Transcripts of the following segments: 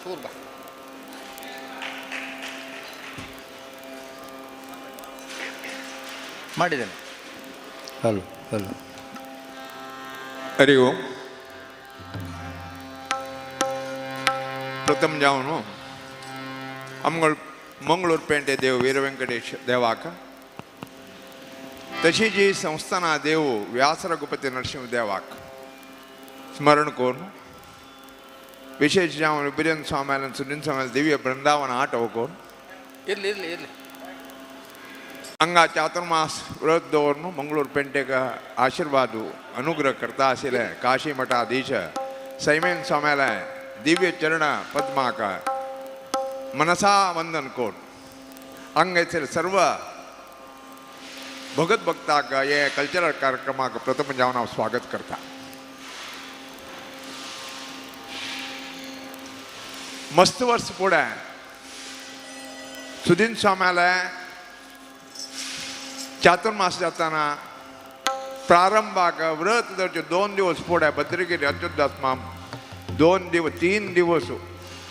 थूर बा ಮಾಡಿದ್ದೇನೆ. Hello hello Hari ओम. प्रथम जाऊन मंगळूर पेंटे देव वीर व्यंकटेश देवाक तशी जी संस्थाना देव व्यास रघुपती नरसिंह देवाक स्मरण करून विशेष जाऊन बिरेन स्वामी सुनील स्वामी दिव्य वृंदावन आठ होकोन ಇರಲಿ ಇರಲಿ ಇರಲಿ. हंगा चातुर्मास व्रत दवरून मंगळूर पेंटेक आशीर्वाद अनुग्रह करता आशिल्ले काशी मठाधीश सैमेन स्वाम्याला दिव्य चरण पद्माक मनसा वंदन कोण हांगसर सर्व भगत भक्ताक हे कल्चरल कार्यक्रमाक प्रथम जावन हांव स्वागत करता. मस्त वर्स फुडें सुदीन स्वाम्याला चातुर्मास जाताना प्रारंभाक व्रत धरचे 2 दिवस फुडें भद्रगिरी अच्युतदास 3 दिवस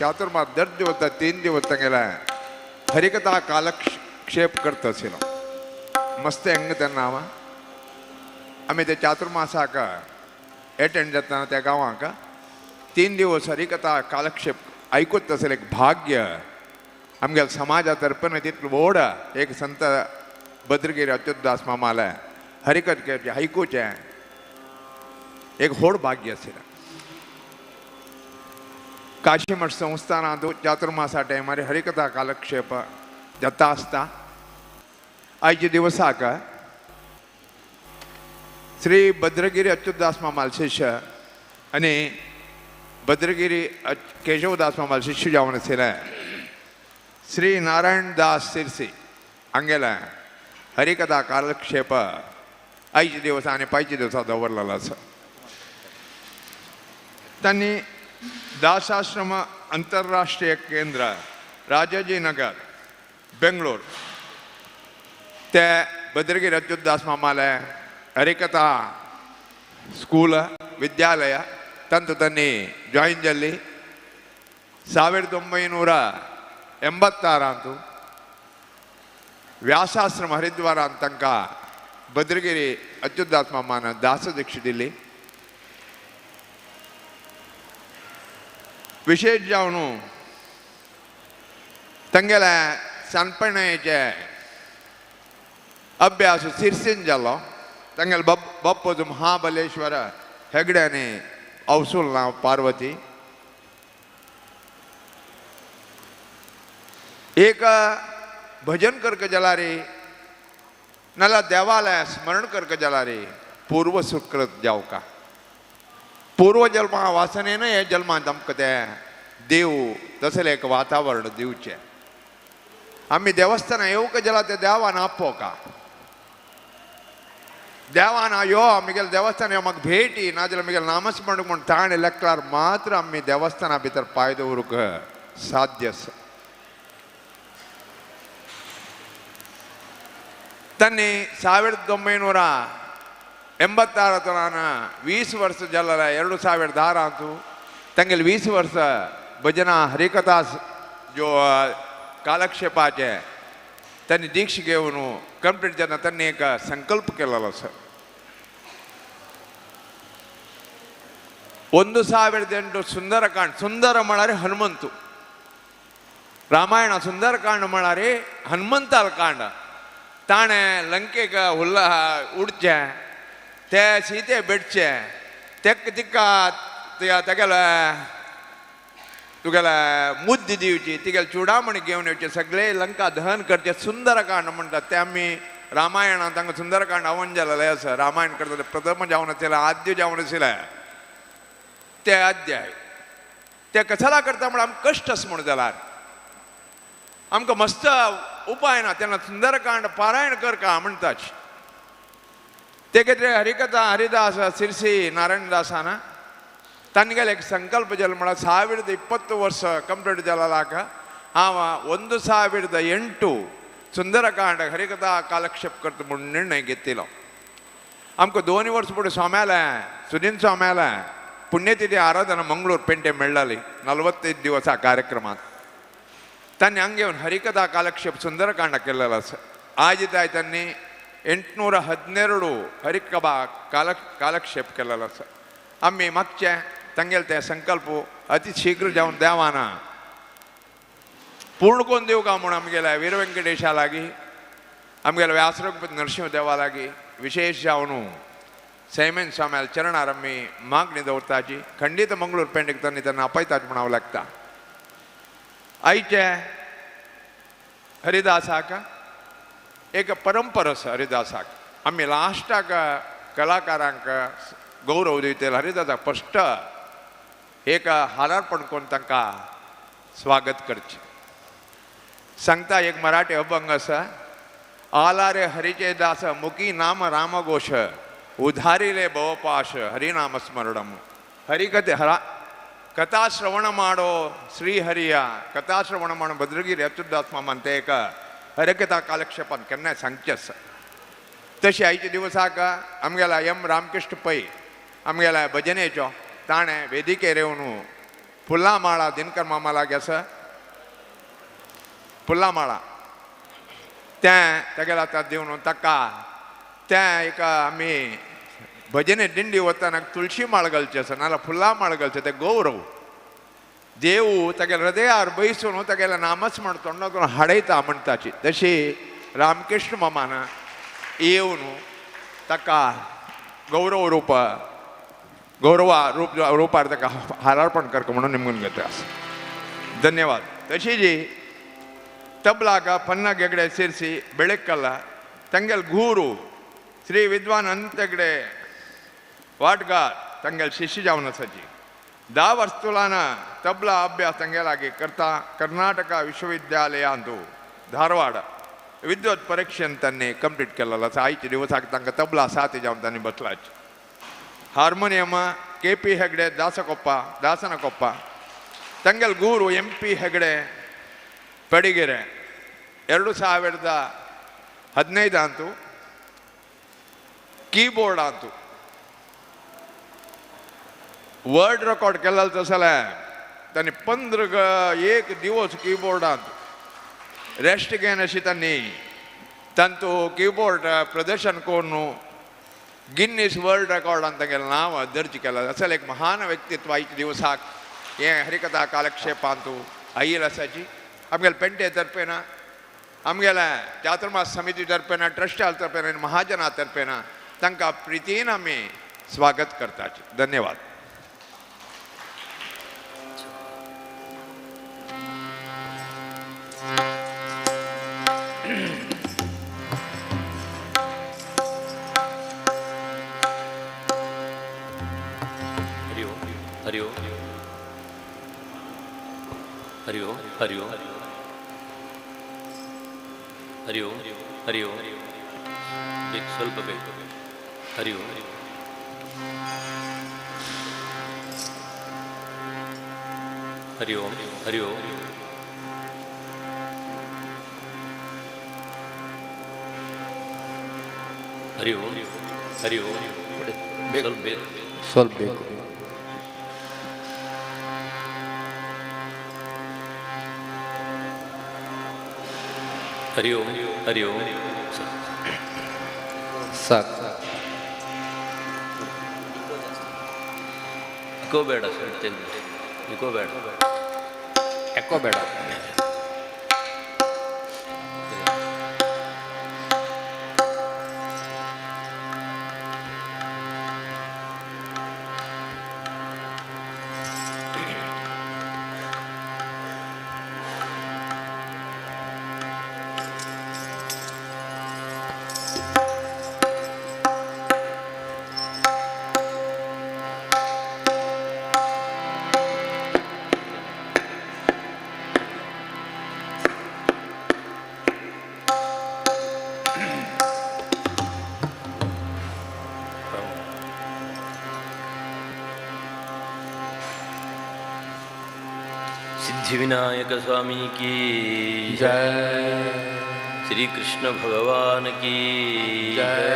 चातुर्मास दर दिवस 3 दिवस तेंगेले हरिकथा कालक्षेप करता आशिल्लो. मस्त हेंग तेन्ना आमी ते चातुर्मासाक एटेंड जातना त्या गांवाक 3 दिवस हरिकथा कालक्षेप आयकूत आशिल्लें एक भाग्य आमगे समाजा तर्फे तितलो व्हड एक संत भद्रगिरी अच्युतदास मामाले हरिकथे आयकुचे एक व्हड भाग्य आशिल्लें. काशी मठ संस्थानांत चातुर्मासा टायमार हरिकथा कालक्षेप जाता आसता आयच्या दिवसाक श्री भद्रगिरी अच्युतदास मामाल शिष्य आनी भद्रगिरी केशवदास मामाल शिष्य जावन आशिल्ले श्री नारायण दास सिरसी हांगेले हरिकथा कालक्षेप आयचे दिवस आनी पांचचे दिवसा दवरलेलो आसा. तांणी दासाश्रम अंतरराष्ट्रीय केंद्र राजाजी नगर बेंगलोर ते भद्रगिरी अच्युतदास मामाले हरिकथा स्कूल विद्यालय ತಂದು ತನ್ನಿ ಜಾಯಿನ್ ಜಲ್ಲಿ 1986 ಅಂತೂ ವ್ಯಾಸಾಶ್ರಮ ಹರಿದ್ವಾರ ಅಂತಂಕ ಭದ್ರಗಿರಿ ಅಚ್ಯುತದಾಸ್ ಮಾಮನ ದಾಸ ದೀಕ್ಷಿತಿಲ್ಲಿ विशेष जावन तेंगेले सनपणाचे अभ्यास सिरसीन जालो. तेंगेले बप्पूज महाबलेश्वर हेगड्यानी अवसूल नांव पार्वती एक भजन करके जलारी नाल्या देवालय स्मरण करके जलारी पूर्व सुकृत जावका पूर्व जन्मा वासनेन हे जन्मांत आमकां ते देव तसलें एक वातावरण दिवचें. आमी देवस्थाना येवंक जाला ते देवान आपोवका देवान यो आमगेले देवस्थान यो म्हाका भेटी नाजाल्यार आमगेले नामस्मरण म्हूण ताणे लेखल्यार मात्र आमी देवस्थाना भितर पांय दवरूंक साध्य आसा. तांणी 1986 तोरान 20 वर्स जाल्ले 2010 तांगेले 20 वर्स भजना हरिकथा जो कालक्षेपाचे तांणी दीक्षा घेवन कंप्लीट जाता तांणी एक संकल्प केलेलो आसा. 1008 सुंदरकांड सुंदर म्हळ्यार हनुमंतू रामायण सुंदरकांड म्हळ्यार हनुमंताल कांड ताणें लंकेक उडचे ते सीते भेटचे तिका तेगेले तुगेले मुद्द दिवची तिगेले चुडामणी घेवन येवचे सगळे लंका दहन करचे सुंदरकांड म्हणटात ते आमी रामायणांत तांकां सुंदरकांड आवन जालेले आसा. रामायण करता प्रथम जावन आशिल्लें आद्य जावन आशिल्लें ते अध्याय ते कशाला करता म्हळ्यार आमकां कश्ट आसा म्हण जाल्यार आमकां मस्त उपाय ना तेन्ना सुंदरकांड पारायण करका म्हणटाच ते कितें हरिकथा हरिदास सिरसी नारायणदासान तांगेले एक संकल्प जालो म्हळ्यार 2020 वर्स कंप्लीट जालाक हांव 1008 सुंदरकांड हरिकथा कालक्षेप करता म्हूण निर्णय घेतिलो. आमकां 2 वर्स फुडें स्वाम्याले सुदीन स्वाम्याले पुण्यतिथी आराधना मंगळूर पेंटे मेळ्ळाली 45 दिवस आ कार्यक्रमात त्यांनी हंगे येवन हरिकथा कालक्षेप सुंदरकांड केलेलो आसा आज इथं त्यांनी 812 हरिकथा कालक्षेप केलेलो आसा आम्ही मागचे तांगेले ते संकल्प अति शीघ्र जावन देवाना पूर्ण कोण देऊ का म्हणून आमगेल्या वीर व्यंकटेशा लागी आमगेल्या व्यासरघुपती नरसिंहदेवा लागी विशेष जावन सैमेन स्वाम्याल चरणार आम्ही मागणी दवरताची खंडित मंगळूर पेंडीक त्यांना आपयताच म्हणावं लागता आयचे हरिदासाक एक परंपरा आसा हरिदासाक आम्ही लास्टाक कलाकारांक गौरव दितेल हरिदासाक फस्ट एक हारार्पण करून तांकां स्वागत करचें सांगता एक मराठी अभंग आसा आला रे हरिचे दास मुकी नाम रामघोष उधारिले भवपाश हरिनाम स्मरणम हरिकथे कथा श्रवण माडो श्रीहरिय कथा श्रवण माडो भद्रगिरी अच्युतदास मामान ते एक हरिकथा कालक्षेपान केन्नाय सांगचे आसा तशें आयचे दिवसाक आमगेला एम रामकृष्ण पै आमगेल्या भजनेचो ताणें वेदिकेर येवन फुल्ला माळा दिनकर मामा लागी आसा फुल्ला माळा तें तेगेला आतां दिवन ताका तें एक आमी भजने दिंडी वतना तुळशी माळ घालची आसा नाल्यार फुल्ला माळ घालचे ते गौरव देव तेगेल्या हृदयार बैसून तेगेलें नामस्मरण तोंडातून हाडयता म्हणटाची तशी रामकृष्ण मामान येवन ताका गौरव रूपार ताका हारार्पण करता म्हणून निमून घेता धन्यवाद तशी जी तबलाक पन्ना गेगडे सेर्सी बेळेकल्ला तंगेल गुरू श्री विद्वान अंतगडे वाटगार तंगेल शिष्य जावन आसाची 10 वर्सां तबला अभ्यास तंगेलागी करता कर्नाटक विश्वविद्यालयांत धारवाड विद्वत परीक्षेन तांणी कंप्लीट केलेलो आसा आयचे दिवसाक तांकां तबला साथी जावन तांणी बसलाची हार्मोनियम KP हेगडे दासनಕೊಪ್ಪ तंगेल गुरू MP हेगडे ಪಡಿಗೆರೆ 2015 ಅಂತೂ कीबोर्ड ಅಂತೂ वर्ड रेकॉर्ड केलेलो तसले तांणी 15 दिवस कीबोर्डांत रेस्ट घेन अशी तांणी तांतू कीबोर्ड प्रदर्शन करून गिन्नीस वर्ल्ड रेकॉर्डान तांगेलें नांव दर्ज केलें असल एक महान व्यक्तित्व आयच्या दिवसाक हे हरिकथा कालक्षेपांतू आयिल्लें आसाची आमगेले पेंटे तर्फेन आमगेल्या चातुर्मास समिती तर्फेन ट्रस्टाल तर्फेन आनी महाजना तर्फेन तांकां प्रितीन आमी स्वागत करताचे धन्यवाद हरि ओम हरि ओम हरि ओम हरि ओम हरि ओम एक स्वल्प ಬೇಕು हरि ओम हरि ओम हरि ओम हरि ओम हरि ओम ಸ್ವಲ್ಪ ಬೇಕು हरि ओम हरि ओम ಸಾಕು इको ಬೇಡ इको ಬೇಡ ಎಕೋ ಬೇಡ सिद्धिविनायक स्वामी की जय श्री कृष्ण भगवान की जय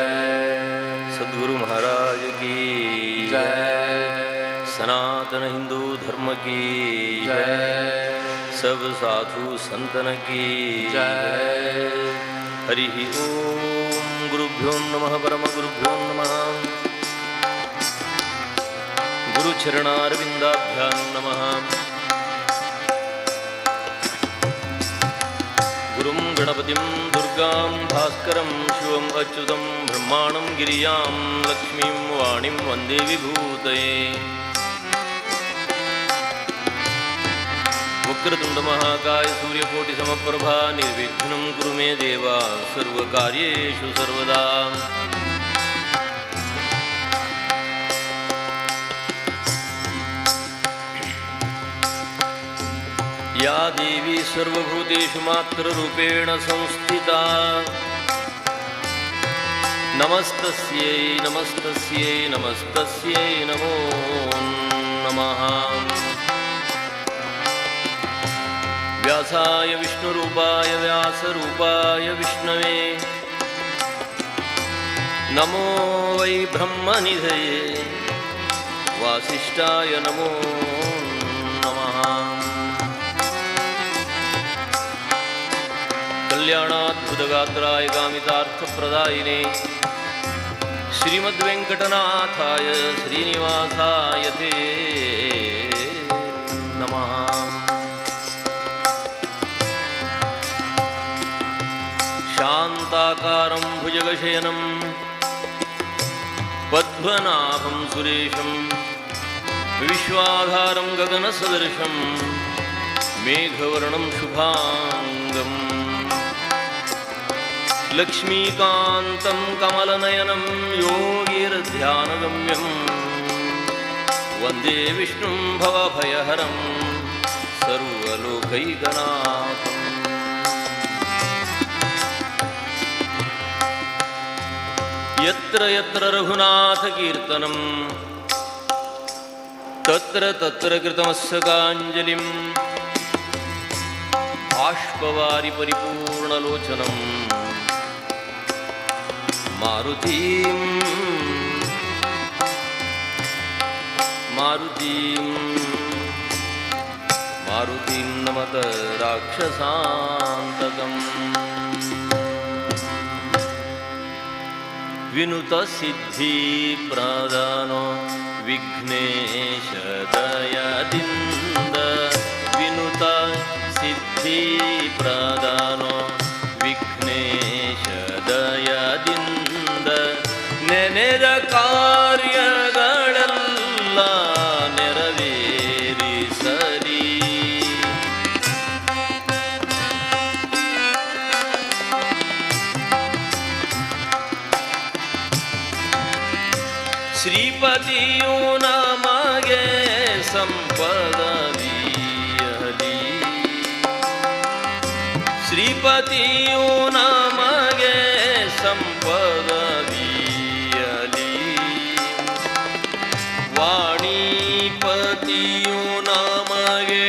सद्गुरु महाराज की जय सनातन हिंदू धर्म की जय, सब साधु संतन की जय। हरि ओम। गुरुभ्यो नमः परम गुरुभ्यो नमः। गुरुचरणारविंदाभ्यां नमः। गुरुं गणपतिं दुर्गां भास्करं शिवम् अच्युतं ब्रह्माणं गिरियां लक्ष्मीं वाणीं वन्दे विभूतये। वक्रतुण्डमहाकाय सूर्यकोटिसमप्रभा निर्विघ्नं कुरु मे देव सर्वकार्येषु सर्वदा। या देवी सर्वभूतेषु मात्ररूपेण संस्थिता नमस्तस्यै नमस्तस्यै नमस्तस्यै नमो नमः। व्यासाय विष्णुरूपाय व्यासरूपाय विष्णवे नमो वै ब्रह्मनिधये वासिष्ठाय नमो नमः। कल्याणाद्भुतगात्राय कामितार्थप्रदायिने श्रीमद्वेङ्कटनाथाय श्रीनिवासाय ते नमः। शान्ताकारं भुजगशयनं पद्मनाभं सुरेशं विश्वाधारं गगनसदृशं मेघवर्णं शुभाङ्गम् लक्ष्मीकान्तं कमलनयनं योगिर्ध्यानगम्यं वन्दे विष्णुं भवभयहरं सर्वलोकैकनाथम्। यत्र यत्र रघुनाथकीर्तनं तत्र तत्र कृतमस्य काञ्जलिं बाष्पवारि परिपूर्णलोचनं मारुतिं नमत राक्षसान्तकम्। विनुतसिद्धिप्रदानो विघ्नेश दयादिन्द विनुतसिद्धिप्रदानो विघ्नेश दयादिन्द ನೆನೆದ ಕಾರ್ಯಗಳೆಲ್ಲ ನೆರವೇರಿಸಲಿ। ಶ್ರೀಪತಿಯು ನಮಗೆ ಸಂಪದವಿಯಲಿ, ಶ್ರೀಪತಿಯು ನಮಗೆ ಸಂಪದವಿಯಲಿ, ವಾಣಿಪತಿಯು ನಮಗೆ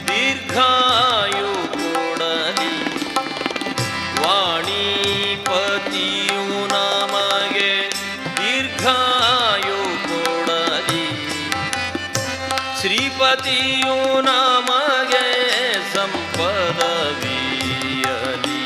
ದೀರ್ಘಾಯು ಕೊಡಲಿ, ವಾಣಿಪತಿಯು ನಮಗೆ ದೀರ್ಘಾಯು ಕೊಡಲಿ, ಶ್ರೀಪತಿಯು ನಮಗೆ ಸಂಪದವಿಯಲಿ।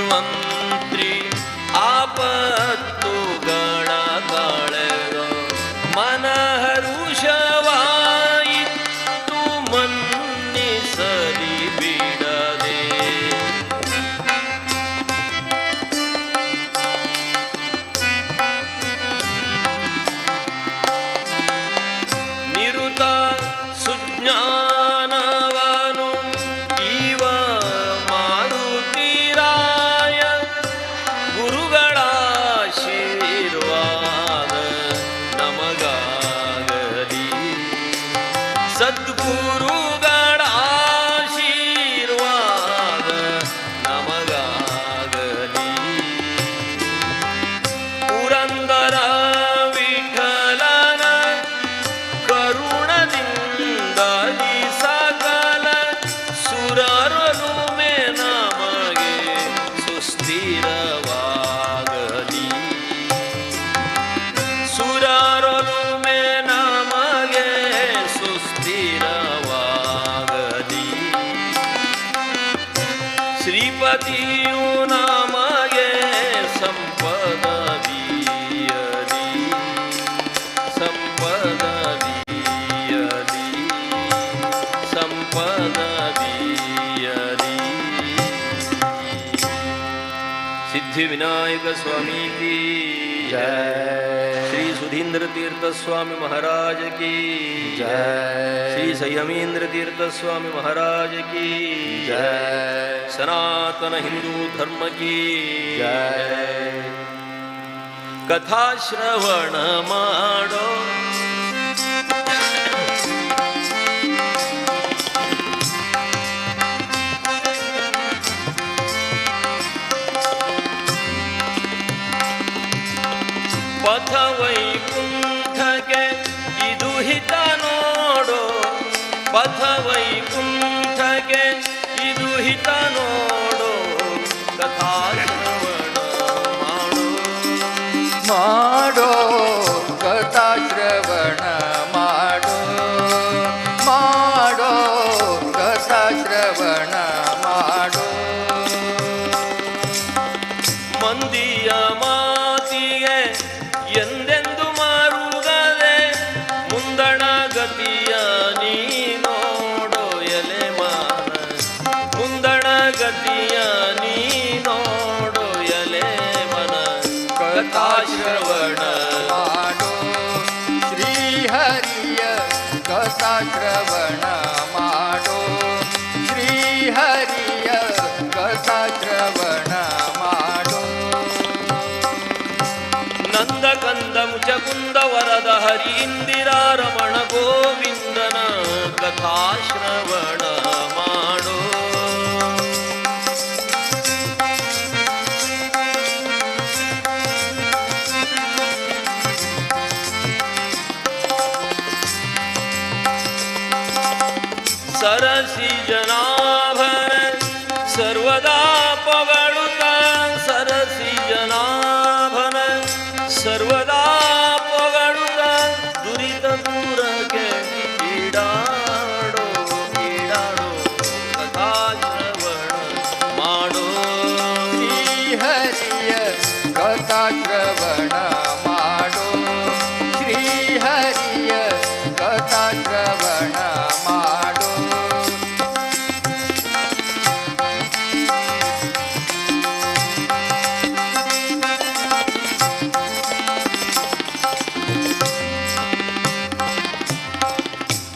ಧನ್ವಂತ್ರಿ ಆಪತ್ತುಗಳ ಕಳೆದ ಮನಹರುಷವಾಯಿತು ಮನ್ನಿಸಲಿ ಬಿಡದೆ. ನಿರುತ ಸುಜ್ಞಾನವನು ಇವ ಮಾರುತಿರಾಯ ಗುರುಗಳ ಆಶೀರ್ವಾದ ನಮಗಾಗಲಿ. ಸದ್ಗುರುಗಳ ಆಶೀರ್ವಾದ ನಮಗಾಗಲಿ. ಪುರಂದರ ವಿಠಲನ ಕರುಣದಿಂದಲಿ ಸಕಲ ಸುರರೊಲುಮೆ ನಮಗೆ ಸುಸ್ಥಿರವಾಗಲಿ. ಸುರರೊಲುಮೆ ನಮಗೆ ಸುಸ್ಥಿರವಾಗಲಿ. ಶ್ರೀಪತಿಯು ನಮಗೆ ಸಂಪದ ಬೀಯಲಿ. ಸಂಪದ ಬೀಯಲಿ. ಸಂಪದ ಬೀಯಲಿ. सिद्धिविनायक स्वामी की जय। श्री सुधींद्र तीर्थ स्वामी महाराज की जय। श्री संयमेंद्र तीर्थ स्वामी महाराज की जय। सनातन हिंदू धर्म की जय। कथा श्रवण माडो ಪಥ ವೈಕುಂಠಕ್ಕೆ ಇದು ಹಿತ ನೋಡೋ. ಪಥ ವೈಕುಂಠಕ್ಕೆ ಇದು ಹಿತ ನೋಡೋ. ಕಥಾ ಶ್ರವಣ ಮಾಡೋ. ಮಾಡೋ ಕಥಾ ಶ್ರವಣ ಮಾಡೋ. ಮಾಡೋ ಕಥಾ ಶ್ರವಣ ಮಾಡೋ. ಮಂದಿಯ ಮಾತಿಗೆ ಎಂದೆಂದು ಮಾರುಗದೆ ಮುಂದಣ ಗತಿಯ ನೀ ನೋಡೋ ಎಲೆ ಮಾನ. ಮುಂದಣ ಗತಿಯ ನೀ ನೋಡೋ ಎಲೆ ಮನ. ಕಥಾ ಶ್ರವಣ ಮಾಡೋ ಶ್ರೀಹರಿಯ ಕಥಾ ಶ್ರವಣ ಮಾಡೋ. ಶ್ರೀಹರಿಯ ಕಥಾ ಶ್ರವಣ ಮಾಡೋ. ನಂದ ಕಂದ ಮುಚಕುಂದ ವರದ ಹರಿ ಇಂದಿರಾ ರಮಣ ಗೋವಿಂದನ ಕಥಾ ಶ್ರವಣ ಮಾಡೋ. ಸರಸಿ ಜನಾಭನ ಸರ್ವದಾ ಪೊಗಳುತ್ತ. ಸರಸಿ ಜನಾಭನ ಸರ್ವದಾ ಪೊಗಳುತ್ತ. ದುರಿತ ದೂರಕ್ಕೆ ಈಡಾಡೋ ಈಡಾಡೋ. ಕಥಾ ಶ್ರವಣ ಮಾಡೋ. ಶ್ರೀಹರಿಯ ಕಥಾ ಶ್ರವಣ ಮಾಡೋ. ಶ್ರೀಹರಿಯ ಕಥಾ ಶ್ರವಣ ಮಾಡೋ.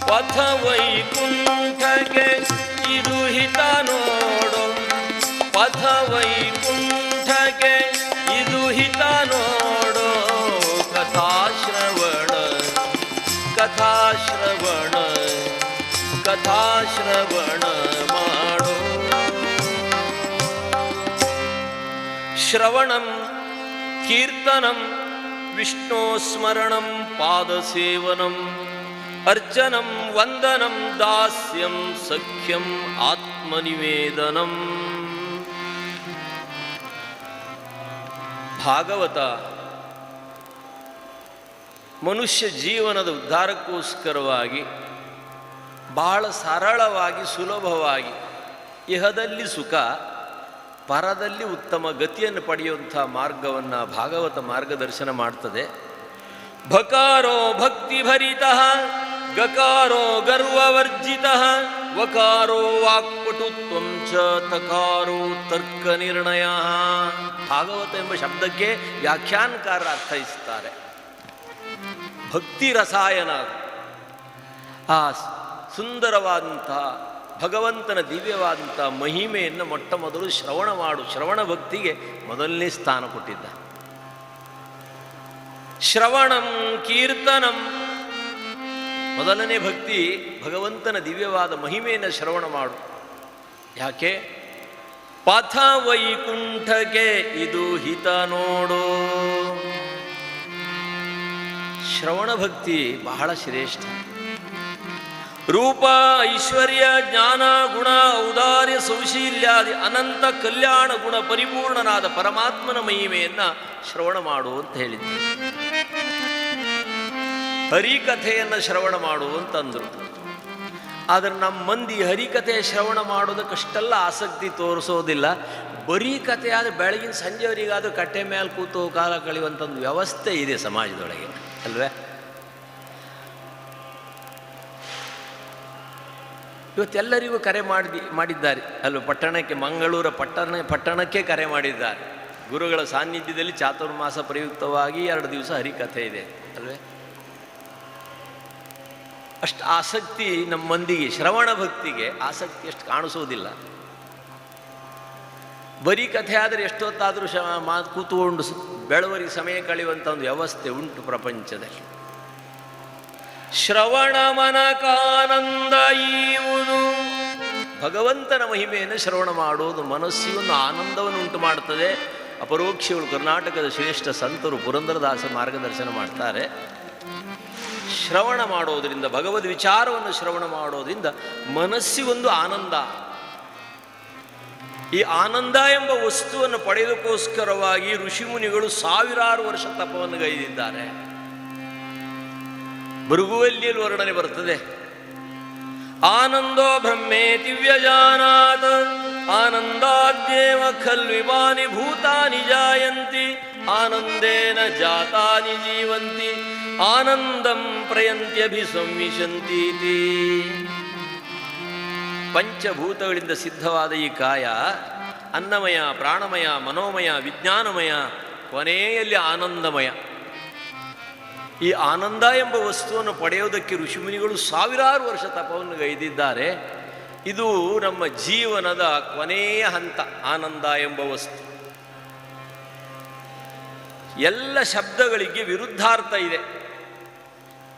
ಪಥ ವೈಕುಂಠಕ್ಕೆ ಇದು ಹಿತ ನೋಡೋ. ಪಥ ವೈಕುಂಠಕ್ಕೆ ಇದು ಹಿತ ನೋಡೋ. ಕಥಾ ಶ್ರವಣ ಕಥಾ ಶ್ರವಣ ಕಥಾ ಶ್ರವಣ ಮಾಡೋ. ಶ್ರವಣಂ ಕೀರ್ತನಂ ವಿಷ್ಣು ಸ್ಮರಣಂ ಪಾದಸೇವನಂ ಅರ್ಚನಂ ವಂದನಂ ದಾಸ್ಯಂ ಸಖ್ಯಂ ಆತ್ಮನಿವೇದನಂ. ಭಾಗವತ ಮನುಷ್ಯ ಜೀವನದ ಉದ್ಧಾರಕ್ಕೋಸ್ಕರವಾಗಿ ಬಹಳ ಸರಳವಾಗಿ ಸುಲಭವಾಗಿ ಇಹದಲ್ಲಿ ಸುಖ ಪರದಲ್ಲಿ ಉತ್ತಮ ಗತಿಯನ್ನು ಪಡೆಯುವಂಥ ಮಾರ್ಗವನ್ನು ಭಾಗವತ ಮಾರ್ಗದರ್ಶನ ಮಾಡ್ತದೆ. ಭಕಾರೋ ಭಕ್ತಿಭರಿತಃ ಗಕಾರೋ ಗರ್ವವರ್ಜಿತಃ ವಕಾರೋ ವಾಕ್ಪಟುತ್ವಂ ಚ ತಕಾರೋ ತರ್ಕ ನಿರ್ಣಯ. ಭಾಗವತ ಎಂಬ ಶಬ್ದಕ್ಕೆ ವ್ಯಾಖ್ಯಾನಕಾರರು ಅರ್ಥೈಸುತ್ತಾರೆ. ಭಕ್ತಿ ರಸಾಯನ, ಆ ಸುಂದರವಾದಂಥ ಭಗವಂತನ ದಿವ್ಯವಾದಂಥ ಮಹಿಮೆಯನ್ನು ಮೊಟ್ಟ ಮೊದಲು ಶ್ರವಣ ಮಾಡು. ಶ್ರವಣ ಭಕ್ತಿಗೆ ಮೊದಲನೇ ಸ್ಥಾನ ಕೊಟ್ಟಿದ್ದ. ಶ್ರವಣಂ ಕೀರ್ತನಂ, ಮೊದಲನೇ ಭಕ್ತಿ ಭಗವಂತನ ದಿವ್ಯವಾದ ಮಹಿಮೆಯನ್ನು ಶ್ರವಣ ಮಾಡು. ಯಾಕೆ? ಪಥ ವೈಕುಂಠಕ್ಕೆ ಇದು ಹಿತ ನೋಡು. ಶ್ರವಣ ಭಕ್ತಿ ಬಹಳ ಶ್ರೇಷ್ಠ. ರೂಪ ಐಶ್ವರ್ಯ ಜ್ಞಾನ ಗುಣ ಔದಾರ್ಯ ಸೌಶೀಲ್ಯಾದಿ ಅನಂತ ಕಲ್ಯಾಣ ಗುಣ ಪರಿಪೂರ್ಣನಾದ ಪರಮಾತ್ಮನ ಮಹಿಮೆಯನ್ನು ಶ್ರವಣ ಮಾಡು ಅಂತ ಹೇಳಿದ್ದೆ. ಹರಿಕಥೆಯನ್ನು ಶ್ರವಣ ಮಾಡು ಅಂತಂದರು. ಆದರೆ ನಮ್ಮ ಮಂದಿ ಹರಿಕಥೆ ಶ್ರವಣ ಮಾಡೋದಕ್ಕಷ್ಟೆಲ್ಲ ಆಸಕ್ತಿ ತೋರಿಸೋದಿಲ್ಲ. ಬರೀ ಕಥೆ ಆದರೆ ಬೆಳಗಿನ ಸಂಜೆವರೆಗಾದರೂ ಕಟ್ಟೆ ಮೇಲೆ ಕೂತು ಕಾಲ ಕಳೆಯುವಂಥ ಒಂದು ವ್ಯವಸ್ಥೆ ಇದೆ ಸಮಾಜದೊಳಗೆ, ಅಲ್ವೇ? ಇವತ್ತೆಲ್ಲರಿಗೂ ಕರೆ ಮಾಡಿದ್ದಾರೆ ಅಲ್ವ? ಪಟ್ಟಣಕ್ಕೆ, ಮಂಗಳೂರ ಪಟ್ಟಣಕ್ಕೆ ಕರೆ ಮಾಡಿದ್ದಾರೆ. ಗುರುಗಳ ಸಾನ್ನಿಧ್ಯದಲ್ಲಿ ಚಾತುರ್ಮಾಸ ಪ್ರಯುಕ್ತವಾಗಿ 2 ದಿವಸ ಹರಿಕಥೆ ಇದೆ, ಅಲ್ವೇ? ಅಷ್ಟು ಆಸಕ್ತಿ ನಮ್ಮ ಮಂದಿಗೆ, ಶ್ರವಣ ಭಕ್ತಿಗೆ ಆಸಕ್ತಿ ಅಷ್ಟು ಕಾಣಿಸೋದಿಲ್ಲ. ಬರೀ ಕಥೆ ಆದರೆ ಎಷ್ಟೊತ್ತಾದರೂ ಕೂತ್ಕೊಂಡು ಬೆಳವರಿ ಸಮಯ ಕಳೆಯುವಂಥ ಒಂದು ವ್ಯವಸ್ಥೆ ಉಂಟು ಪ್ರಪಂಚದಲ್ಲಿ. ಶ್ರವಣ ಮನಕಾನಂದ ಈವುದು, ಭಗವಂತನ ಮಹಿಮೆಯನ್ನು ಶ್ರವಣ ಮಾಡೋದು ಮನಸ್ಸಿಗೆ ಒಂದು ಆನಂದವನ್ನು ಉಂಟು ಮಾಡುತ್ತದೆ. ಅಪರೋಕ್ಷಗಳು ಕರ್ನಾಟಕದ ಶ್ರೇಷ್ಠ ಸಂತರು ಪುರಂದರದಾಸ ಮಾರ್ಗದರ್ಶನ ಮಾಡ್ತಾರೆ. ಶ್ರವಣ ಮಾಡೋದರಿಂದ, ಭಗವದ್ ವಿಚಾರವನ್ನು ಶ್ರವಣ ಮಾಡೋದ್ರಿಂದ ಮನಸ್ಸಿಗೊಂದು ಆನಂದ. ಈ ಆನಂದ ಎಂಬ ವಸ್ತುವನ್ನು ಪಡೆಯೋದಕ್ಕೋಸ್ಕರವಾಗಿ ಋಷಿಮುನಿಗಳು 1000 ವರ್ಷ ತಪವನ್ನು ಗೈದಿದ್ದಾರೆ. ಭೃಗುವಲ್ಲಿಯಲ್ಲಿ ವರ್ಣನೆ ಬರ್ತದೆ. ಆನಂದೋ ಬ್ರಹ್ಮೇ ದಿವ್ಯಜಾನಾತ್ ಆನಂದಾದ್ಯೇವ ಖಲ್ವಿಮಾನಿ ಭೂತಾನಿ ಜಾಯಂತಿ ಆನಂದೇನ ಜಾತಾನಿ ಜೀವಂತಿ ಆನಂದಂ ಪ್ರಯಂತ್ಯಭಿಸಂವಿಶಂತೀತಿ. ಪಂಚಭೂತಗಳಿಂದ ಸಿದ್ಧವಾದ ಈ ಕಾಯ ಅನ್ನಮಯ, ಪ್ರಾಣಮಯ, ಮನೋಮಯ, ವಿಜ್ಞಾನಮಯ, ಕೊನೆಯಲ್ಲಿ ಆನಂದಮಯ. ಈ ಆನಂದ ಎಂಬ ವಸ್ತುವನ್ನು ಪಡೆಯೋದಕ್ಕೆ ಋಷಿಮುನಿಗಳು 1000 ವರ್ಷ ತಪವನ್ನು ಗೈದಿದ್ದಾರೆ. ಇದು ನಮ್ಮ ಜೀವನದ ಕೊನೆಯ ಹಂತ, ಆನಂದ ಎಂಬ ವಸ್ತು. ಎಲ್ಲ ಶಬ್ದಗಳಿಗೆ ವಿರುದ್ಧಾರ್ಥ ಇದೆ.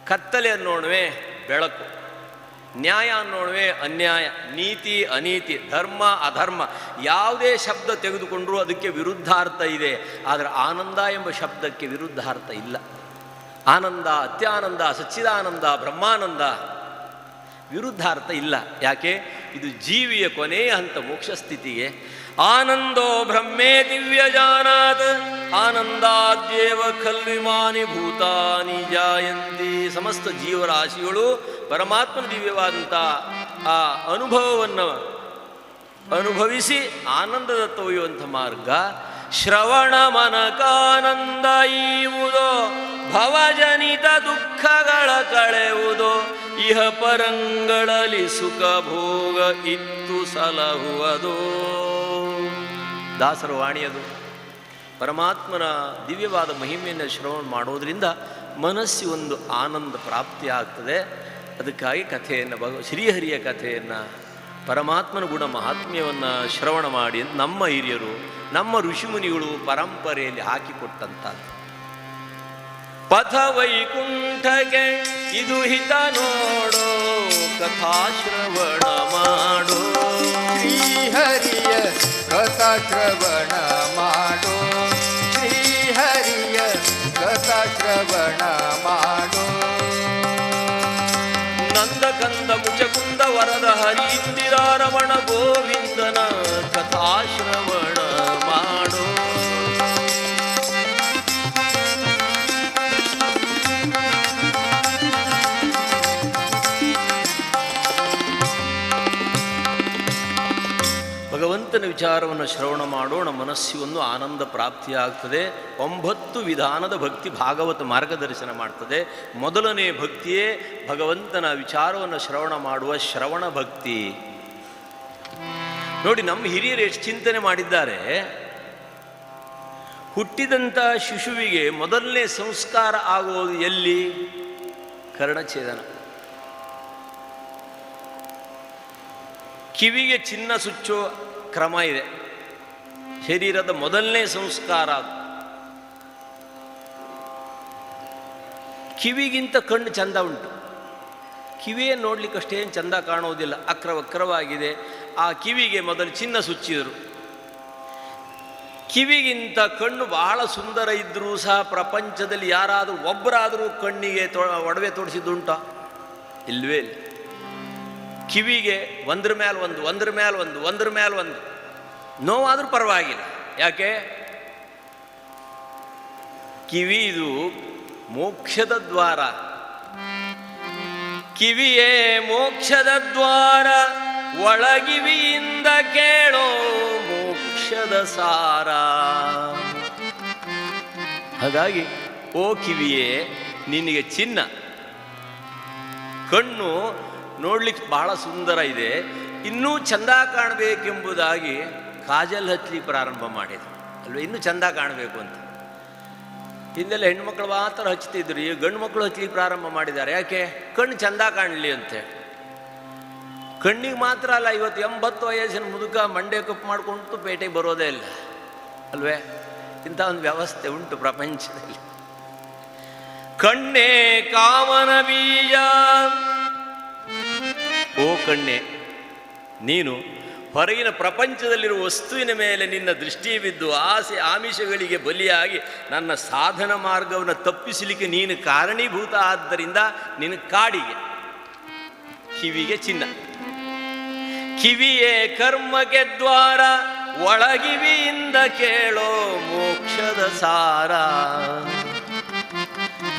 ಕತ್ತಲೆ ಅನ್ನೋಣವೇ ಬೆಳಕು, ನ್ಯಾಯ ಅನ್ನೋಣವೇ ಅನ್ಯಾಯ, ನೀತಿ ಅನೀತಿ, ಧರ್ಮ ಅಧರ್ಮ, ಯಾವುದೇ ಶಬ್ದ ತೆಗೆದುಕೊಂಡರೂ ಅದಕ್ಕೆ ವಿರುದ್ಧಾರ್ಥ ಇದೆ. ಆದರೆ ಆನಂದ ಎಂಬ ಶಬ್ದಕ್ಕೆ ವಿರುದ್ಧಾರ್ಥ ಇಲ್ಲ. ಆನಂದ, ಅತ್ಯಾನಂದ, ಸಚ್ಚಿದಾನಂದ, ಬ್ರಹ್ಮಾನಂದ, ವಿರುದ್ಧಾರ್ಥ ಇಲ್ಲ. ಯಾಕೆ? ಇದು ಜೀವಿಯ ಕೊನೆಯ ಹಂತ, ಮೋಕ್ಷ ಸ್ಥಿತಿಗೆ. ಆನಂದೋ ಬ್ರಹ್ಮೇ ದಿವ್ಯಜಾನಾತ್ ಆನಂದಾದ್ಯೇವ ಖಲ್ವಿಮಾನಿ ಭೂತಾನಿ ಜಾಯಂತಿ. ಸಮಸ್ತ ಜೀವರಾಶಿಗಳು ಪರಮಾತ್ಮನ ದಿವ್ಯವಾದಂಥ ಆ ಅನುಭವವನ್ನು ಅನುಭವಿಸಿ ಆನಂದದತ್ತ ಒಯ್ಯುವಂಥ ಮಾರ್ಗ ಶ್ರವಣ ಮನಕಾನಂದ ಈವುದೋ ಭವಜನಿತ ದುಃಖಗಳ ಕಳೆಯುವುದೋ ಇಹ ಪರಂಗಳಲ್ಲಿ ಸುಖ ಭೋಗ ಇತ್ತು ಸಲಹುವುದೋ. ದಾಸರ ವಾಣಿಯದು. ಪರಮಾತ್ಮನ ದಿವ್ಯವಾದ ಮಹಿಮೆಯನ್ನು ಶ್ರವಣ ಮಾಡೋದರಿಂದ ಮನಸ್ಸಿಗೆ ಒಂದು ಆನಂದ ಪ್ರಾಪ್ತಿ ಆಗ್ತದೆ. ಅದಕ್ಕಾಗಿ ಕಥೆಯನ್ನು, ಶ್ರೀಹರಿಯ ಕಥೆಯನ್ನು, ಪರಮಾತ್ಮನ ಗುಣ ಮಹಾತ್ಮ್ಯವನ್ನು ಶ್ರವಣ ಮಾಡಿ ನಮ್ಮ ಹಿರಿಯರು, ನಮ್ಮ ಋಷಿಮುನಿಗಳು ಪರಂಪರೆಯಲ್ಲಿ ಹಾಕಿಕೊಟ್ಟಂಥದ್ದು. ಪಥ ವೈಕುಂಠಕ್ಕೆ ಇದು ಹಿತ ನೋಡೋ, ಕಥಾಶ್ರವಣ ಮಾಡೋ. ಶ್ರೀಹರಿಯ ಕಥಾಶ್ರವಣ ಮಾಡೋ, ಶ್ರೀಹರಿಯ ಕಥಾಶ್ರವಣ ಮಾಡೋ. ನಂದಕಂದ ಮುಚಕುಂದ ವರದ ಹರಿ ಇಂದಿರಾರಮಣ ಗೋವಿಂದನ ಕಥಾಶ್ರವಣ ಮಾಡೋ. ಭಗವಂತನ ವಿಚಾರವನ್ನು ಶ್ರವಣ ಮಾಡೋಣ, ಮನಸ್ಸಿಗೊಂದು ಆನಂದ ಪ್ರಾಪ್ತಿಯಾಗ್ತದೆ. 9 ವಿಧಾನದ ಭಕ್ತಿ ಭಾಗವತ ಮಾರ್ಗದರ್ಶನ ಮಾಡ್ತದೆ. ಮೊದಲನೇ ಭಕ್ತಿಯೇ ಭಗವಂತನ ವಿಚಾರವನ್ನು ಶ್ರವಣ ಮಾಡುವ ಶ್ರವಣ ಭಕ್ತಿ. ನೋಡಿ, ನಮ್ಮ ಹಿರಿಯರು ಎಷ್ಟು ಚಿಂತನೆ ಮಾಡಿದ್ದಾರೆ. ಹುಟ್ಟಿದಂಥ ಶಿಶುವಿಗೆ ಮೊದಲನೇ ಸಂಸ್ಕಾರ ಆಗುವುದು ಎಲ್ಲಿ? ಕರ್ಣಛೇದನ. ಕಿವಿಗೆ ಚಿನ್ನ ಸುಚ್ಚೋ ಕ್ರಮ ಇದೆ. ಶರೀರದ ಮೊದಲನೇ ಸಂಸ್ಕಾರ ಅದು. ಕಿವಿಗಿಂತ ಕಣ್ಣು ಚಂದ ಉಂಟು. ಕಿವಿಯೇ ನೋಡ್ಲಿಕ್ಕಷ್ಟೇನು ಚಂದ ಕಾಣುವುದಿಲ್ಲ, ವಕ್ರವಾಗಿದೆ. ಆ ಕಿವಿಗೆ ಮೊದಲು ಚಿನ್ನ ಸುಚ್ಚಿದರು. ಕಿವಿಗಿಂತ ಕಣ್ಣು ಬಹಳ ಸುಂದರ ಇದ್ದರೂ ಸಹ ಪ್ರಪಂಚದಲ್ಲಿ ಯಾರಾದರೂ ಒಬ್ಬರಾದರೂ ಕಣ್ಣಿಗೆ ಒಡವೆ ತೋರಿಸಿದ್ದುಂಟ? ಇಲ್ವೇ ಇಲ್ಲ. ಕಿವಿಗೆ ಒಂದ್ರ ಮೇಲೆ ಒಂದು ನೋವಾದರೂ ಪರವಾಗಿಲ್ಲ. ಯಾಕೆ? ಕಿವಿ ಇದು ಮೋಕ್ಷದ ದ್ವಾರ. ಕಿವಿಯೇ ಮೋಕ್ಷದ ದ್ವಾರ, ಒಳಗಿವಿಯಿಂದ ಕೇಳೋ ಮೋಕ್ಷದ ಸಾರ. ಹಾಗಾಗಿ ಓ ಕಿವಿಯೇ, ನಿನಗೆ ಚಿನ್ನ. ಕಣ್ಣು ನೋಡ್ಲಿಕ್ಕೆ ಬಹಳ ಸುಂದರ ಇದೆ, ಇನ್ನೂ ಚಂದ ಕಾಣಬೇಕೆಂಬುದಾಗಿ ಕಾಜಲ್ ಹಚ್ಚಲಿಕ್ಕೆ ಪ್ರಾರಂಭ ಮಾಡಿದ್ರು ಅಲ್ವ, ಇನ್ನೂ ಚಂದ ಕಾಣಬೇಕು ಅಂತ. ಹಿಂದೆಲ್ಲ ಹೆಣ್ಮಕ್ಳು ಮಾತ್ರ ಹಚ್ತಿದ್ರು, ಈಗ ಗಂಡು ಮಕ್ಕಳು ಹಚ್ಚಲಿಕ್ಕೆ ಪ್ರಾರಂಭ ಮಾಡಿದ್ದಾರೆ. ಯಾಕೆ? ಕಣ್ಣು ಚಂದ ಕಾಣಲಿ ಅಂತೇಳಿ. ಕಣ್ಣಿಗೆ ಮಾತ್ರ ಅಲ್ಲ, ಇವತ್ತು 80 ವಯಸ್ಸಿನ ಮುದುಕ ಮಂಡೆ ಕಪ್ಪು ಮಾಡ್ಕೊಂಡು ಪೇಟೆಗೆ ಬರೋದೇ ಇಲ್ಲ ಅಲ್ವೇ? ಇಂಥ ಒಂದು ವ್ಯವಸ್ಥೆ ಉಂಟು ಪ್ರಪಂಚದಲ್ಲಿ. ಕಣ್ಣೇ ಕಾಮನ ಬೀಜ. ಓ ಕಣ್ಣೆ, ನೀನು ಹೊರಗಿನ ಪ್ರಪಂಚದಲ್ಲಿರುವ ವಸ್ತುವಿನ ಮೇಲೆ ನಿನ್ನ ದೃಷ್ಟಿ ಬಿದ್ದು ಆಸೆ ಆಮಿಷಗಳಿಗೆ ಬಲಿಯಾಗಿ ನನ್ನ ಸಾಧನ ಮಾರ್ಗವನ್ನು ತಪ್ಪಿಸಲಿಕ್ಕೆ ನೀನು ಕಾರಣೀಭೂತ. ಆದ್ದರಿಂದ ನಿನ್ನ ಕಾಡಿಗೆ. ಕಿವಿಗೆ ಚಿನ್ನ. ಕಿವಿಯೇ ಕರ್ಮಕ್ಕೆ ದ್ವಾರ, ಒಳಗಿವಿಯಿಂದ ಕೇಳೋ ಮೋಕ್ಷದ ಸಾರ.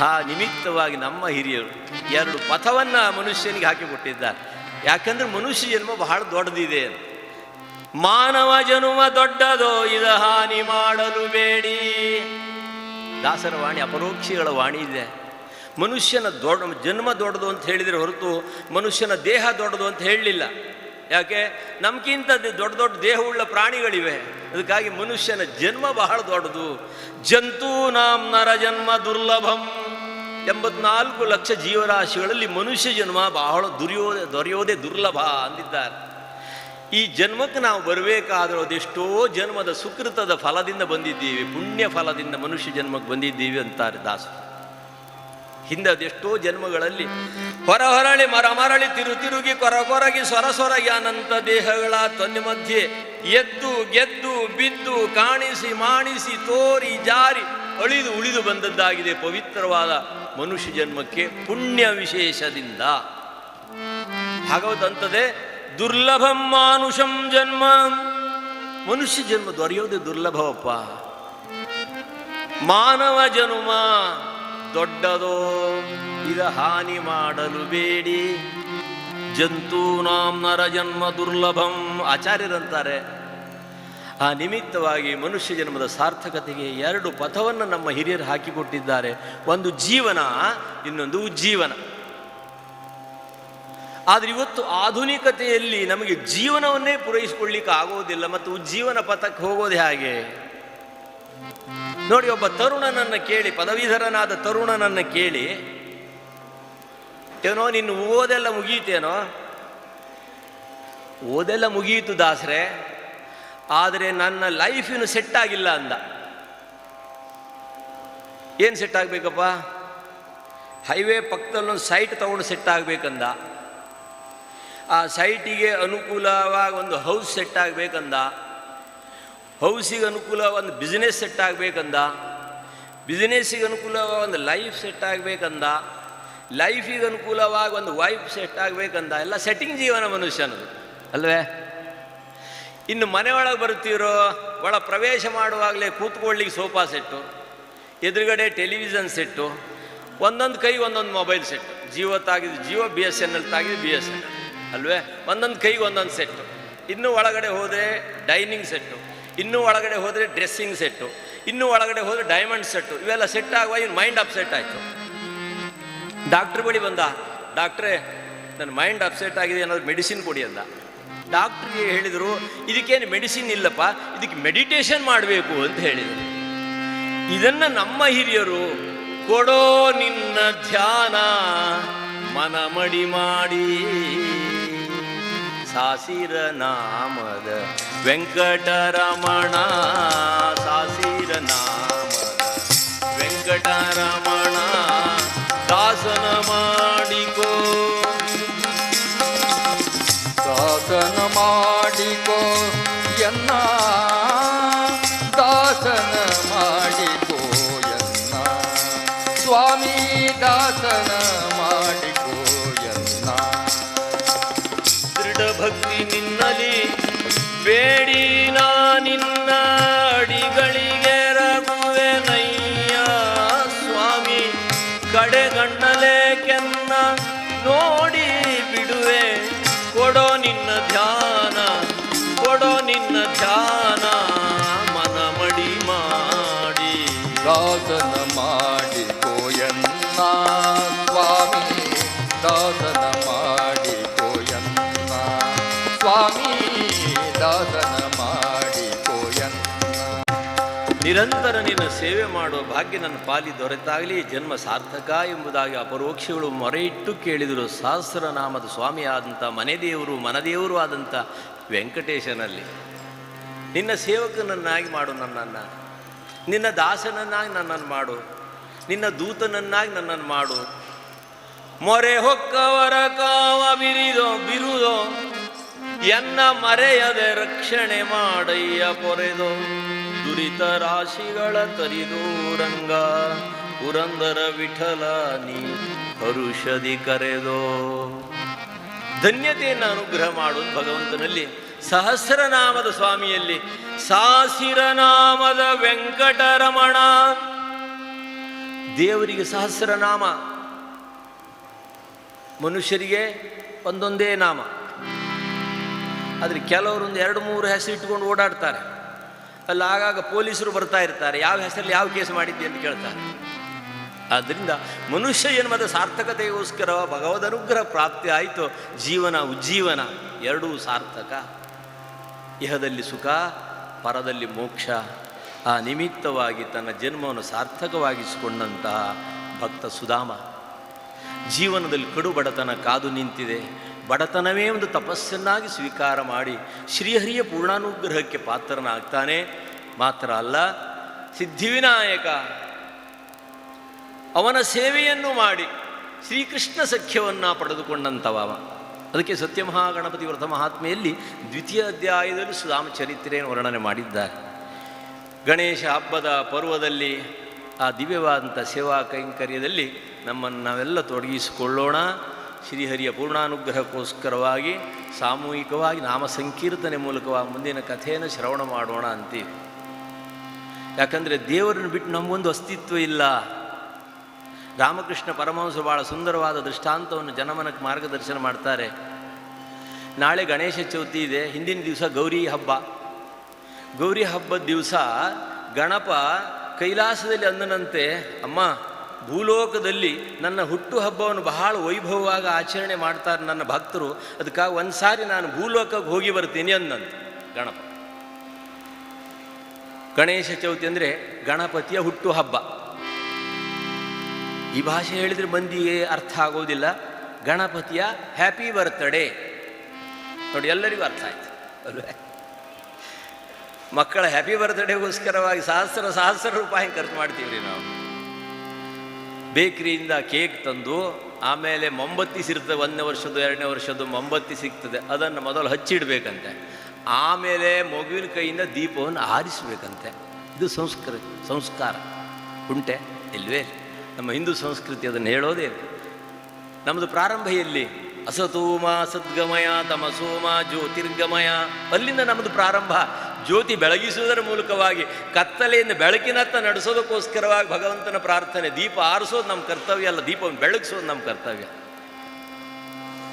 ಆ ನಿಮಿತ್ತವಾಗಿ ನಮ್ಮ ಹಿರಿಯರು 2 ಪಥವನ್ನು ಮನುಷ್ಯನಿಗೆ ಹಾಕಿಕೊಟ್ಟಿದ್ದಾರೆ. ಯಾಕಂದ್ರೆ ಮನುಷ್ಯ ಜನ್ಮ ಬಹಳ ದೊಡ್ಡದಿದೆ. ಮಾನವ ಜನ್ಮ ದೊಡ್ಡದೋ, ಇದ ಹಾನಿ ಮಾಡಲು ಬೇಡಿ. ದಾಸರ ವಾಣಿ ಅಪರೋಕ್ಷಿಗಳ ವಾಣಿ ಇದೆ. ಮನುಷ್ಯನ ಜನ್ಮ ದೊಡ್ಡದು ಅಂತ ಹೇಳಿದರೆ ಹೊರತು ಮನುಷ್ಯನ ದೇಹ ದೊಡ್ಡದು ಅಂತ ಹೇಳಲಿಲ್ಲ. ಯಾಕೆ? ನಮ್ಗಿಂತ ದೊಡ್ಡ ದೇಹವುಳ್ಳ ಪ್ರಾಣಿಗಳಿವೆ. ಅದಕ್ಕಾಗಿ ಮನುಷ್ಯನ ಜನ್ಮ ಬಹಳ ದೊಡ್ಡದು. ಜಂತೂ ನಾಂ ನರ ಜನ್ಮ ದುರ್ಲಭಂ. 84 ಲಕ್ಷ ಜೀವರಾಶಿಗಳಲ್ಲಿ ಮನುಷ್ಯ ಜನ್ಮ ಬಹಳ ದೊರೆಯೋದೇ ದುರ್ಲಭ ಅಂದಿದ್ದಾರೆ. ಈ ಜನ್ಮಕ್ಕೆ ನಾವು ಬರಬೇಕಾದರೂ ಅದೆಷ್ಟೋ ಜನ್ಮದ ಸುಕೃತದ ಫಲದಿಂದ ಬಂದಿದ್ದೀವಿ, ಪುಣ್ಯ ಫಲದಿಂದ ಮನುಷ್ಯ ಜನ್ಮಕ್ಕೆ ಬಂದಿದ್ದೀವಿ ಅಂತಾರೆ ದಾಸರು. ಹಿಂದೆ ಅದೆಷ್ಟೋ ಜನ್ಮಗಳಲ್ಲಿ ಹೊರಹೊರಳಿ ಮರಮರಳಿ ತಿರುಗಿ ಕೊರಗಿ ಸೊರಗಿ ಅನಂತ ದೇಹಗಳ ತೊನ್ನೆ ಮಧ್ಯೆ ಎದ್ದು ಗೆದ್ದು ಬಿದ್ದು ಕಾಣಿಸಿ ಮಾಣಿಸಿ ತೋರಿ ಜಾರಿ ಅಳಿದು ಉಳಿದು ಬಂದದ್ದಾಗಿದೆ ಪವಿತ್ರವಾದ ಮನುಷ್ಯ ಜನ್ಮಕ್ಕೆ ಪುಣ್ಯ ವಿಶೇಷದಿಂದ. ಭಾಗವತ ಅಂತದೆ, ದುರ್ಲಭಂ ಮಾನುಷಂ ಜನ್ಮ. ಮನುಷ್ಯ ಜನ್ಮ ದೊರೆಯೋದೇ ದುರ್ಲಭವಪ್ಪ. ಮಾನವ ಜನ್ಮ ದೊಡ್ಡದೋ, ಇದ ಹಾನಿ ಮಾಡಲು ಬೇಡಿ. ಜಂತೂನಾಂ ನರ ಜನ್ಮ ದುರ್ಲಭಂ. ಆಚಾರ್ಯರಂತಾರೆ. ಆ ನಿಮಿತ್ತವಾಗಿ ಮನುಷ್ಯ ಜನ್ಮದ ಸಾರ್ಥಕತೆಗೆ 2 ಪಥವನ್ನು ನಮ್ಮ ಹಿರಿಯರು ಹಾಕಿಕೊಟ್ಟಿದ್ದಾರೆ. ಒಂದು ಜೀವನ, ಇನ್ನೊಂದು ಉಜ್ಜೀವನ. ಆದರೆ ಇವತ್ತು ಆಧುನಿಕತೆಯಲ್ಲಿ ನಮಗೆ ಜೀವನವನ್ನೇ ಪೂರೈಸಿಕೊಳ್ಳಿಕ್ಕೆ ಆಗೋದಿಲ್ಲ, ಮತ್ತು ಉಜ್ಜೀವನ ಪಥಕ್ಕೆ ಹೋಗೋದು ಹೇಗೆ? ನೋಡಿ, ಒಬ್ಬ ತರುಣನನ್ನು ಕೇಳಿ, ಪದವೀಧರನಾದ ತರುಣನನ್ನು ಕೇಳಿ, ಏನೋ ನಿನ್ನ ಓದೆಲ್ಲ ಮುಗೀತೇನೋ? ಓದೆಲ್ಲ ಮುಗಿಯಿತು ದಾಸರೇ, ಆದರೆ ನನ್ನ ಲೈಫಿನ ಸೆಟ್ ಆಗಿಲ್ಲ ಅಂದ. ಏನು ಸೆಟ್ ಆಗಬೇಕಪ್ಪ? ಹೈವೇ ಪಕ್ಕದಲ್ಲೊಂದು ಸೈಟ್ ತಗೊಂಡು ಸೆಟ್ ಆಗಬೇಕಂದ. ಆ ಸೈಟಿಗೆ ಅನುಕೂಲವಾಗಿ ಒಂದು ಹೌಸ್ ಸೆಟ್ ಆಗಬೇಕಂದ. ಹೌಸಿಗೆ ಅನುಕೂಲ ಒಂದು ಬಿಸ್ನೆಸ್ ಸೆಟ್ ಆಗಬೇಕಂದ. ಬಿಸ್ನೆಸ್ಸಿಗೆ ಅನುಕೂಲವಾಗಿ ಒಂದು ಲೈಫ್ ಸೆಟ್ ಆಗಬೇಕಂದ. ಲೈಫಿಗೆ ಅನುಕೂಲವಾಗಿ ಒಂದು ವೈಫ್ ಸೆಟ್ ಆಗಬೇಕಂದ. ಎಲ್ಲ ಸೆಟ್ಟಿಂಗ್ ಜೀವನ ಮನುಷ್ಯನದು ಅಲ್ವೇ? ಇನ್ನು ಮನೆ ಒಳಗೆ ಬರ್ತೀರೋ, ಒಳ ಪ್ರವೇಶ ಮಾಡುವಾಗಲೇ ಕೂತ್ಕೊಳ್ಳಿಕ್ಕೆ ಸೋಫಾ ಸೆಟ್ಟು, ಎದುರುಗಡೆ ಟೆಲಿವಿಷನ್ ಸೆಟ್ಟು, ಒಂದೊಂದು ಕೈ ಒಂದೊಂದು ಮೊಬೈಲ್ ಸೆಟ್ಟು. ಜಿಯೋ ತಾಗಿದ್ದು ಜಿಯೋ, BSNL ತಾಗಿದ್ದು BSNL ಅಲ್ವೇ? ಒಂದೊಂದು ಕೈಗೆ ಒಂದೊಂದು ಸೆಟ್ಟು. ಇನ್ನೂ ಒಳಗಡೆ ಹೋದರೆ ಡೈನಿಂಗ್ ಸೆಟ್ಟು, ಇನ್ನೂ ಒಳಗಡೆ ಹೋದರೆ ಡ್ರೆಸ್ಸಿಂಗ್ ಸೆಟ್ಟು, ಇನ್ನೂ ಒಳಗಡೆ ಹೋದರೆ ಡೈಮಂಡ್ ಸೆಟ್ಟು. ಇವೆಲ್ಲ ಸೆಟ್ ಆಗುವ ಇನ್ನು ಮೈಂಡ್ ಅಪ್ಸೆಟ್ ಆಯಿತು. ಡಾಕ್ಟ್ರ್ ಬಳಿ ಬಂದ, ಡಾಕ್ಟ್ರೇ ನನ್ನ ಮೈಂಡ್ ಅಪ್ಸೆಟ್ ಆಗಿದೆ, ಏನಾದರೂ ಮೆಡಿಸಿನ್ ಕೊಡಿ ಅಂದ. ಡಾಕ್ಟ್ರಿಗೆ ಹೇಳಿದರು, ಇದಕ್ಕೇನು ಮೆಡಿಸಿನ್ ಇಲ್ಲಪ್ಪ, ಇದಕ್ಕೆ ಮೆಡಿಟೇಷನ್ ಮಾಡಬೇಕು ಅಂತ ಹೇಳಿದರು. ಇದನ್ನು ನಮ್ಮ ಹಿರಿಯರು ಕೊಡೋ ನಿನ್ನ ಧ್ಯಾನ ಮನ ಮಡಿ ಮಾಡಿ, ಸಾಸಿರ ನಾಮದ ವೆಂಕಟರಮಣ, ಸಾಸಿರ ನಾಮದ ವೆಂಕಟರಮಣ, ದಾಸನ ಮಾಡಿಕೋ, ದಾಸನ ಮಾಡಿಕೋ ಎನ್ನ, ದಾಸನ ಮಾಡಿಕೋ ಎನ್ನ, ಸ್ವಾಮಿ ದಾಸನ ಮಾಡಿಕೋ ಎನ್ನ. ದೃಢ ಭಕ್ತಿ ನಿನ್ನಲಿ ಬೇಡಿ ನಾ ನಿನ್ನ ಅಡಿಗಳಿಗೆ ರಘುವೆನಯ್ಯ ಸ್ವಾಮಿ, ಕಡೆಗಣ್ಣಲೆ ಕೆನ್ನ ನೋಡಿ ಬಿಡುವೆ, ಕೊಡೋ ನಿನ್ನ ಧ್ಯಾನ, ಕೊಡೋ ನಿನ್ನ ಧ್ಯಾನ ಮನ ಮಡಿ ಮಾಡಿ, ದಾಸನ ಮಾಡಿಕೋ ಎನ್ನ ಸ್ವಾಮಿ, ದಾಸನ ಮಾಡಿಕೋ ಎನ್ನ ಸ್ವಾಮಿ, ದಾಸನ ಮಾಡಿಕೋ ಎನ್ನ. ನಿರಂತರ ನಿನ್ನ ಸೇವೆ ಮಾಡುವ ಭಾಗ್ಯ ನನ್ನ ಪಾಲಿ ದೊರೆತಾಗಲಿ, ಜನ್ಮ ಸಾರ್ಥಕ ಎಂಬುದಾಗಿ ಅಪರೋಕ್ಷಗಳು ಮೊರೆ ಇಟ್ಟು ಕೇಳಿದರು. ಸಹಸ್ರನಾಮದ ಸ್ವಾಮಿಯಾದಂಥ ಮನೆ ದೇವರು ಮನದೇವರು ಆದಂಥ ವೆಂಕಟೇಶನಲ್ಲಿ ನಿನ್ನ ಸೇವಕನನ್ನಾಗಿ ಮಾಡು ನನ್ನನ್ನು, ನಿನ್ನ ದಾಸನನ್ನಾಗಿ ನನ್ನನ್ನು ಮಾಡು, ನಿನ್ನ ದೂತನನ್ನಾಗಿ ನನ್ನನ್ನು ಮಾಡು. ಮೊರೆ ಹೊಕ್ಕವರ ಕಾವ ಬಿರುದೋ ಎನ್ನ ಮರೆಯದೆ ರಕ್ಷಣೆ ಮಾಡಯ್ಯ ಪೊರೆದೋ, ದುರಿತ ರಾಶಿಗಳ ತರಿದು ರಂಗ ಪುರಂದರ ವಿಠಲ ನೀ ಹರುಷದಿ ಕರೆದೋ. ಧನ್ಯತೆಯನ್ನು ಅನುಗ್ರಹ ಮಾಡುವುದು ಭಗವಂತನಲ್ಲಿ, ಸಹಸ್ರನಾಮದ ಸ್ವಾಮಿಯಲ್ಲಿ, ಸಾಸಿರನಾಮದ ವೆಂಕಟರಮಣ. ದೇವರಿಗೆ ಸಹಸ್ರನಾಮ, ಮನುಷ್ಯರಿಗೆ ಒಂದೊಂದೇ ನಾಮ. ಆದರೆ ಕೆಲವರೊಂದು 2-3 ಹೆಸರು ಇಟ್ಕೊಂಡು ಓಡಾಡ್ತಾರೆ. ಅಲ್ಲಿ ಆಗಾಗ ಪೊಲೀಸರು ಬರ್ತಾ ಇರ್ತಾರೆ, ಯಾವ ಹೆಸರಲ್ಲಿ ಯಾವ ಕೇಸ್ ಮಾಡಿದ್ದೆ ಅಂತ ಕೇಳ್ತಾರೆ. ಆದ್ದರಿಂದ ಮನುಷ್ಯ ಜನ್ಮದ ಸಾರ್ಥಕತೆಗೋಸ್ಕರ ಭಗವದ್ ಅನುಗ್ರಹ ಪ್ರಾಪ್ತಿ ಆಯಿತು. ಜೀವನ ಉಜ್ಜೀವನ ಎರಡೂ ಸಾರ್ಥಕ, ಇಹದಲ್ಲಿ ಸುಖ ಪರದಲ್ಲಿ ಮೋಕ್ಷ. ಆ ನಿಮಿತ್ತವಾಗಿ ತನ್ನ ಜನ್ಮವನ್ನು ಸಾರ್ಥಕವಾಗಿಸಿಕೊಂಡಂತಹ ಭಕ್ತ ಸುಧಾಮ ಜೀವನದಲ್ಲಿ ಕಡು ಬಡತನ ಕಾದು ನಿಂತಿದೆ. ಬಡತನವೇ ಒಂದು ತಪಸ್ಸನ್ನಾಗಿ ಸ್ವೀಕಾರ ಮಾಡಿ ಶ್ರೀಹರಿಯ ಪೂರ್ಣಾನುಗ್ರಹಕ್ಕೆ ಪಾತ್ರನಾಗ್ತಾನೆ. ಮಾತ್ರ ಅಲ್ಲ, ಸಿದ್ಧಿವಿನಾಯಕ ಅವನ ಸೇವೆಯನ್ನು ಮಾಡಿ ಶ್ರೀಕೃಷ್ಣ ಸಖ್ಯವನ್ನು ಪಡೆದುಕೊಂಡಂಥವ. ಅದಕ್ಕೆ ಸತ್ಯಮಹಾಗಣಪತಿ ವ್ರತ ಮಹಾತ್ಮೆಯಲ್ಲಿ 2ನೇ ಅಧ್ಯಾಯದಲ್ಲಿ ಸುಧಾಮ ಚರಿತ್ರೆಯನ್ನು ವರ್ಣನೆ ಮಾಡಿದ್ದಾರೆ. ಗಣೇಶ ಹಬ್ಬದ ಪರ್ವದಲ್ಲಿ ಆ ದಿವ್ಯವಾದಂಥ ಸೇವಾ ಕೈಂಕರ್ಯದಲ್ಲಿ ನಮ್ಮನ್ನು ನಾವೆಲ್ಲ ತೊಡಗಿಸಿಕೊಳ್ಳೋಣ. ಶ್ರೀಹರಿಯ ಪೂರ್ಣಾನುಗ್ರಹಕ್ಕೋಸ್ಕರವಾಗಿ ಸಾಮೂಹಿಕವಾಗಿ ನಾಮ ಸಂಕೀರ್ತನೆ ಮೂಲಕವಾಗಿ ಮುಂದಿನ ಕಥೆಯನ್ನು ಶ್ರವಣ ಮಾಡೋಣ ಅಂತೀವಿ. ಯಾಕಂದರೆ ದೇವರನ್ನು ಬಿಟ್ಟು ನಮಗೊಂದು ಅಸ್ತಿತ್ವ ಇಲ್ಲ. ರಾಮಕೃಷ್ಣ ಪರಮಹಂಸರು ಭಾಳ ಸುಂದರವಾದ ದೃಷ್ಟಾಂತವನ್ನು ಜನಮನಕ್ಕೆ ಮಾರ್ಗದರ್ಶನ ಮಾಡ್ತಾರೆ. ನಾಳೆ ಗಣೇಶ ಚೌತಿ ಇದೆ, ಹಿಂದಿನ ದಿವಸ ಗೌರಿ ಹಬ್ಬ. ಗೌರಿ ಹಬ್ಬದ ದಿವಸ ಗಣಪ ಕೈಲಾಸದಲ್ಲಿ ಅಂದನಂತೆ, ಅಮ್ಮ ಭೂಲೋಕದಲ್ಲಿ ನನ್ನ ಹುಟ್ಟು ಹಬ್ಬವನ್ನು ಬಹಳ ವೈಭವವಾಗಿ ಆಚರಣೆ ಮಾಡ್ತಾರೆ ನನ್ನ ಭಕ್ತರು, ಅದಕ್ಕಾಗಿ ಒಂದು ಸಾರಿ ನಾನು ಭೂಲೋಕಕ್ಕೆ ಹೋಗಿ ಬರ್ತೀನಿ ಅಂದಂತೆ ಗಣಪ. ಗಣೇಶ ಚೌತಿ ಅಂದರೆ ಗಣಪತಿಯ ಹುಟ್ಟು ಹಬ್ಬ. ಈ ಭಾಷೆ ಹೇಳಿದರೆ ಮಂದಿಗೆ ಅರ್ಥ ಆಗೋದಿಲ್ಲ. ಗಣಪತಿಯ ಹ್ಯಾಪಿ ಬರ್ತ್ಡೇ ನೋಡಿ, ಎಲ್ಲರಿಗೂ ಅರ್ಥ ಆಯ್ತು ಅಲ್ವೇ? ಮಕ್ಕಳ ಹ್ಯಾಪಿ ಬರ್ತ್ಡೇಗೋಸ್ಕರವಾಗಿ ಸಹಸ್ರ ರೂಪಾಯಿ ಖರ್ಚು ಮಾಡ್ತೀವ್ರಿ ನಾವು. ಬೇಕ್ರಿಯಿಂದ ಕೇಕ್ ತಂದು ಆಮೇಲೆ ಮೊಂಬತ್ತಿ ಸಿಗ್ತದೆ, 1ನೇ ವರ್ಷದ್ದು 2ನೇ ವರ್ಷದ್ದು ಮೊಂಬತ್ತಿ ಸಿಗ್ತದೆ, ಅದನ್ನು ಮೊದಲು ಹಚ್ಚಿಡಬೇಕಂತೆ. ಆಮೇಲೆ ಮಗುವಿನ ಕೈಯಿಂದ ದೀಪವನ್ನು ಆರಿಸಬೇಕಂತೆ. ಇದು ಸಂಸ್ಕಾರ ಉಂಟೆ ಇಲ್ವೇ? ನಮ್ಮ ಹಿಂದೂ ಸಂಸ್ಕೃತಿ ಅದನ್ನು ಹೇಳೋದೇ. ನಮ್ಮದು ಪ್ರಾರಂಭ ಎಲ್ಲಿ? ಅಸತೋಮ ಸದ್ಗಮಯ ತಮಸೋಮ ಜ್ಯೋತಿರ್ಗಮಯ, ಅಲ್ಲಿಂದ ನಮ್ಮದು ಪ್ರಾರಂಭ. ಜ್ಯೋತಿ ಬೆಳಗಿಸುವುದರ ಮೂಲಕವಾಗಿ ಕತ್ತಲೆಯಿಂದ ಬೆಳಕಿನತ್ತ ನಡೆಸೋದಕ್ಕೋಸ್ಕರವಾಗಿ ಭಗವಂತನ ಪ್ರಾರ್ಥನೆ. ದೀಪ ಆರಿಸೋದು ನಮ್ಮ ಕರ್ತವ್ಯ ಅಲ್ಲ, ದೀಪವನ್ನು ಬೆಳಗಿಸೋದು ನಮ್ಮ ಕರ್ತವ್ಯ.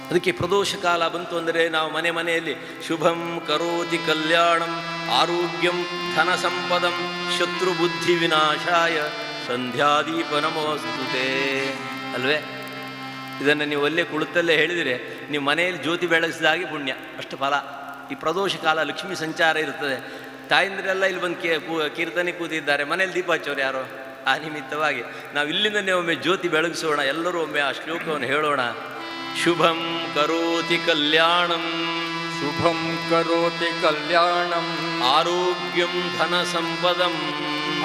ಅದಕ್ಕೆ ಪ್ರದೋಷ ಕಾಲ ಬಂತು ಅಂದರೆ ನಾವು ಮನೆಯಲ್ಲಿ ಶುಭಂ ಕರೋತಿ ಕಲ್ಯಾಣಂ ಆರೋಗ್ಯಂ ಧನ ಸಂಪದಂ ಶತ್ರು ಬುದ್ಧಿ ವಿನಾಶಾಯ ಸಂಧ್ಯಾದೀಪ ನಮೋಸ್ತುತೆ ಅಲ್ವೇ? ಇದನ್ನು ನೀವು ಅಲ್ಲೇ ಕುಳಿತಲ್ಲೇ ಹೇಳಿದರೆ ನೀವು ಮನೆಯಲ್ಲಿ ಜ್ಯೋತಿ ಬೆಳೆಸಿದಾಗೆ ಪುಣ್ಯ, ಅಷ್ಟು ಫಲ. ಈ ಪ್ರದೋಷ ಕಾಲ ಲಕ್ಷ್ಮೀ ಸಂಚಾರ ಇರ್ತದೆ. ತಾಯಂದ್ರೆಲ್ಲ ಇಲ್ಲಿ ಬಂದು ಕೀರ್ತನೆ ಕೂತಿದ್ದಾರೆ, ಮನೇಲಿ ದೀಪ ಹಚ್ಚೋರು ಯಾರೋ. ಆ ನಿಮಿತ್ತವಾಗಿ ನಾವು ಇಲ್ಲಿಂದನೇ ಒಮ್ಮೆ ಜ್ಯೋತಿ ಬೆಳಗಿಸೋಣ, ಎಲ್ಲರೂ ಒಮ್ಮೆ ಆ ಶ್ಲೋಕವನ್ನು ಹೇಳೋಣ. ಶುಭಂ ಕರೋತಿ ಕಲ್ಯಾಣಂ ಶುಭಂ ಕರೋತಿ ಕಲ್ಯಾಣಂ ಆರೋಗ್ಯಂ ಧನ ಸಂಪದಂ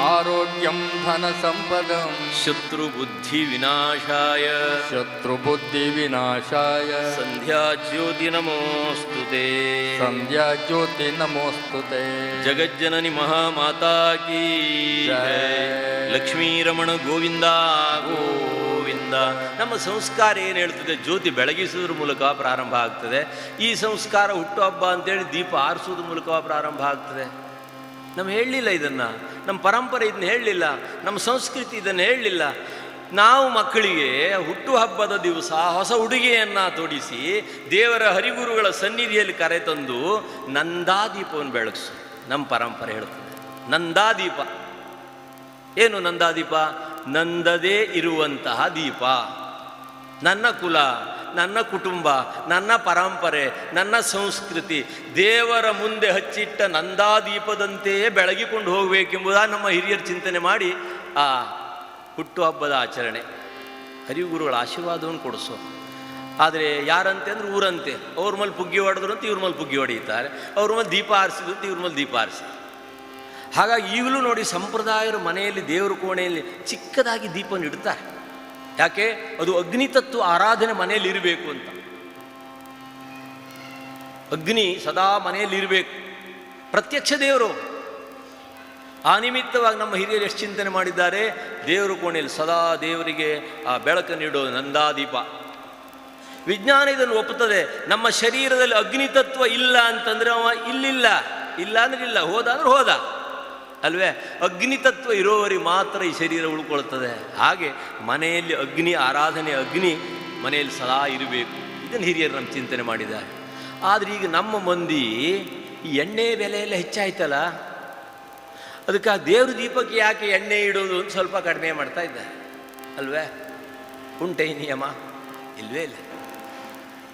ಆರೋಗ್ಯಂ ಧನ ಸಂಪದಂ ಶತ್ರು ಬುದ್ಧಿ ವಿನಾಶಾಯ ಶತ್ರು ಬುದ್ಧಿ ವಿನಾಶಾಯ ಸಂಧ್ಯಾ ಜ್ಯೋತಿ ನಮೋಸ್ತುತೆ ಸಂಧ್ಯಾ ಜ್ಯೋತಿ ನಮೋಸ್ತುತೆ. ಜಗಜ್ಜನನಿ ಮಹಾಮಾತಾ ಕೀ ಜೈ. ಲಕ್ಷ್ಮೀರಮಣ ಗೋವಿಂದ ಗೋವಿಂದ. ನಮ್ಮ ಸಂಸ್ಕಾರ ಏನು ಹೇಳ್ತದೆ? ಜ್ಯೋತಿ ಬೆಳಗಿಸೋದ್ರ ಮೂಲಕ ಪ್ರಾರಂಭ ಆಗ್ತದೆ. ಈ ಸಂಸ್ಕಾರ ಹುಟ್ಟುಹಬ್ಬ ಅಂತೇಳಿ ದೀಪ ಆರಿಸೋದ್ರ ಮೂಲಕ ಪ್ರಾರಂಭ ಆಗ್ತದೆ. ನಮ್ಮ ಹೇಳಲಿಲ್ಲ ಇದನ್ನು, ನಮ್ಮ ಪರಂಪರೆ ಇದನ್ನು ಹೇಳಲಿಲ್ಲ, ನಮ್ಮ ಸಂಸ್ಕೃತಿ ಇದನ್ನು ಹೇಳಲಿಲ್ಲ. ನಾವು ಮಕ್ಕಳಿಗೆ ಹುಟ್ಟುಹಬ್ಬದ ದಿವಸ ಹೊಸ ಉಡುಗೆಯನ್ನು ತೊಡಿಸಿ ದೇವರ ಹರಿಗುರುಗಳ ಸನ್ನಿಧಿಯಲ್ಲಿ ಕರೆತಂದು ನಂದಾದೀಪವನ್ನು ಬೆಳಗಿಸು ನಮ್ಮ ಪರಂಪರೆ ಹೇಳ್ತದೆ. ನಂದಾದೀಪ ಏನು? ನಂದಾದೀಪ ನಂದದೇ ಇರುವಂತಹ ದೀಪ. ನನ್ನ ಕುಲ, ನನ್ನ ಕುಟುಂಬ, ನನ್ನ ಪರಂಪರೆ, ನನ್ನ ಸಂಸ್ಕೃತಿ ದೇವರ ಮುಂದೆ ಹಚ್ಚಿಟ್ಟ ನಂದಾದೀಪದಂತೆಯೇ ಬೆಳಗಿಕೊಂಡು ಹೋಗಬೇಕೆಂಬುದಾಗಿ ನಮ್ಮ ಹಿರಿಯರು ಚಿಂತನೆ ಮಾಡಿ ಆ ಹುಟ್ಟುಹಬ್ಬದ ಆಚರಣೆ ಹರಿಗುರುಗಳ ಆಶೀರ್ವಾದವನ್ನು ಕೊಡಿಸೋ. ಆದರೆ ಯಾರಂತೆ ಅಂದರೆ ಊರಂತೆ, ಅವ್ರ ಮೇಲೆ ಪುಗ್ಗಿ ಹೊಡೆದ್ರು ಅಂತ ಇವ್ರ ಮೇಲೆ ಪುಗ್ಗಿ ಹೊಡೆಯುತ್ತಾರೆ, ಅವ್ರ ಮೇಲೆ ದೀಪ ಆರಿಸಿದ್ರು ಅಂತ ಇವ್ರ ಮೇಲೆ ದೀಪ ಆರಿಸಿ. ಹಾಗಾಗಿ ಈಗಲೂ ನೋಡಿ ಸಂಪ್ರದಾಯರು ಮನೆಯಲ್ಲಿ ದೇವರ ಕೋಣೆಯಲ್ಲಿ ಚಿಕ್ಕದಾಗಿ ದೀಪವನ್ನು ಇಡ್ತಾರೆ. ಯಾಕೆ? ಅದು ಅಗ್ನಿತತ್ವ ಆರಾಧನೆ ಮನೆಯಲ್ಲಿ ಇರಬೇಕು ಅಂತ. ಅಗ್ನಿ ಸದಾ ಮನೆಯಲ್ಲಿ ಇರಬೇಕು, ಪ್ರತ್ಯಕ್ಷ ದೇವರು. ಆ ನಿಮಿತ್ತವಾಗಿ ನಮ್ಮ ಹಿರಿಯರು ಎಷ್ಟು ಚಿಂತನೆ ಮಾಡಿದ್ದಾರೆ, ದೇವರು ಕೋಣೆಯಲ್ಲಿ ಸದಾ ದೇವರಿಗೆ ಆ ಬೆಳಕನ್ನು ಇಡೋದು ನಂದಾದೀಪ. ವಿಜ್ಞಾನ ಇದನ್ನು ಒಪ್ಪುತ್ತದೆ. ನಮ್ಮ ಶರೀರದಲ್ಲಿ ಅಗ್ನಿತತ್ವ ಇಲ್ಲ ಅಂತಂದರೆ ಅವ ಇಲ್ಲ ಅಂದ್ರೆ ಇಲ್ಲ, ಹೋದ ಅಂದ್ರೆ ಹೋದ ಅಲ್ವೇ? ಅಗ್ನಿತತ್ವ ಇರೋವರಿಗೆ ಮಾತ್ರ ಈ ಶರೀರ ಉಳ್ಕೊಳ್ತದೆ. ಹಾಗೆ ಮನೆಯಲ್ಲಿ ಅಗ್ನಿ ಆರಾಧನೆ, ಅಗ್ನಿ ಮನೆಯಲ್ಲಿ ಸದಾ ಇರಬೇಕು. ಇದನ್ನು ಹಿರಿಯರು ನಮ್ಮ ಚಿಂತನೆ ಮಾಡಿದ್ದಾರೆ. ಆದರೆ ಈಗ ನಮ್ಮ ಮಂದಿ ಈ ಎಣ್ಣೆ ಬೆಲೆ ಎಲ್ಲ ಹೆಚ್ಚಾಯ್ತಲ್ಲ, ಅದಕ್ಕೆ ಆ ದೇವ್ರ ದೀಪಕ್ಕೆ ಯಾಕೆ ಎಣ್ಣೆ ಇಡೋದು ಅಂತ ಸ್ವಲ್ಪ ಕಡಿಮೆ ಮಾಡ್ತಾ ಇದ್ದಾರೆ ಅಲ್ವೇ? ಉಂಟೆ ಈ ನಿಯಮ? ಇಲ್ವೇ ಇಲ್ಲ.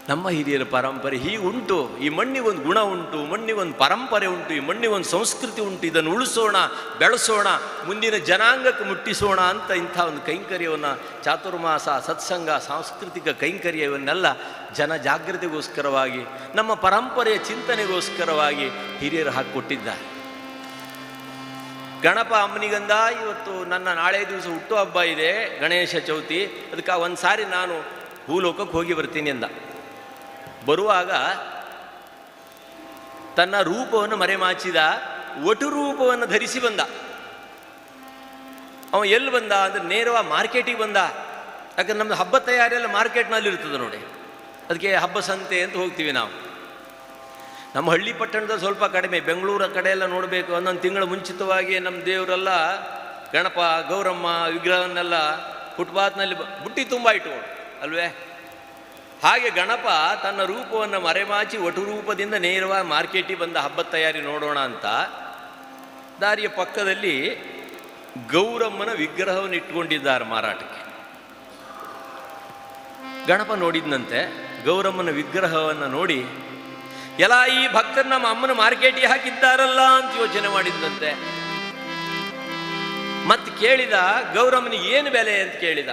ನಮ್ಮ ಹಿರಿಯರ ಪರಂಪರೆ ಹೀಗುಂಟು. ಈ ಮಣ್ಣಿಗೊಂದು ಗುಣ ಉಂಟು, ಮಣ್ಣಿಗೊಂದು ಪರಂಪರೆ ಉಂಟು, ಈ ಮಣ್ಣಿಗೊಂದು ಸಂಸ್ಕೃತಿ ಉಂಟು. ಇದನ್ನು ಉಳಿಸೋಣ, ಬೆಳೆಸೋಣ, ಮುಂದಿನ ಜನಾಂಗಕ್ಕೆ ಮುಟ್ಟಿಸೋಣ ಅಂತ ಇಂಥ ಒಂದು ಕೈಂಕರ್ಯವನ್ನು, ಚಾತುರ್ಮಾಸ, ಸತ್ಸಂಗ, ಸಾಂಸ್ಕೃತಿಕ ಕೈಂಕರ್ಯ ಇವನ್ನೆಲ್ಲ ಜನ ಜಾಗೃತಿಗೋಸ್ಕರವಾಗಿ, ನಮ್ಮ ಪರಂಪರೆಯ ಚಿಂತನೆಗೋಸ್ಕರವಾಗಿ ಹಿರಿಯರು ಹಾಕಿಕೊಟ್ಟಿದ್ದಾರೆ. ಗಣಪ ಅಮ್ಮನಿಗಂದ ಇವತ್ತು ನನ್ನ ನಾಳೆ ದಿವಸ ಹುಟ್ಟುಹಬ್ಬ ಇದೆ, ಗಣೇಶ ಚೌತಿ, ಅದಕ್ಕೆ ಒಂದು ಸಾರಿ ನಾನು ಭೂಲೋಕಕ್ಕೆ ಹೋಗಿ ಬರ್ತೀನಿ ಅಂದ. ಬರುವಾಗ ತನ್ನ ರೂಪವನ್ನು ಮರೆಮಾಚಿದ, ಒಟು ರೂಪವನ್ನು ಧರಿಸಿ ಬಂದ. ಅವ ಎಲ್ಲಿ ಬಂದ ಅಂದರೆ ನೇರವಾಗಿ ಮಾರ್ಕೆಟಿಗೆ ಬಂದ. ಯಾಕಂದ್ರೆ ನಮ್ಮದು ಹಬ್ಬ ತಯಾರಿಯೆಲ್ಲ ಮಾರ್ಕೆಟ್ನಲ್ಲಿ ಇರ್ತದೆ ನೋಡಿ, ಅದಕ್ಕೆ ಹಬ್ಬ ಸಂತೆ ಅಂತ ಹೋಗ್ತೀವಿ ನಾವು. ನಮ್ಮ ಹಳ್ಳಿ ಪಟ್ಟಣದಲ್ಲಿ ಸ್ವಲ್ಪ ಕಡಿಮೆ, ಬೆಂಗಳೂರ ಕಡೆ ಎಲ್ಲ ನೋಡಬೇಕು. ಒಂದೊಂದು ತಿಂಗಳ ಮುಂಚಿತವಾಗಿ ನಮ್ಮ ದೇವರೆಲ್ಲ ಗಣಪ, ಗೌರಮ್ಮ ವಿಗ್ರಹವನ್ನೆಲ್ಲ ಫುಟ್ಪಾತ್ನಲ್ಲಿ ಬುಟ್ಟಿ ತುಂಬ ಇಟ್ಕೊಂಡು ಅಲ್ವೇ? ಹಾಗೆ ಗಣಪ ತನ್ನ ರೂಪವನ್ನು ಮರೆಮಾಚಿ ಒಟು ರೂಪದಿಂದ ನೇರವಾಗಿ ಮಾರ್ಕೆಟಿಗೆ ಬಂದ ಹಬ್ಬದ ತಯಾರಿ ನೋಡೋಣ ಅಂತ. ದಾರಿಯ ಪಕ್ಕದಲ್ಲಿ ಗೌರಮ್ಮನ ವಿಗ್ರಹವನ್ನು ಇಟ್ಕೊಂಡಿದ್ದಾರೆ ಮಾರಾಟಕ್ಕೆ. ಗಣಪ ನೋಡಿದ್ನಂತೆ, ಗೌರಮ್ಮನ ವಿಗ್ರಹವನ್ನು ನೋಡಿ, ಎಲ್ಲ ಈ ಭಕ್ತರು ನಮ್ಮ ಅಮ್ಮನ ಮಾರ್ಕೆಟಿಗೆ ಹಾಕಿದ್ದಾರಲ್ಲ ಅಂತ ಯೋಚನೆ ಮಾಡಿದ್ದಂತೆ. ಮತ್ತೆ ಕೇಳಿದ, ಗೌರಮ್ಮನಿಗೆ ಏನು ಬೆಲೆ ಅಂತ ಕೇಳಿದ.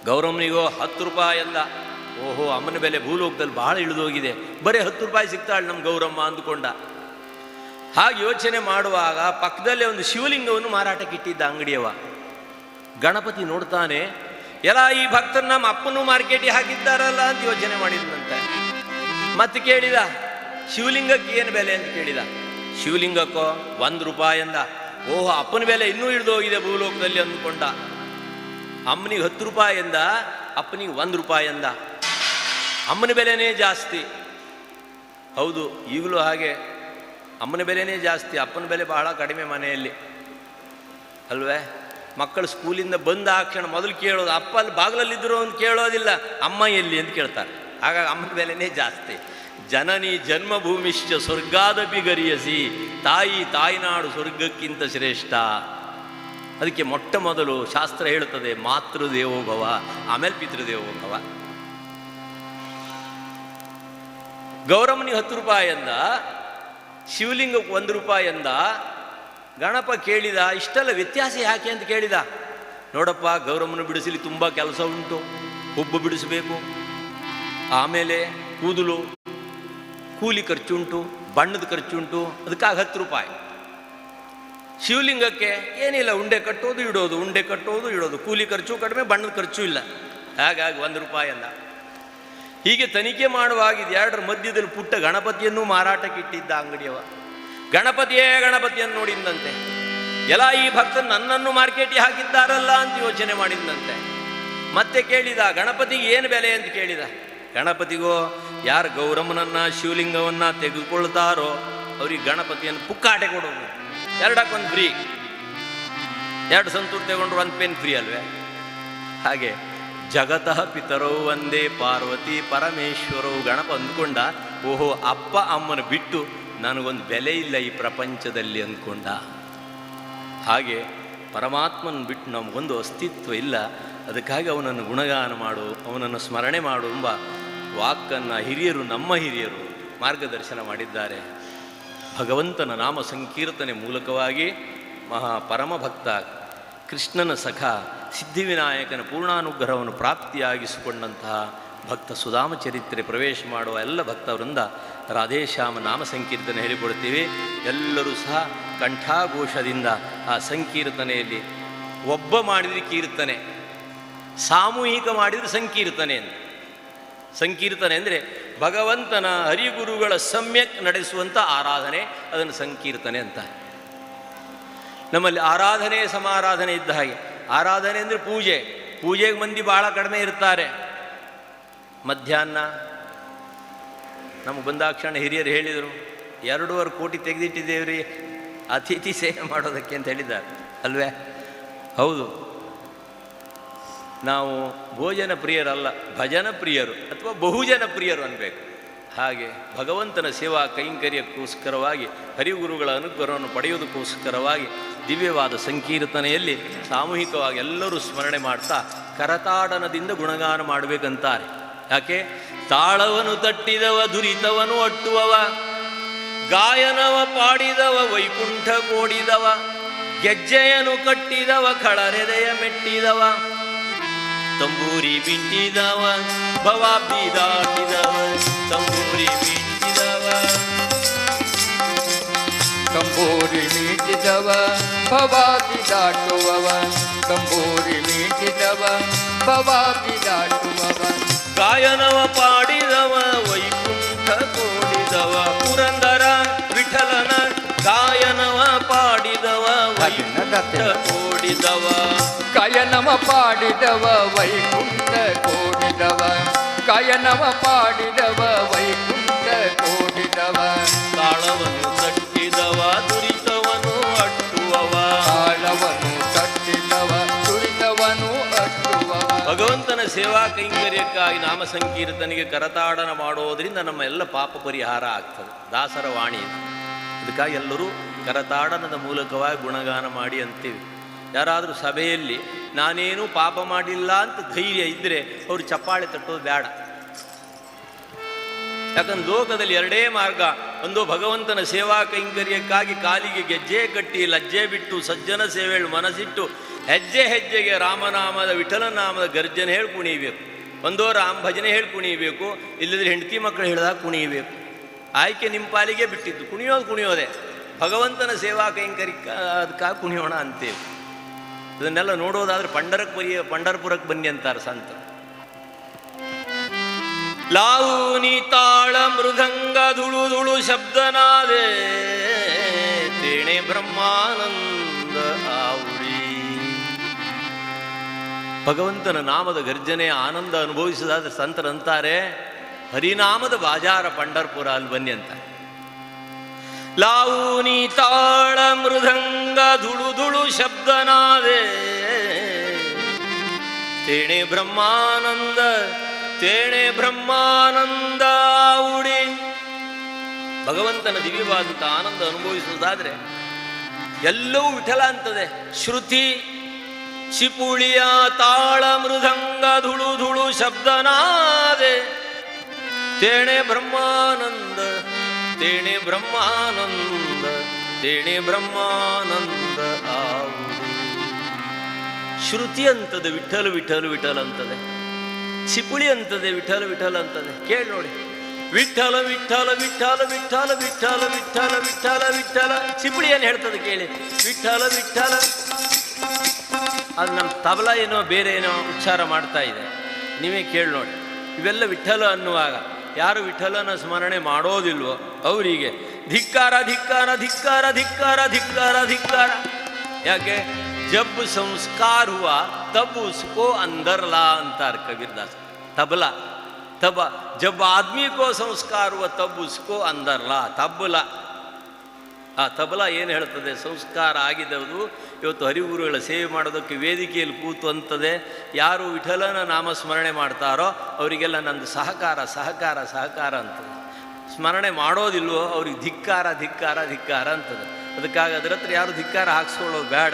ಗೌರಮ್ಮನಿಗೋ 10 ರೂಪಾಯಿ ಅಂದ. ಓಹೋ, ಅಮ್ಮನ ಬೆಲೆ ಭೂಲೋಕದಲ್ಲಿ ಬಹಳ ಇಳಿದೋಗಿದೆ, ಬರೀ 10 ರೂಪಾಯಿ ಸಿಗ್ತಾಳೆ ನಮ್ಮ ಗೌರಮ್ಮ ಅಂದುಕೊಂಡ. ಹಾಗೆ ಯೋಚನೆ ಮಾಡುವಾಗ ಪಕ್ಕದಲ್ಲೇ ಒಂದು ಶಿವಲಿಂಗವನ್ನು ಮಾರಾಟಕ್ಕೆ ಇಟ್ಟಿದ್ದ ಅಂಗಡಿಯವ. ಗಣಪತಿ ನೋಡ್ತಾನೆ, ಎಲ್ಲ ಈ ಭಕ್ತರು ನಮ್ಮ ಅಪ್ಪನೂ ಮಾರ್ಕೆಟಿಗೆ ಹಾಕಿದ್ದಾರಲ್ಲ ಅಂತ ಯೋಚನೆ ಮಾಡಿದಂತೆ. ಮತ್ತೆ ಕೇಳಿದ, ಶಿವಲಿಂಗಕ್ಕೆ ಏನು ಬೆಲೆ ಅಂತ ಕೇಳಿದ. ಶಿವಲಿಂಗಕ್ಕೋ 1 ರೂಪಾಯಿ ಅಂದ. ಓಹೋ, ಅಪ್ಪನ ಬೆಲೆ ಇನ್ನೂ ಇಳಿದೋಗಿದೆ ಭೂಲೋಕದಲ್ಲಿ ಅಂದ್ಕೊಂಡ. ಅಮ್ಮನಿಗೆ 10 ರೂಪಾಯಿ ಎಂದ, ಅಪ್ಪನಿಗೆ 1 ರೂಪಾಯಿ ಎಂದ. ಅಮ್ಮನ ಬೆಲೆನೇ ಜಾಸ್ತಿ. ಹೌದು, ಈಗಲೂ ಹಾಗೆ ಅಮ್ಮನ ಬೆಲೆನೇ ಜಾಸ್ತಿ, ಅಪ್ಪನ ಬೆಲೆ ಬಹಳ ಕಡಿಮೆ ಮನೆಯಲ್ಲಿ ಅಲ್ವೇ? ಮಕ್ಕಳು ಸ್ಕೂಲಿಂದ ಬಂದ ಆ ಕ್ಷಣ ಮೊದಲು ಕೇಳೋದು, ಅಪ್ಪ ಅಲ್ಲಿ ಬಾಗಿಲಲ್ಲಿದ್ದರು ಅಂತ ಕೇಳೋದಿಲ್ಲ, ಅಮ್ಮ ಎಲ್ಲಿ ಅಂತ ಕೇಳ್ತಾರೆ. ಹಾಗಾಗಿ ಅಮ್ಮನ ಬೆಲೆನೇ ಜಾಸ್ತಿ. ಜನನಿ ಜನ್ಮಭೂಮಿಶ್ಚ ಸ್ವರ್ಗಾದಪಿ ಗರಿಯಸಿ, ತಾಯಿ ತಾಯ್ನಾಡು ಸ್ವರ್ಗಕ್ಕಿಂತ ಶ್ರೇಷ್ಠ. ಅದಕ್ಕೆ ಮೊಟ್ಟ ಮೊದಲು ಶಾಸ್ತ್ರ ಹೇಳುತ್ತದೆ ಮಾತೃದೇವೋಭವ, ಆಮೇಲೆ ಪಿತೃದೇವೋಭವ. ಗೌರಮ್ಮನಿಗೆ 10 ರೂಪಾಯಿ ಅಂದ, ಶಿವಲಿಂಗಕ್ಕೆ 1 ರೂಪಾಯಿ ಅಂದ. ಗಣಪ ಕೇಳಿದ, ಇಷ್ಟೆಲ್ಲ ವ್ಯತ್ಯಾಸ ಯಾಕೆ ಅಂತ ಕೇಳಿದ. ನೋಡಪ್ಪ, ಗೌರಮ್ಮನ ಬಿಡಿಸಲಿ ತುಂಬ ಕೆಲಸ ಉಂಟು, ಹುಬ್ಬು ಬಿಡಿಸಬೇಕು, ಆಮೇಲೆ ಕೂದಲು ಕೂಲಿ ಖರ್ಚುಂಟು, ಬಣ್ಣದ ಖರ್ಚುಂಟು, ಅದಕ್ಕಾಗಿ 10 ರೂಪಾಯಿ. ಶಿವಲಿಂಗಕ್ಕೆ ಏನಿಲ್ಲ, ಉಂಡೆ ಕಟ್ಟೋದು ಇಡೋದು, ಉಂಡೆ ಕಟ್ಟೋದು ಇಡೋದು, ಕೂಲಿ ಖರ್ಚು ಕಡಿಮೆ, ಬಣ್ಣದ ಖರ್ಚು ಇಲ್ಲ, ಹಾಗಾಗಿ 1 ರೂಪಾಯಿ ಅಂದ. ಹೀಗೆ ತನಿಖೆ ಮಾಡುವಾಗ ಎರಡರ ಮಧ್ಯದಲ್ಲಿ ಪುಟ್ಟ ಗಣಪತಿಯನ್ನು ಮಾರಾಟಕ್ಕೆ ಇಟ್ಟಿದ್ದ ಅಂಗಡಿಯವ. ಗಣಪತಿಯೇ ಗಣಪತಿಯನ್ನು ನೋಡಿದಂತೆ, ಎಲ್ಲ ಈ ಭಕ್ತರು ನನ್ನನ್ನು ಮಾರ್ಕೆಟಿಗೆ ಹಾಕಿದ್ದಾರಲ್ಲ ಅಂತ ಯೋಚನೆ ಮಾಡಿದಂತೆ. ಮತ್ತೆ ಕೇಳಿದ, ಗಣಪತಿಗೆ ಏನು ಬೆಲೆ ಅಂತ ಕೇಳಿದ. ಗಣಪತಿಗೋ, ಯಾರು ಗೌರಮ್ಮನನ್ನು ಶಿವಲಿಂಗವನ್ನು ತೆಗೆದುಕೊಳ್ತಾರೋ ಅವ್ರಿಗೆ ಗಣಪತಿಯನ್ನು ಪುಕ್ಕಾಟೆ ಕೊಡೋದು, 2ಕ್ಕೆ 1 ಫ್ರೀ. 2 ಸಂತೂರು ತಗೊಂಡ್ರು 1 ಪೆನ್ ಫ್ರೀ ಅಲ್ವೇ? ಹಾಗೆ ಜಗತಃ ಪಿತರೌ ಒಂದೇ ಪಾರ್ವತಿ ಪರಮೇಶ್ವರವು. ಗಣಪ ಅಂದ್ಕೊಂಡ, ಓಹೋ ಅಪ್ಪ ಅಮ್ಮನ ಬಿಟ್ಟು ನನಗೊಂದು ಬೆಲೆ ಇಲ್ಲ ಈ ಪ್ರಪಂಚದಲ್ಲಿ ಅಂದ್ಕೊಂಡ. ಹಾಗೆ ಪರಮಾತ್ಮನ ಬಿಟ್ಟು ನಮಗೊಂದು ಅಸ್ತಿತ್ವ ಇಲ್ಲ. ಅದಕ್ಕಾಗಿ ಅವನನ್ನು ಗುಣಗಾನ ಮಾಡು, ಅವನನ್ನು ಸ್ಮರಣೆ ಮಾಡು ಎಂಬ ವಾಕನ್ನು ಹಿರಿಯರು, ನಮ್ಮ ಹಿರಿಯರು ಮಾರ್ಗದರ್ಶನ ಮಾಡಿದ್ದಾರೆ. ಭಗವಂತನ ನಾಮ ಸಂಕೀರ್ತನೆ ಮೂಲಕವಾಗಿ ಪರಮಭಕ್ತ ಕೃಷ್ಣನ ಸಖ ಸಿದ್ಧಿವಿನಾಯಕನ ಪೂರ್ಣಾನುಗ್ರಹವನ್ನು ಪ್ರಾಪ್ತಿಯಾಗಿಸಿಕೊಂಡಂತಹ ಭಕ್ತ ಸುಧಾಮ ಚರಿತ್ರೆ ಪ್ರವೇಶ ಮಾಡುವ ಎಲ್ಲ ಭಕ್ತವರಿಂದ ರಾಧೇಶ್ಯಾಮ ನಾಮ ಸಂಕೀರ್ತನೆ ಹೇಳಿಕೊಡ್ತೀವಿ. ಎಲ್ಲರೂ ಸಹ ಕಂಠಾಘೋಷದಿಂದ ಆ ಸಂಕೀರ್ತನೆಯಲ್ಲಿ ಒಬ್ಬ ಮಾಡಿದರೆ ಕೀರ್ತನೆ, ಸಾಮೂಹಿಕ ಮಾಡಿದರೆ ಸಂಕೀರ್ತನೆ. ಸಂಕೀರ್ತನೆ ಅಂದರೆ ಭಗವಂತನ ಹರಿಗುರುಗಳ ಸಮ್ಯಕ್ ನಡೆಸುವಂಥ ಆರಾಧನೆ, ಅದನ್ನು ಸಂಕೀರ್ತನೆ ಅಂತ. ನಮ್ಮಲ್ಲಿ ಆರಾಧನೆ ಸಮಾರಾಧನೆ ಇದ್ದ ಹಾಗೆ. ಆರಾಧನೆ ಅಂದರೆ ಪೂಜೆ. ಪೂಜೆಗೆ ಮಂದಿ ಭಾಳ ಕಡಿಮೆ ಇರ್ತಾರೆ. ಮಧ್ಯಾಹ್ನ ನಮಗೆ ಬಂದಾಕ್ಷಣ ಹಿರಿಯರು ಹೇಳಿದರು, 2.5 ಕೋಟಿ ತೆಗೆದಿಟ್ಟಿದ್ದೇವ್ರಿ ಅತಿಥಿ ಸೇವೆ ಮಾಡೋದಕ್ಕೆ ಅಂತ ಹೇಳಿದ್ದಾರೆ ಅಲ್ವೇ? ಹೌದು, ನಾವು ಭೋಜನ ಪ್ರಿಯರಲ್ಲ, ಭಜನ ಪ್ರಿಯರು ಅಥವಾ ಬಹುಜನ ಪ್ರಿಯರು ಅನ್ನಬೇಕು. ಹಾಗೆ ಭಗವಂತನ ಸೇವಾ ಕೈಂಕರ್ಯಕ್ಕೋಸ್ಕರವಾಗಿ, ಹರಿಗುರುಗಳ ಅನುಗ್ರಹವನ್ನು ಪಡೆಯುವುದಕ್ಕೋಸ್ಕರವಾಗಿ ದಿವ್ಯವಾದ ಸಂಕೀರ್ತನೆಯಲ್ಲಿ ಸಾಮೂಹಿಕವಾಗಿ ಎಲ್ಲರೂ ಸ್ಮರಣೆ ಮಾಡ್ತಾ ಕರತಾಡನದಿಂದ ಗುಣಗಾನ ಮಾಡಬೇಕಂತಾರೆ. ಯಾಕೆ? ತಾಳವನು ತಟ್ಟಿದವ ದುರಿತವನು ಅಟ್ಟುವವ, ಗಾಯನವ ಪಾಡಿದವ ವೈಕುಂಠ ಕೋಡಿದವ, ಗೆಜ್ಜೆಯನು ಕಟ್ಟಿದವ ಕಳರೆದೆಯ ಮೆಟ್ಟಿದವ, ತಂಬೂರಿ ಬಿಟ್ಟಿದವ ಭವಾಬ್ದಿ ದಾಟಿದವ, ತಂಬೂರಿ ಬಿಟ್ಟಿದವ, ತಂಬೂರಿ ಮೀಟಿದವ ಭವಾಬ್ದಿ ದಾಟುವವ, ತಂಬೂರಿ ಮೀಟಿದವ ಭವಾಬ್ದಿ ದಾಟುವವ, ಗಾಯನವ ಪಾಡಿದವ ವೈಕುಂಠ ಕೋಡಿದವ, ಪುರಂದರ ವಿಠಲನ ಗಾಯನವ ಪಾಡಿದವ ವೈಕುಂಠ ಕೋಡಿದವ, ಕಾಯನವ ಪಾಡಿದವ ವೈಕುಂಠ ಕೋಡಿದವ, ಕಾಯನವ ಪಾಡಿದವ ವೈಕುಂಠ ಕೋಡಿದವ, ತಾಳವನ್ನು ತಟ್ಟಿದವ ದುರಿತವನು ಅಟ್ಟುವವ, ತಾಳವನು ತಟ್ಟಿದವ ದುರಿತವನು ಅಟ್ಟುವವ. ಭಗವಂತನ ಸೇವಾ ಕೈಂಕರ್ಯಕ್ಕಾಗಿ ನಾಮ ಸಂಕೀರ್ತನೆಗೆ ಕರತಾಡನ ಮಾಡೋದರಿಂದ ನಮ್ಮ ಎಲ್ಲ ಪಾಪ ಪರಿಹಾರ ಆಗ್ತದೆ. ದಾಸರ ವಾಣಿ. ಅದಕ್ಕಾಗಿ ಎಲ್ಲರೂ ಕರತಾಡನದ ಮೂಲಕವಾಗಿ ಗುಣಗಾನ ಮಾಡಿ ಅಂತೀವಿ. ಯಾರಾದರೂ ಸಭೆಯಲ್ಲಿ ನಾನೇನೂ ಪಾಪ ಮಾಡಿಲ್ಲ ಅಂತ ಧೈರ್ಯ ಇದ್ದರೆ ಅವರು ಚಪ್ಪಾಳೆ ತಟ್ಟೋದು ಬೇಡ. ಯಾಕಂದ್ರೆ ಲೋಕದಲ್ಲಿ 2 ಮಾರ್ಗ. ಒಂದು ಭಗವಂತನ ಸೇವಾ ಕೈಂಕರ್ಯಕ್ಕಾಗಿ ಕಾಲಿಗೆ ಗೆಜ್ಜೆ ಕಟ್ಟಿ ಲಜ್ಜೆ ಬಿಟ್ಟು ಸಜ್ಜನ ಸೇವೆಗಳು ಮನಸ್ಸಿಟ್ಟು ಹೆಜ್ಜೆ ಹೆಜ್ಜೆಗೆ ರಾಮನಾಮದ ವಿಠಲನಾಮದ ಗರ್ಜನೆ ಹೇಳಿ ಕುಣಿಯಬೇಕು. ಒಂದೋ ರಾಮ ಭಜನೆ ಹೇಳಿ ಕುಣಿಯಬೇಕು, ಇಲ್ಲದ್ರೆ ಹೆಂಡತಿ ಮಕ್ಕಳು ಹೇಳಿದಾಗ ಕುಣಿಯಬೇಕು. ಆಯ್ಕೆ ನಿಮ್ಮ ಪಾಲಿಗೆ ಬಿಟ್ಟಿದ್ದು. ಕುಣಿಯೋದೇ ಭಗವಂತನ ಸೇವಾ ಕೈಂಕರ್ಯಕ್ಕೆ ಅದಕ್ಕಾಗಿ ಕುಣಿಯೋಣ ಅಂತೇವೆ. ಇದನ್ನೆಲ್ಲ ನೋಡೋದಾದ್ರೆ ಪಂಡರಪುರಕ್ಕೆ ಬನ್ನಿ ಅಂತಾರೆ ಸಂತ. ಲಾವೂನಿ ತಾಳ ಮೃದಂಗ ಧುಳು ಧುಳು ಶಬ್ದನಾದೆ, ತೇಣೆ ಬ್ರಹ್ಮಾನಂದ ಆವುಡಿ. ಭಗವಂತನ ನಾಮದ ಗರ್ಜನೆ ಆನಂದ ಅನುಭವಿಸಿದಾದ್ರೆ ಸಂತರಂತಾರೆ, ಹರಿನಾಮದ ಬಾಜಾರ ಪಂಡರ್ಪುರ ಅಲ್ಲಿ ಬನ್ನಿ ಅಂತ. ಲಾವೂನಿ ತಾಳ ಮೃದಂಗ ಧುಳು ಧುಳು ಶಬ್ದನಾದೆ, ತೇಣೆ ಬ್ರಹ್ಮಾನಂದ ತೇಣೆ ಬ್ರಹ್ಮಾನಂದ ಉಡಿ. ಭಗವಂತನ ದಿವ್ಯವಾದಂಥ ಆನಂದ ಅನುಭವಿಸುವುದಾದ್ರೆ ಎಲ್ಲವೂ ವಿಠಲ ಅಂತದೆ. ಶ್ರುತಿ ಚಿಪುಳಿಯ ತಾಳ ಮೃದಂಗ ಧುಳು ಧುಳು ಶಬ್ದನಾದೆ. ತೇಣೆ ಬ್ರಹ್ಮಾನಂದ ತೇಣೆ ಬ್ರಹ್ಮಾನಂದ ತೇಣೆ ಬ್ರಹ್ಮಾನಂದ ಆವುದೆ. ಶ್ರುತಿ ಅಂತದೆ ವಿಠಲ ವಿಠಲ ವಿಠಲ ಅಂತದೆ. ಚಿಪುಳಿ ಅಂತದೆ ವಿಠಲ ವಿಠಲ ಅಂತದೆ. ಕೇಳಿ ನೋಡಿ, ವಿಠಲ ವಿಠಲ ವಿಠಲ ವಿಠಲ ವಿಠಲ ವಿಠಲ ವಿಠಲ ವಿಠಲ. ಚಿಪುಳಿ ಏನು ಹೇಳ್ತದೆ ಕೇಳಿ, ವಿಠಲ ವಿಠಲ. ಅದು ನಮ್ಮ ತಬಲ ಏನೋ ಬೇರೆ ಏನೋ ಉಚ್ಚಾರ ಮಾಡ್ತಾ ಇದೆ, ನೀವೇ ಕೇಳಿ ನೋಡಿ. ಇವೆಲ್ಲ ವಿಠಲ ಅನ್ನುವಾಗ ಯಾರು ವಿಠಲನ ಸ್ಮರಣೆ ಮಾಡೋದಿಲ್ವೋ ಅವರಿಗೆ ಧಿಕ್ಕಾರ ಧಿಕ್ಕಾರ ಧಿಕ್ಕಾರ ಧಿಕ್ಕಾರ ಧಿಕ್ಕಾರ ಧಿಕ್ಕಾರ. ಯಾಕೆ? ಜಬ್ ಸಂಸ್ಕಾರ ಹುआ तब उसको अंदर ला अंतार कबीरदास. तबला तब जब आदमी को संस्कार हुआ तब उसको अंदर ला. तबला ಆ ತಬಲ ಏನು ಹೇಳ್ತದೆ, ಸಂಸ್ಕಾರ ಆಗಿದ್ದದು ಇವತ್ತು ಹರಿಗುರುಗಳ ಸೇವೆ ಮಾಡೋದಕ್ಕೆ ವೇದಿಕೆಯಲ್ಲಿ ಕೂತು ಅಂತದೆ. ಯಾರು ವಿಠಲನ ನಾಮಸ್ಮರಣೆ ಮಾಡ್ತಾರೋ ಅವರಿಗೆಲ್ಲ ನಂದು ಸಹಕಾರ ಸಹಕಾರ ಸಹಕಾರ ಅಂತದೆ. ಸ್ಮರಣೆ ಮಾಡೋದಿಲ್ವೋ ಅವ್ರಿಗೆ ಧಿಕ್ಕಾರ ಧಿಕ್ಕಾರ ಧಿಕ್ಕಾರ ಅಂತದೆ. ಅದಕ್ಕಾಗಿ ಅದರ ಹತ್ರ ಯಾರು ಧಿಕ್ಕಾರ ಹಾಕ್ಸ್ಕೊಳ್ಳೋದು ಬೇಡ.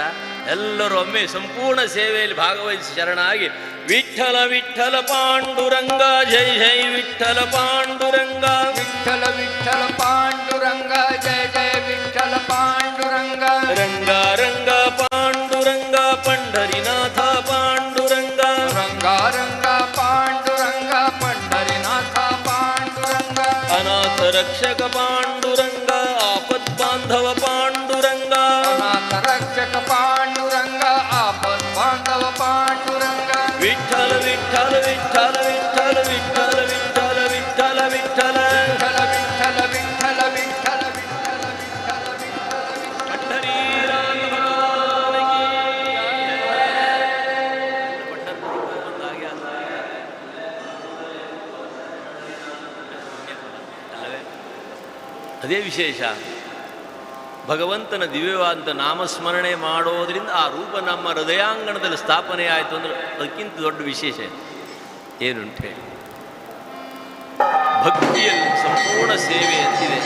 ಎಲ್ಲರೂ ಒಮ್ಮೆ ಸಂಪೂರ್ಣ ಸೇವೆಯಲ್ಲಿ ಭಾಗವಹಿಸಿ ಶರಣಾಗಿ ವಿಠಲ ವಿಠಲ ಪಾಂಡುರಂಗ ಜೈ ಜೈ ವಿಠಲ ಪಾಂಡುರಂಗ. ವಿಠಲ ವಿಠಲ ಪಾಂಡುರಂಗ ಜಯ ಜಯ ವಿಠಲ ಪಾಂಡುರಂಗ. ರಂಗ ರಂಗ ಪಾಂಡುರಂಗ ಪಂಢರಿನಾಥ ಪಾಂಡುರಂಗ. ರಂಗ ರಂಗ ಪಾಂಡುರಂಗ ಪಂಢರಿನಾಥ ಪಾಂಡುರಂಗ. ಅನಾಥ ರಕ್ಷಕ ಪಾಂಡುರಂಗ ಆಪತ್ ಬಾಂಧವ ಪಾಂಡುರಂಗ. ಅನಾಥ ರಕ್ಷಕ ಪಾಂಡುರಂಗ ಆಪತ್ ಬಾಂಧವ ಪಾಂಡುರಂಗ. ವಿಠಲ ವಿಠಲ ವಿಠಲ ವಿಠಲ ವಿಠಲ ವಿಠಲ ವಿಠಲ ವಿಠಲ ವಿಠಲ ವಿಠಲ ವಿಠಲ ವಿಠಲ ವಿಠಲ ವಿಠಲ ವಿಠಲ. ಪಂಢರೀನಾಥ ಭಗವಾನಕಿ. ಅದೇ ವಿಶೇಷ. ಭಗವಂತನ ದಿವ್ಯವಾದಂಥ ನಾಮಸ್ಮರಣೆ ಮಾಡೋದರಿಂದ ಆ ರೂಪ ನಮ್ಮ ಹೃದಯಾಂಗಣದಲ್ಲಿ ಸ್ಥಾಪನೆ ಆಯಿತು ಅಂದರೆ ಅದಕ್ಕಿಂತ ದೊಡ್ಡ ವಿಶೇಷ ಏನುಂಟೆ. ಭಕ್ತಿಯಲ್ಲಿ ಸಂಪೂರ್ಣ ಸೇವೆ ಅಂತಿದೆ.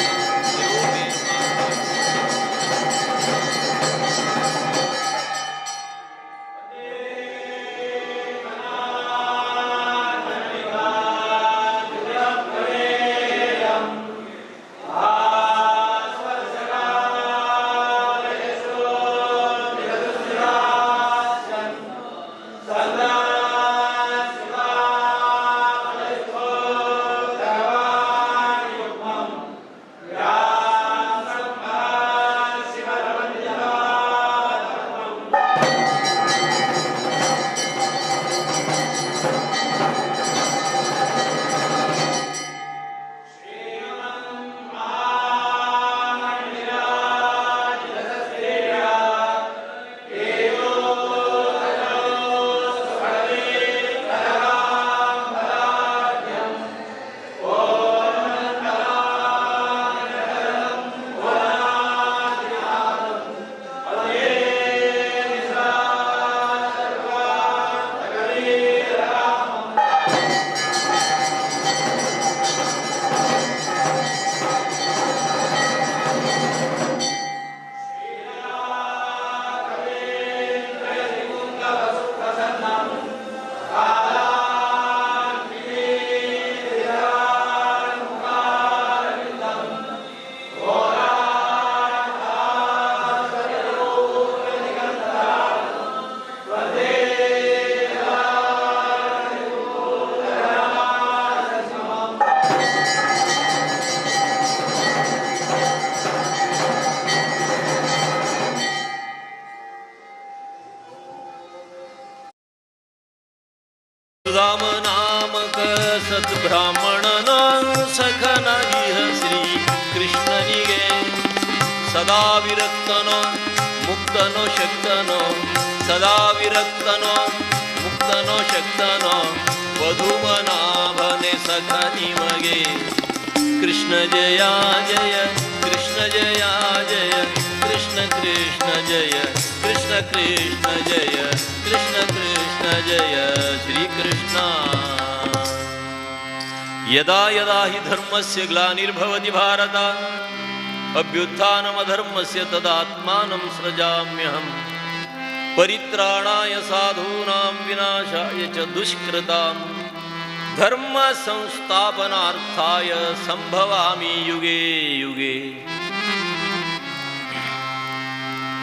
राम नामक सद्ब्राह्मणन सखनागिह श्री कृष्णनिगे सदा विरक्तनो मुक्तनो शक्तनो सदा विरक्तनो मुक्तनो शक्तनो वधुमनाभने सखनिमगे कृष्ण जया जय कृष्ण जया जय कृष्ण कृष्ण जय कृष्ण कृष्ण जय कृष्ण कृष्ण जय श्री कृष्ण ಯದಾ ಯದಾ ಹಿ ಧರ್ಮಸ್ಯ ಗ್ಲಾನಿರ್ಭವತಿ ಭಾರತ ಅಭ್ಯುತ್ಥಾನಮಧರ್ಮಸ್ಯ ತದಾತ್ಮಾನಂ ಸೃಜಾಮ್ಯಹಂ ಪರಿತ್ರಾಣಾಯ ಸಾಧೂನಾಂ ವಿನಾಶಾಯ ಚ ದುಷ್ಕೃತಾಂ ಧರ್ಮ ಸಂಸ್ಥಾಪನಾರ್ಥಾಯ ಸಂಭವಾಮಿ ಯುಗೇ ಯುಗೇ.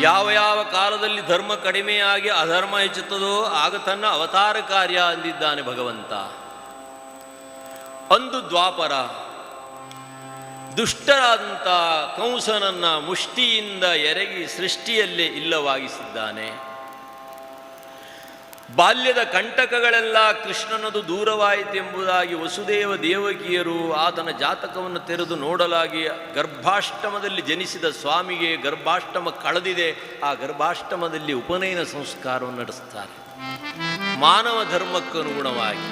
ಯಾವ ಯಾವ ಕಾಲದಲ್ಲಿ ಧರ್ಮ ಕಡಿಮೆಯಾಗಿ ಅಧರ್ಮ ಹೆಚ್ಚುತ್ತದೋ ಆಗ ತನ್ನ ಅವತಾರ ಕಾರ್ಯ ಅಂದಿದ್ದಾನೆ ಭಗವಂತ. ಅಂದು ದ್ವಾಪರ ದುಷ್ಟರಾದಂಥ ಕಂಸನನ್ನ ಮುಷ್ಟಿಯಿಂದ ಎರಗಿ ಸೃಷ್ಟಿಯಲ್ಲೇ ಇಲ್ಲವಾಗಿಸಿದ್ದಾನೆ. ಬಾಲ್ಯದ ಕಂಟಕಗಳೆಲ್ಲ ಕೃಷ್ಣನದು ದೂರವಾಯಿತೆಂಬುದಾಗಿ ವಸುದೇವ ದೇವಕಿಯರು ಆತನ ಜಾತಕವನ್ನು ತೆರೆದು ನೋಡಲಾಗಿ ಗರ್ಭಾಷ್ಟಮದಲ್ಲಿ ಜನಿಸಿದ ಸ್ವಾಮಿಗೆ ಗರ್ಭಾಷ್ಟಮ ಕಳೆದಿದೆ. ಆ ಗರ್ಭಾಷ್ಟಮದಲ್ಲಿ ಉಪನಯನ ಸಂಸ್ಕಾರವನ್ನು ನಡೆಸ್ತಾರೆ. ಮಾನವ ಧರ್ಮಕ್ಕನುಗುಣವಾಗಿ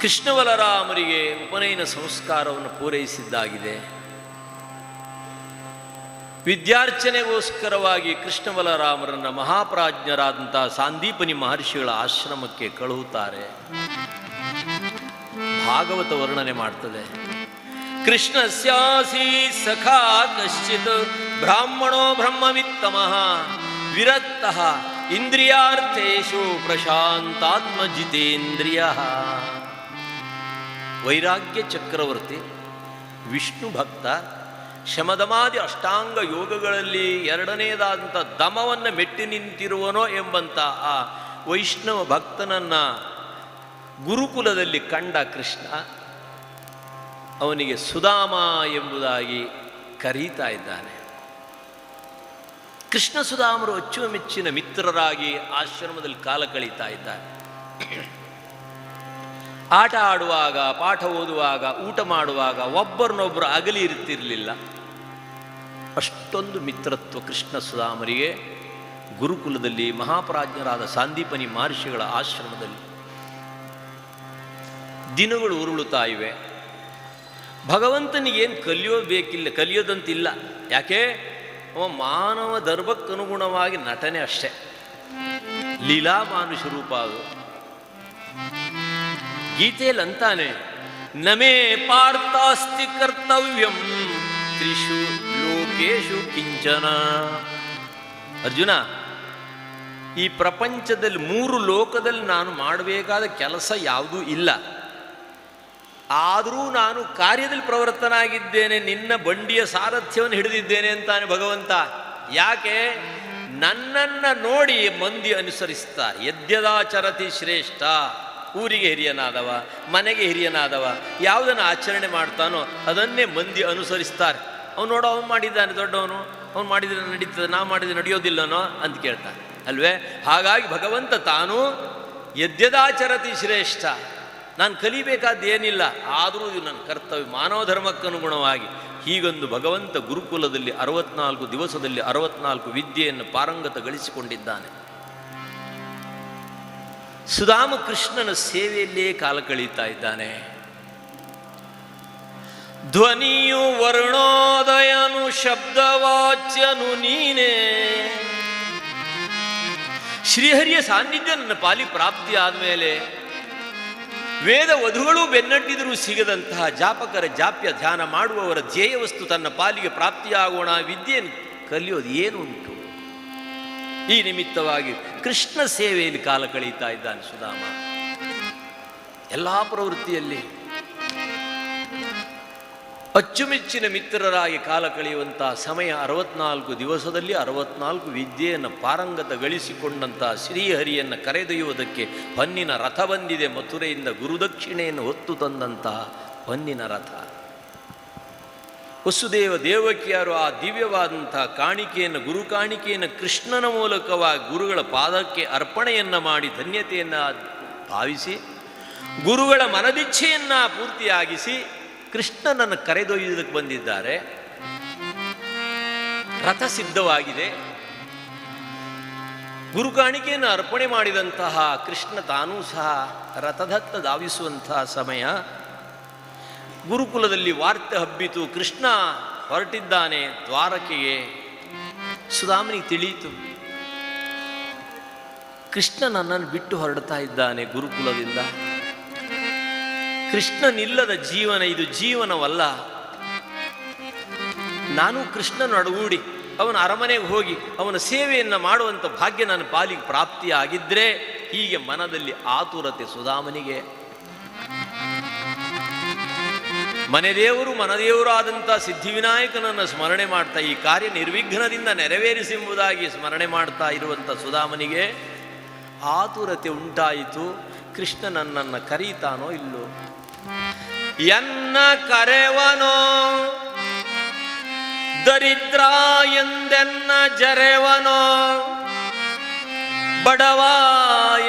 ಕೃಷ್ಣ ಬಲರಾಮರಿಗೆ ಉಪನಯನ ಸಂಸ್ಕಾರವನ್ನು ಪೂರೈಸಿದ್ದಾಗಿದೆ. ವಿದ್ಯಾರ್ಚನೆಗೋಸ್ಕರವಾಗಿ ಕೃಷ್ಣ ಬಲರಾಮರನ್ನು ಮಹಾಪ್ರಾಜ್ಞರಾದಂಥ ಸಾಂದೀಪನಿ ಮಹರ್ಷಿಗಳ ಆಶ್ರಮಕ್ಕೆ ಕಳುಹುತ್ತಾರೆ. ಭಾಗವತ ವರ್ಣನೆ ಮಾಡ್ತದೆ. ಕೃಷ್ಣಸ್ಯಾಸಿ ಸಖಾ ಕಶ್ಚಿತ್ ಬ್ರಾಹ್ಮಣೋ ಬ್ರಹ್ಮವಿತ್ತಮಃ ವಿರಕ್ತಃ ಇಂದ್ರಿಯಾರ್ಥೇಷು ಪ್ರಶಾಂತಾತ್ಮ ಜಿತೇಂದ್ರಿಯಃ. ವೈರಾಗ್ಯ ಚಕ್ರವರ್ತಿ, ವಿಷ್ಣು ಭಕ್ತ, ಶಮದಮಾದಿ ಅಷ್ಟಾಂಗ ಯೋಗಗಳಲ್ಲಿ ಎರಡನೇದಾದಂಥ ದಮವನ್ನು ಮೆಟ್ಟಿ ನಿಂತಿರುವನೋ ಎಂಬಂಥ ಆ ವೈಷ್ಣವ ಭಕ್ತನನ್ನು ಗುರುಕುಲದಲ್ಲಿ ಕಂಡ ಕೃಷ್ಣ ಅವನಿಗೆ ಸುಧಾಮ ಎಂಬುದಾಗಿ ಕರೀತಾ ಇದ್ದಾನೆ. ಕೃಷ್ಣ ಸುಧಾಮರು ಅಚ್ಚುಮೆಚ್ಚಿನ ಮಿತ್ರರಾಗಿ ಆಶ್ರಮದಲ್ಲಿ ಕಾಲ ಕಳೀತಾ ಇದ್ದಾರೆ. ಆಟ ಆಡುವಾಗ, ಪಾಠ ಓದುವಾಗ, ಊಟ ಮಾಡುವಾಗ ಒಬ್ಬರನ್ನೊಬ್ಬರು ಅಗಲಿ ಇರ್ತಿರಲಿಲ್ಲ. ಅಷ್ಟೊಂದು ಮಿತ್ರತ್ವ ಕೃಷ್ಣ ಸುಧಾಮರಿಗೆ ಗುರುಕುಲದಲ್ಲಿ ಮಹಾಪ್ರಾಜ್ಞರಾದ ಸಾಂದೀಪನಿ ಮಹರ್ಷಿಗಳ ಆಶ್ರಮದಲ್ಲಿ. ದಿನಗಳು ಉರುಳುತ್ತಾ ಇವೆ. ಭಗವಂತನಿಗೇನು ಕಲಿಯೋದಂತಿಲ್ಲ. ಯಾಕೆ? ಅವ ಮಾನವ ಧರ್ಮಕ್ಕನುಗುಣವಾಗಿ ನಟನೆ ಅಷ್ಟೇ, ಲೀಲಾ ಮಾನುಷ ರೂಪ ಅದು. ಗೀತೆಯಲ್ಲಿ ಅಂತಾನೆ, ನಮೇ ಪಾರ್ಥಾಸ್ತಿ ಕರ್ತವ್ಯಂ ತ್ರಿಷು ಲೋಕೇಶು ಕಿಂಚನ. ಅರ್ಜುನ, ಈ ಪ್ರಪಂಚದಲ್ಲಿ 3 ಲೋಕದಲ್ಲಿ ನಾನು ಮಾಡಬೇಕಾದ ಕೆಲಸ ಯಾವುದೂ ಇಲ್ಲ. ಆದರೂ ನಾನು ಕಾರ್ಯದಲ್ಲಿ ಪ್ರವರ್ತನಾಗಿದ್ದೇನೆ, ನಿನ್ನ ಬಂಡಿಯ ಸಾರಥ್ಯವನ್ನು ಹಿಡಿದಿದ್ದೇನೆ ಅಂತಾನೆ ಭಗವಂತ. ಯಾಕೆ? ನನ್ನನ್ನು ನೋಡಿ ಮಂದಿ ಅನುಸರಿಸ್ತಾರೆ. ಯದ್ಯದಾಚರತಿ ಶ್ರೇಷ್ಠ. ಊರಿಗೆ ಹಿರಿಯನಾದವ, ಮನೆಗೆ ಹಿರಿಯನಾದವ ಯಾವುದನ್ನು ಆಚರಣೆ ಮಾಡ್ತಾನೋ ಅದನ್ನೇ ಮಂದಿ ಅನುಸರಿಸ್ತಾರೆ. ಅವನು ನೋಡೋ, ಅವನು ಮಾಡಿದ್ದಾನೆ ದೊಡ್ಡವನು, ಅವನು ಮಾಡಿದರೆ ನಡೀತದೆ, ನಾ ಮಾಡಿದರೆ ನಡೆಯೋದಿಲ್ಲನೋ ಅಂತ ಕೇಳ್ತಾನೆ ಅಲ್ವೇ? ಹಾಗಾಗಿ ಭಗವಂತ ತಾನು ಯದ್ಯದಾಚರತಿ ಶ್ರೇಷ್ಠ. ನಾನು ಕಲಿಬೇಕಾದ್ದೇನಿಲ್ಲ, ಆದರೂ ಇದು ನನ್ನ ಕರ್ತವ್ಯ, ಮಾನವ ಧರ್ಮಕ್ಕನುಗುಣವಾಗಿ. ಹೀಗೊಂದು ಭಗವಂತ ಗುರುಕುಲದಲ್ಲಿ 64 ದಿವಸದಲ್ಲಿ 64 ವಿದ್ಯೆಯನ್ನು ಪಾರಂಗತಗೊಳಿಸಿಕೊಂಡಿದ್ದಾನೆ. ಸುಧಾಮ ಕೃಷ್ಣನ ಸೇವೆಯಲ್ಲೇ ಕಾಲ ಕಳೀತಾ ಇದ್ದಾನೆ. ಧ್ವನಿಯು ವರ್ಣೋದಯನು ಶಬ್ದವಾಚ್ಯನು ನೀನೇ. ಶ್ರೀಹರಿಯ ಸಾನ್ನಿಧ್ಯ ನನ್ನ ಪಾಲಿ ಪ್ರಾಪ್ತಿ ಆದಮೇಲೆ ವೇದ ವಧುಗಳು ಬೆನ್ನಟ್ಟಿದರೂ ಸಿಗದಂತಹ ಜಾಪಕರ ಜಾಪ್ಯ ಧ್ಯಾನ ಮಾಡುವವರ ಧ್ಯೇಯ ವಸ್ತು ತನ್ನ ಪಾಲಿಗೆ ಪ್ರಾಪ್ತಿಯಾಗೋಣ. ವಿದ್ಯೆಯನ್ನು ಕಲಿಯೋದು ಏನುಂಟು? ಈ ನಿಮಿತ್ತವಾಗಿ ಕೃಷ್ಣ ಸೇವೆಯಲ್ಲಿ ಕಾಲ ಕಳೀತಾ ಇದ್ದಾನೆ ಸುಧಾಮ. ಎಲ್ಲ ಪ್ರವೃತ್ತಿಯಲ್ಲಿ ಅಚ್ಚುಮೆಚ್ಚಿನ ಮಿತ್ರರಾಗಿ ಕಾಲ ಕಳೆಯುವಂತಹ ಸಮಯ 64 ದಿವಸದಲ್ಲಿ 64 ವಿದ್ಯೆಯನ್ನು ಪಾರಂಗತಗೊಳಿಸಿಕೊಂಡಂತಹ ಶ್ರೀಹರಿಯನ್ನು ಕರೆದೊಯ್ಯುವುದಕ್ಕೆ ಹೊನ್ನಿನ ರಥ ಬಂದಿದೆ. ಮಥುರೆಯಿಂದ ಗುರುದಕ್ಷಿಣೆಯನ್ನು ಹೊತ್ತು ತಂದಂತಹ ಹೊನ್ನಿನ ರಥ. ವಸುದೇವ ದೇವಕಿಯರು ಆ ದಿವ್ಯವಾದಂತಹ ಕಾಣಿಕೆಯನ್ನು, ಗುರು ಕಾಣಿಕೆಯನ್ನು ಕೃಷ್ಣನ ಮೂಲಕವಾಗಿ ಗುರುಗಳ ಪಾದಕ್ಕೆ ಅರ್ಪಣೆಯನ್ನು ಮಾಡಿ ಧನ್ಯತೆಯನ್ನು ಭಾವಿಸಿ ಗುರುಗಳ ಮನದಿಚ್ಛೆಯನ್ನು ಪೂರ್ತಿಯಾಗಿಸಿ ಕೃಷ್ಣನನ್ನು ಕರೆದೊಯ್ಯುವುದಕ್ಕೆ ಬಂದಿದ್ದಾರೆ. ರಥ ಸಿದ್ಧವಾಗಿದೆ. ಗುರು ಕಾಣಿಕೆಯನ್ನು ಅರ್ಪಣೆ ಮಾಡಿದಂತಹ ಕೃಷ್ಣ ತಾನೂ ಸಹ ರಥದತ್ತ ಧಾವಿಸುವಂತಹ ಸಮಯ. ಗುರುಕುಲದಲ್ಲಿ ವಾರ್ತೆ ಹಬ್ಬಿತು, ಕೃಷ್ಣ ಹೊರಟಿದ್ದಾನೆ ದ್ವಾರಕೆಗೆ. ಸುಧಾಮನಿಗೆ ತಿಳಿಯಿತು, ಕೃಷ್ಣ ನನ್ನನ್ನು ಬಿಟ್ಟು ಹೊರಡ್ತಾ ಇದ್ದಾನೆ ಗುರುಕುಲದಿಂದ. ಕೃಷ್ಣನಿಲ್ಲದ ಜೀವನ ಇದು ಜೀವನವಲ್ಲ. ನಾನು ಕೃಷ್ಣನೊಡಗೂಡಿ ಅವನ ಅರಮನೆಗೆ ಹೋಗಿ ಅವನ ಸೇವೆಯನ್ನು ಮಾಡುವಂಥ ಭಾಗ್ಯ ನನ್ನ ಪಾಲಿಗೆ ಪ್ರಾಪ್ತಿಯಾಗಿದ್ದರೆ, ಹೀಗೆ ಮನದಲ್ಲಿ ಆತುರತೆ ಸುಧಾಮನಿಗೆ. ಮನೆದೇವರು ಮನದೇವರು ಆದಂಥ ಸಿದ್ಧಿವಿನಾಯಕನನ್ನು ಸ್ಮರಣೆ ಮಾಡ್ತಾ ಈ ಕಾರ್ಯ ನಿರ್ವಿಘ್ನದಿಂದ ನೆರವೇರಿಸೆಂಬುದಾಗಿ ಸ್ಮರಣೆ ಮಾಡ್ತಾ ಇರುವಂಥ ಸುಧಾಮನಿಗೆ ಆತುರತೆ ಉಂಟಾಯಿತು. ಕೃಷ್ಣ ನನ್ನನ್ನು ಕರೀತಾನೋ ಇಲ್ಲೋ, ಎನ್ನ ಕರೆವನೋ ದರಿದ್ರ ಎಂದೆನ್ನ ಜರೆವನೋ, ಬಡವ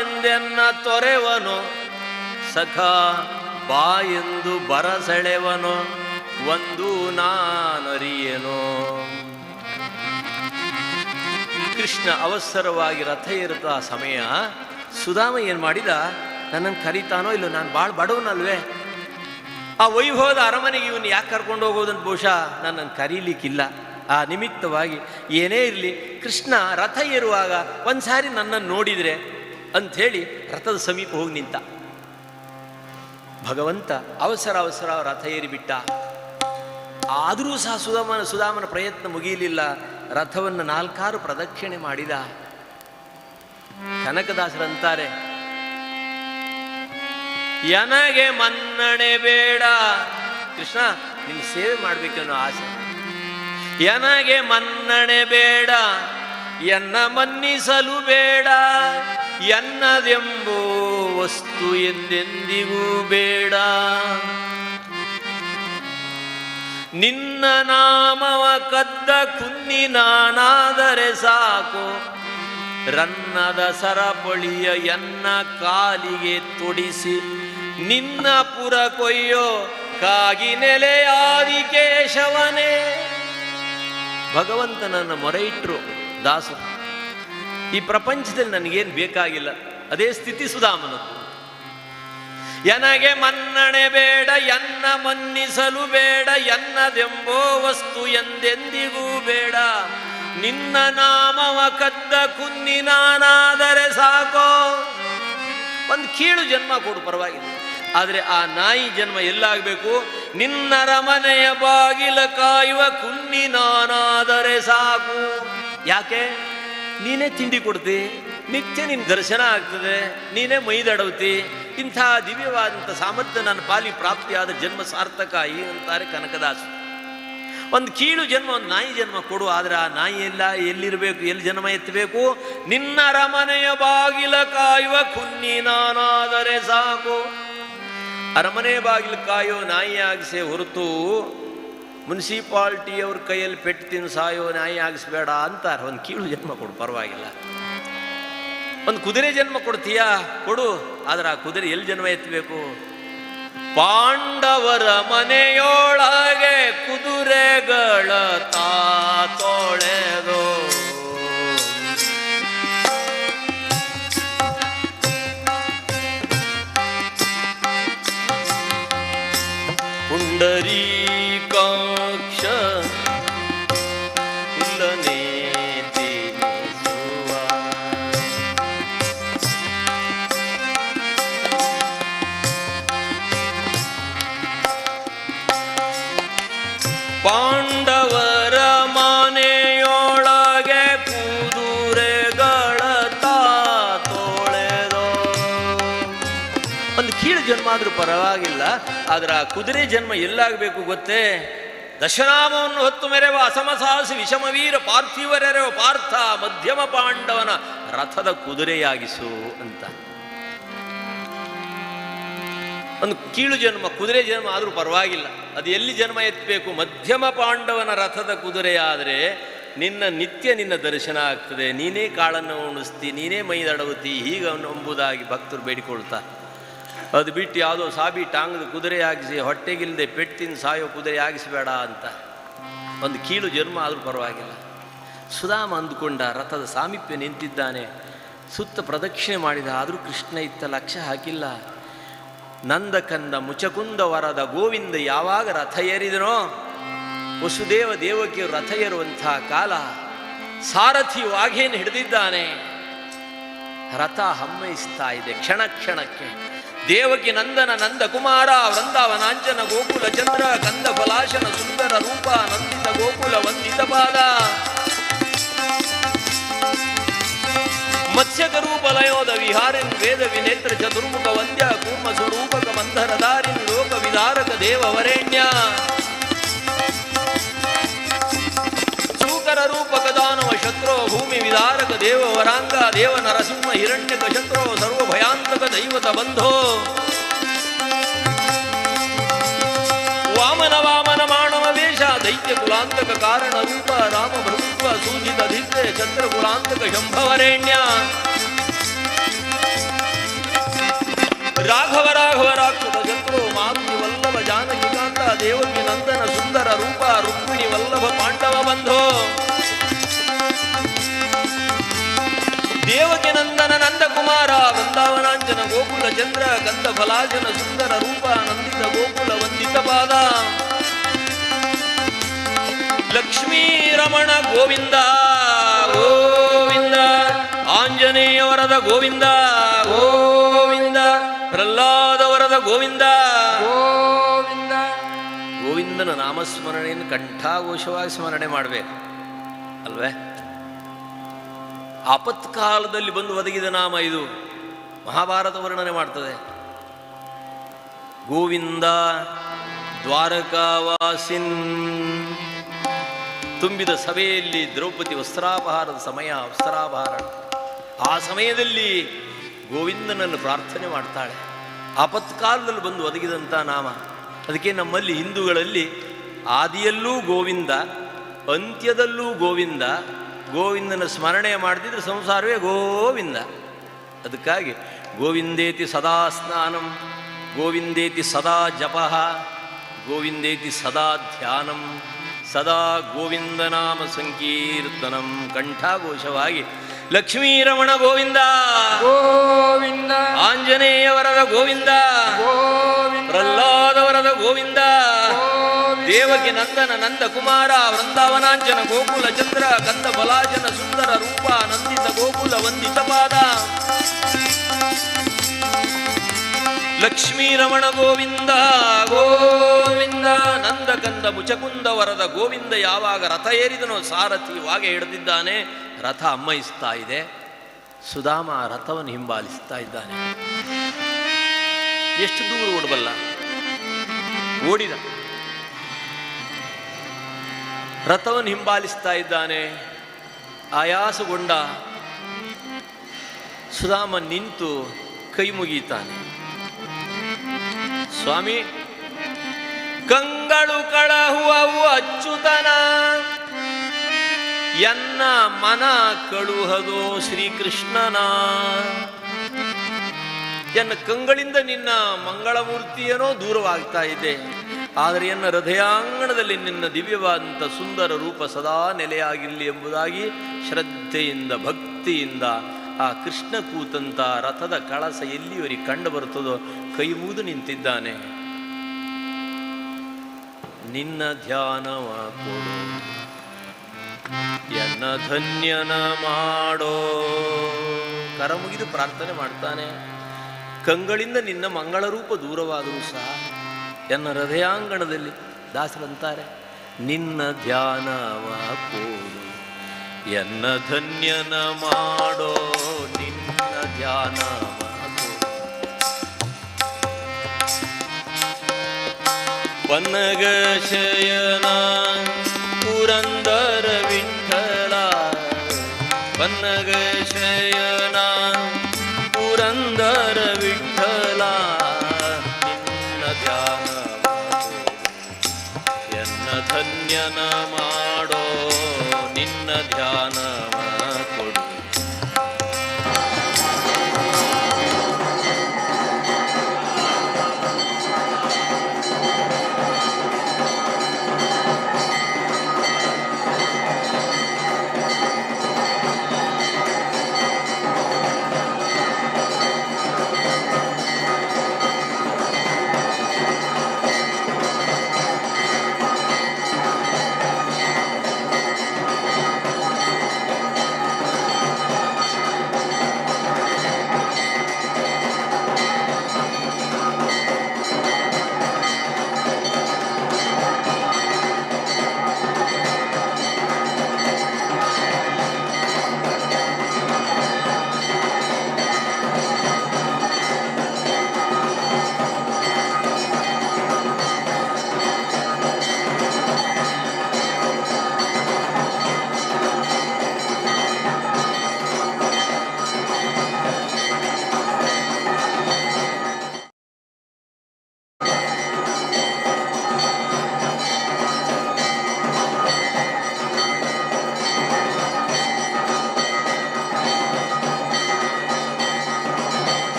ಎಂದೆನ್ನ ತೊರೆವನೋ, ಸಖ ಬಾ ಎಂದು ಬರಸೆಳೆವನೋ, ಒಂದು ನಾನರಿಯೇನೋ. ಕೃಷ್ಣ ಅವಸರವಾಗಿ ರಥ ಏರುತ್ತಾ ಸಮಯ ಸುಧಾಮ ಏನು ಮಾಡಿದ, ನನ್ನನ್ನು ಕರೀತಾನೋ ಇಲ್ಲೋ, ನಾನು ಭಾಳ ಬಡವನಲ್ವೇ, ಆ ವೈಭವದ ಅರಮನೆಗೆ ಇವನು ಯಾಕೆ ಕರ್ಕೊಂಡು ಹೋಗೋದಂತ ಬಹುಶಃ ನನ್ನನ್ನು ಕರೀಲಿಕ್ಕಿಲ್ಲ. ಆ ನಿಮಿತ್ತವಾಗಿ ಏನೇ ಇರಲಿ, ಕೃಷ್ಣ ರಥ ಏರುವಾಗ ಒಂದು ಸಾರಿ ನನ್ನನ್ನು ನೋಡಿದರೆ ಅಂಥೇಳಿ ರಥದ ಸಮೀಪ ಹೋಗಿ ನಿಂತ. ಭಗವಂತ ಅವಸರ ರಥ ಏರಿಬಿಟ್ಟ. ಆದರೂ ಸಹ ಸುಧಾಮನ ಪ್ರಯತ್ನ ಮುಗಿಯಲಿಲ್ಲ. ರಥವನ್ನು 4 ಪ್ರದಕ್ಷಿಣೆ ಮಾಡಿದ. ಕನಕದಾಸರಂತಾರೆ, ನನಗೆ ಮನ್ನಣೆ ಬೇಡ, ಕೃಷ್ಣ ನಿನ್ನ ಸೇವೆ ಮಾಡಬೇಕನ್ನೋ ಆಸೆ, ನನಗೆ ಮನ್ನಣೆ ಬೇಡ, ಎನ್ನ ಮನ್ನಿಸಲು ಬೇಡ, ಎನ್ನದೆಂಬೋ ವಸ್ತು ಎಂದೆಂದಿಗೂ ಬೇಡ. ನಿನ್ನ ನಾಮವ ಕದ್ದ ಕುನ್ನಿ ನಾನಾದರೆ ಸಾಕು, ರನ್ನದ ಸರಪಳಿಯ ಎನ್ನ ಕಾಲಿಗೆ ತೊಡಿಸಿ, ನಿನ್ನ ಪುರ ಕೊಯ್ಯೋ ಕಾಗಿ ನೆಲೆಯಾದಿ ಕೇಶವನೇ. ಭಗವಂತನನ್ನು ಮೊರೆ ಇಟ್ಟರು ದಾಸರು. ಈ ಪ್ರಪಂಚದಲ್ಲಿ ನನಗೇನು ಬೇಕಾಗಿಲ್ಲ, ಅದೇ ಸ್ಥಿತಿ ಸುಧಾಮನದ್ದು. ನನಗೆ ಮನ್ನಣೆ ಬೇಡ, ಎನ್ನ ಮನ್ನಿಸಲು ಬೇಡ, ಎನ್ನದೆಂಬೋ ವಸ್ತು ಎಂದೆಂದಿಗೂ ಬೇಡ, ನಿನ್ನ ನಾಮವ ಕದ್ದ ಕುನ್ನಿ ನಾನಾದರೆ ಸಾಕೋ. ಒಂದು ಕೀಳು ಜನ್ಮ ಕೊಡು ಪರವಾಗಿಲ್ಲ, ಆದರೆ ಆ ನಾಯಿ ಜನ್ಮ ಎಲ್ಲಾಗಬೇಕು, ನಿನ್ನರಮನೆಯ ಬಾಗಿಲ ಕಾಯುವ ಕುನ್ನಿ ನಾನಾದರೆ ಸಾಕು. ಯಾಕೆ? ನೀನೇ ತಿಂಡಿ ಕೊಡ್ತಿ, ನಿತ್ಯ ನಿನ್ನ ದರ್ಶನ ಆಗ್ತದೆ, ನೀನೇ ಮೈದಡವತಿ, ಇಂಥ ದಿವ್ಯವಾದಂಥ ಸಾಮರ್ಥ್ಯ ನನ್ನ ಪಾಲಿ ಪ್ರಾಪ್ತಿಯಾದ ಜನ್ಮ ಸಾರ್ಥಕ ಅಂತಾರೆ ಕನಕದಾಸ. ಒಂದು ಕೀಳು ಜನ್ಮ, ಒಂದು ನಾಯಿ ಜನ್ಮ ಕೊಡು, ಆದರೆ ಆ ನಾಯಿ ಎಲ್ಲ ಎಲ್ಲಿರಬೇಕು, ಎಲ್ಲಿ ಜನ್ಮ ಎತ್ತಬೇಕು? ನಿನ್ನ ಅರಮನೆಯ ಬಾಗಿಲ ಕಾಯುವ ಕುನ್ನಿ ನಾನಾದರೆ ಸಾಕು. ಅರಮನೆ ಬಾಗಿಲು ಕಾಯೋ ನಾಯಿ ಆಗಿಸೇ ಹೊರತು ಮುನ್ಸಿಪಾಲ್ಟಿಯವ್ರ ಕೈಯಲ್ಲಿ ಪೆಟ್ಟು ತಿನ್ನು ಸಾಯೋ ನಾಯಿ ಆಗಿಸ್ಬೇಡ ಅಂತಾರೆ. ಒಂದು ಕೀಳು ಜನ್ಮ ಕೊಡು ಪರವಾಗಿಲ್ಲ. ಒಂದು ಕುದುರೆ ಜನ್ಮ ಕೊಡ್ತೀಯಾ ಕೊಡು, ಆದರೆ ಆ ಕುದುರೆ ಎಲ್ಲಿ ಜನ್ಮ ಎತ್ತಬೇಕು? ಪಾಂಡವರ ಮನೆಯೊಳಗೆ ಕುದುರೆಗಳ ತೊಳೆದೋ, ಪುಂಡರೀಕಾಕ್ಷ ಕುಲನೇ ತಿನಿಸುವ, ಪಾಂಡವರ ಮನೆಯೊಳಗೆ ಕುದುರೆಗಳ ತೊಳೆದೋ. ಒಂದು ಕೀಳು ಜನ್ಮ ಆದರೂ ಪರವಾಗಿಲ್ಲ, ಆದರೆ ಆ ಕುದುರೆ ಜನ್ಮ ಎಲ್ಲಾಗಬೇಕು ಗೊತ್ತೇ? ದಶನಾಮವನ್ನು ಹೊತ್ತು ಮೆರೆವ ಅಸಮಸಾಹಸಿ ವಿಷಮವೀರ ಪಾರ್ಥಿವರೆರೆವ ಪಾರ್ಥ ಮಧ್ಯಮ ಪಾಂಡವನ ರಥದ ಕುದುರೆಯಾಗಿಸು ಅಂತ. ಒಂದು ಕೀಳು ಜನ್ಮ, ಕುದುರೆ ಜನ್ಮ ಆದರೂ ಪರವಾಗಿಲ್ಲ, ಅದು ಎಲ್ಲಿ ಜನ್ಮ ಎತ್ತಬೇಕು? ಮಧ್ಯಮ ಪಾಂಡವನ ರಥದ ಕುದುರೆಯಾದರೆ ನಿನ್ನ ನಿತ್ಯ ನಿನ್ನ ದರ್ಶನ ಆಗ್ತದೆ, ನೀನೇ ಕಾಳನ್ನು ಉಣಿಸ್ತಿ, ನೀನೇ ಮೈದಡವತಿ, ಹೀಗ ಎಂಬುದಾಗಿ ಭಕ್ತರು ಬೇಡಿಕೊಳ್ತಾ. ಅದು ಬಿಟ್ಟು ಯಾವುದೋ ಸಾಬಿ ಟಾಂಗದ ಕುದುರೆ ಆಗಿಸಿ, ಹೊಟ್ಟೆಗಿಲ್ಲದೆ ಪೆಟ್ಟಿನ ಸಾಯೋ ಕುದುರೆ ಆಗಿಸಬೇಡ ಅಂತ. ಒಂದು ಕೀಳು ಜನ್ಮ ಆದರೂ ಪರವಾಗಿಲ್ಲ. ಸುಧಾಮ ಅಂದುಕೊಂಡ, ರಥದ ಸಾಮೀಪ್ಯ ನಿಂತಿದ್ದಾನೆ, ಸುತ್ತ ಪ್ರದಕ್ಷಿಣೆ ಮಾಡಿದ, ಆದರೂ ಕೃಷ್ಣ ಇತ್ತ ಲಕ್ಷ್ಯ ಹಾಕಿಲ್ಲ. ನಂದ ಕಂದ ಮುಚಕುಂದ ವರದ ಗೋವಿಂದ ಯಾವಾಗ ರಥ ಏರಿದನೋ, ವಸುದೇವ ದೇವಕಿಯರು ರಥ ಏರುವಂಥ ಕಾಲ, ಸಾರಥಿ ವಾಘೇನು ಹಿಡಿದಿದ್ದಾನೆ, ರಥ ಹಮ್ಮೈಸ್ತಾ ಇದೆ ಕ್ಷಣ ಕ್ಷಣಕ್ಕೆ. ದೇವಕಿ ನಂದನ ನಂದ ಕುಮಾರ ವೃಂದಾವನಾಂಚನ ಗೋಕುಲ ಚಂದ್ರ ಕಂದ ಫಲಾಶನ ಸುಂದರ ರೂಪ ನಂದಿತ ಗೋಕುಲ ವಂದಿತ ಪಾದ ಮತ್ಸ್ಯಕ ರೂಪ ಲಯೋದ ವಿಹಾರಿನ್ ವೇದ ವಿನೇತ್ರ ಚತುರ್ಮುಖ ವಂದ್ಯ ಕೂರ್ಮ ಸ್ವರೂಪಕ ಮಂಧರಧಾರಿನ್ ಲೋಕ ವಿಧಾರಕ ದೇವ ವರೇಣ್ಯ ಸೂಕರ ರೂಪಕ ದಾನವ ಶತ್ರೋ ಭೂಮಿ ವಿಧಾರಕ ದೇವ ವರಾಂಗ ದೇವ ನರಸಿಂಹ ಹಿರಣ್ಯಕ ಶತ್ರೋ ಸರ್ವ ಭಯಾಂತಕ ದೈವತ ಬಂಧೋ ವಾಮನ ವಾಮನ ಮಾನವ ವೇಷ ದೈತ್ಯ ಕುಲಾಂತಕ ಕಾರಣ ರೂಪ ರಾಮ ಭೃತ್ವ ಸೂಜಿತ ಧಿಕ್ರೆ ಚಂದ್ರ ಕುಲಾಂತಕ ಶಂಭವರೇಣ್ಯ ರಾಘವ ರಾಘವ ರಾಕ್ಷಸ ಶತ್ರು ಮಾರುತಿ ವಲ್ಲಭ ಜಾನಕಿ ಕಾಂತ ದೇವಕಿ ನಂದನ ಸುಂದರ ರೂಪ ರುಕ್ಮಿಣಿ ವಲ್ಲಭ ಪಾಂಡವ ಬಂಧೋ ದೇವಕಿ ನಂದನ ನಂದಕುಮಾರ ವೃಂದಾವನಾಂಚನ ಗೋಕುಲ ಚಂದ್ರ ಗಂಧ ಫಲಾಜನ ಸುಂದರ ರೂಪ ನಂದಿತ ಗೋಕುಲ ವಂದಿತ ಪಾದ ಲಕ್ಷ್ಮೀ ರಮಣ ಗೋವಿಂದ ಗೋವಿಂದ ಆಂಜನೇಯ ವರದ ಗೋವಿಂದ ಗೋವಿಂದ ಪ್ರಹ್ಲಾದ ವರದ ಗೋವಿಂದ ಗೋವಿಂದ. ಗೋವಿಂದನ ನಾಮಸ್ಮರಣೆಯನ್ನು ಕಂಠಾಘೋಷವಾಗಿ ಸ್ಮರಣೆ ಮಾಡಬೇಕು ಅಲ್ವೇ? ಆಪತ್ಕಾಲದಲ್ಲಿ ಬಂದು ಒದಗಿದ ನಾಮ ಇದು. ಮಹಾಭಾರತ ವರ್ಣನೆ ಮಾಡ್ತದೆ. ಗೋವಿಂದ ದ್ವಾರಕಾವಾಸಿನ್. ತುಂಬಿದ ಸಭೆಯಲ್ಲಿ ದ್ರೌಪದಿ ವಸ್ತ್ರಾಪಹಾರದ ಸಮಯ, ವಸ್ತ್ರಾಪಹಾರ. ಆ ಸಮಯದಲ್ಲಿ ಗೋವಿಂದನನ್ನು ಪ್ರಾರ್ಥನೆ ಮಾಡ್ತಾಳೆ. ಆಪತ್ಕಾಲದಲ್ಲಿ ಬಂದು ಒದಗಿದಂಥ ನಾಮ. ಅದಕ್ಕೆ ನಮ್ಮಲ್ಲಿ ಹಿಂದೂಗಳಲ್ಲಿ ಆದಿಯಲ್ಲೂ ಗೋವಿಂದ, ಅಂತ್ಯದಲ್ಲೂ ಗೋವಿಂದ. ಗೋವಿಂದನ ಸ್ಮರಣೆ ಮಾಡ್ತಿದ್ರೆ ಸಂಸಾರವೇ ಗೋವಿಂದ. ಅದಕ್ಕಾಗಿ ಗೋವಿಂದೇತಿ ಸದಾ ಸ್ನಾನಂ, ಗೋವಿಂದೇತಿ ಸದಾ ಜಪಃ, ಗೋವಿಂದೇತಿ ಸದಾ ಧ್ಯಾನಂ, ಸದಾ ಗೋವಿಂದನಾಮ ಸಂಕೀರ್ತನಂ. ಕಂಠಾಘೋಷವಾಗಿ ಲಕ್ಷ್ಮೀರಮಣ ಗೋವಿಂದ ಗೋವಿಂದ, ಆಂಜನೇಯ ವರದ ಗೋವಿಂದ ಗೋವಿಂದ, ಪ್ರಹ್ಲಾದ ವರದ ಗೋವಿಂದ ದೇವಕಿ ನಂದನ ನಂದ ಕುಮಾರ ವೃಂದಾವನಾಂಚನ ಗೋಕುಲ ಚಂದ್ರ ಕಂದ ಬಲಾಜನ ಸುಂದರ ರೂಪ ನಂದಿತ ಗೋಕುಲ ವಂದಿತ ಪಾದ ಲಕ್ಷ್ಮೀ ರಮಣ ಗೋವಿಂದ ಗೋವಿಂದ. ನಂದ ಕಂದ ಮುಚಕುಂದ ವರದ ಗೋವಿಂದ. ಯಾವಾಗ ರಥ ಏರಿದನೋ ಸಾರಥಿ ವಾಗ ಹಿಡಿದಿದ್ದಾನೆ, ರಥ ಅಮ್ಮಯಿಸ್ತಾ ಇದೆ. ಸುಧಾಮ ರಥವನ್ನು ಹಿಂಬಾಲಿಸ್ತಾ ಇದ್ದಾನೆ. ಎಷ್ಟು ದೂರ ಓಡಬಲ್ಲ? ಓಡಿದ. ರಥವನ್ನು ಹಿಂಬಾಲಿಸ್ತಾ ಇದ್ದಾನೆ. ಆಯಾಸಗೊಂಡ ಸುಧಾಮ ನಿಂತು ಕೈ ಮುಗೀತಾನೆ. ಸ್ವಾಮಿ, ಕಂಗಳು ಕಳಹುವವು ಅಚ್ಚುತನ, ಎನ್ನ ಮನ ಕಳುಹದೋ ಶ್ರೀಕೃಷ್ಣನ. ಎನ್ನ ಕಂಗಳಿಂದ ನಿನ್ನ ಮಂಗಳಮೂರ್ತಿಯೇನೋ ದೂರವಾಗ್ತಾ ಇದೆ, ಆದರೆ ಎನ್ನ ಹೃದಯಾಂಗಣದಲ್ಲಿ ನಿನ್ನ ದಿವ್ಯವಾದಂಥ ಸುಂದರ ರೂಪ ಸದಾ ನೆಲೆಯಾಗಿರಲಿ ಎಂಬುದಾಗಿ ಶ್ರದ್ಧೆಯಿಂದ ಭಕ್ತಿಯಿಂದ ಆ ಕೃಷ್ಣ ಕೂತಂತ ರಥದ ಕಳಸ ಎಲ್ಲಿಯವರಿಗೆ ಕಂಡು ಬರುತ್ತದೋ ಕೈ ಮುಗಿದು ನಿಂತಿದ್ದಾನೆ. ನಿನ್ನ ಧ್ಯಾನವ ಕೊಡು, ಎನ್ನ ಧನ್ಯನ ಮಾಡೋ. ಕರ ಮುಗಿದು ಪ್ರಾರ್ಥನೆ ಮಾಡ್ತಾನೆ. ಕಂಗಳಿಂದ ನಿನ್ನ ಮಂಗಳ ರೂಪ ದೂರವಾದರೂ ಸಹ ಎನ್ನ ಹೃದಯಾಂಗಣದಲ್ಲಿ ದಾಸರಂತಾರೆ, ನಿನ್ನ ಧ್ಯಾನವ ಕೊಡು, ಎನ್ನ ಧನ್ಯನ ಮಾಡೋ. ನಿನ್ನ ಧ್ಯಾನವ ಪನ್ನಗ ಶಯನ ಪುರಂದರ ವಿಠಲ, ಪನ್ನಗ ಶಯನ ಪುರಂದರ ವಿಠಲ. ನಿನ್ನ ಧ್ಯಾನವ ಎನ್ನ ಧನ್ಯನ ಮಾಡೋ. ನಿನ್ನ ಧ್ಯಾನವ ಕೊಡು.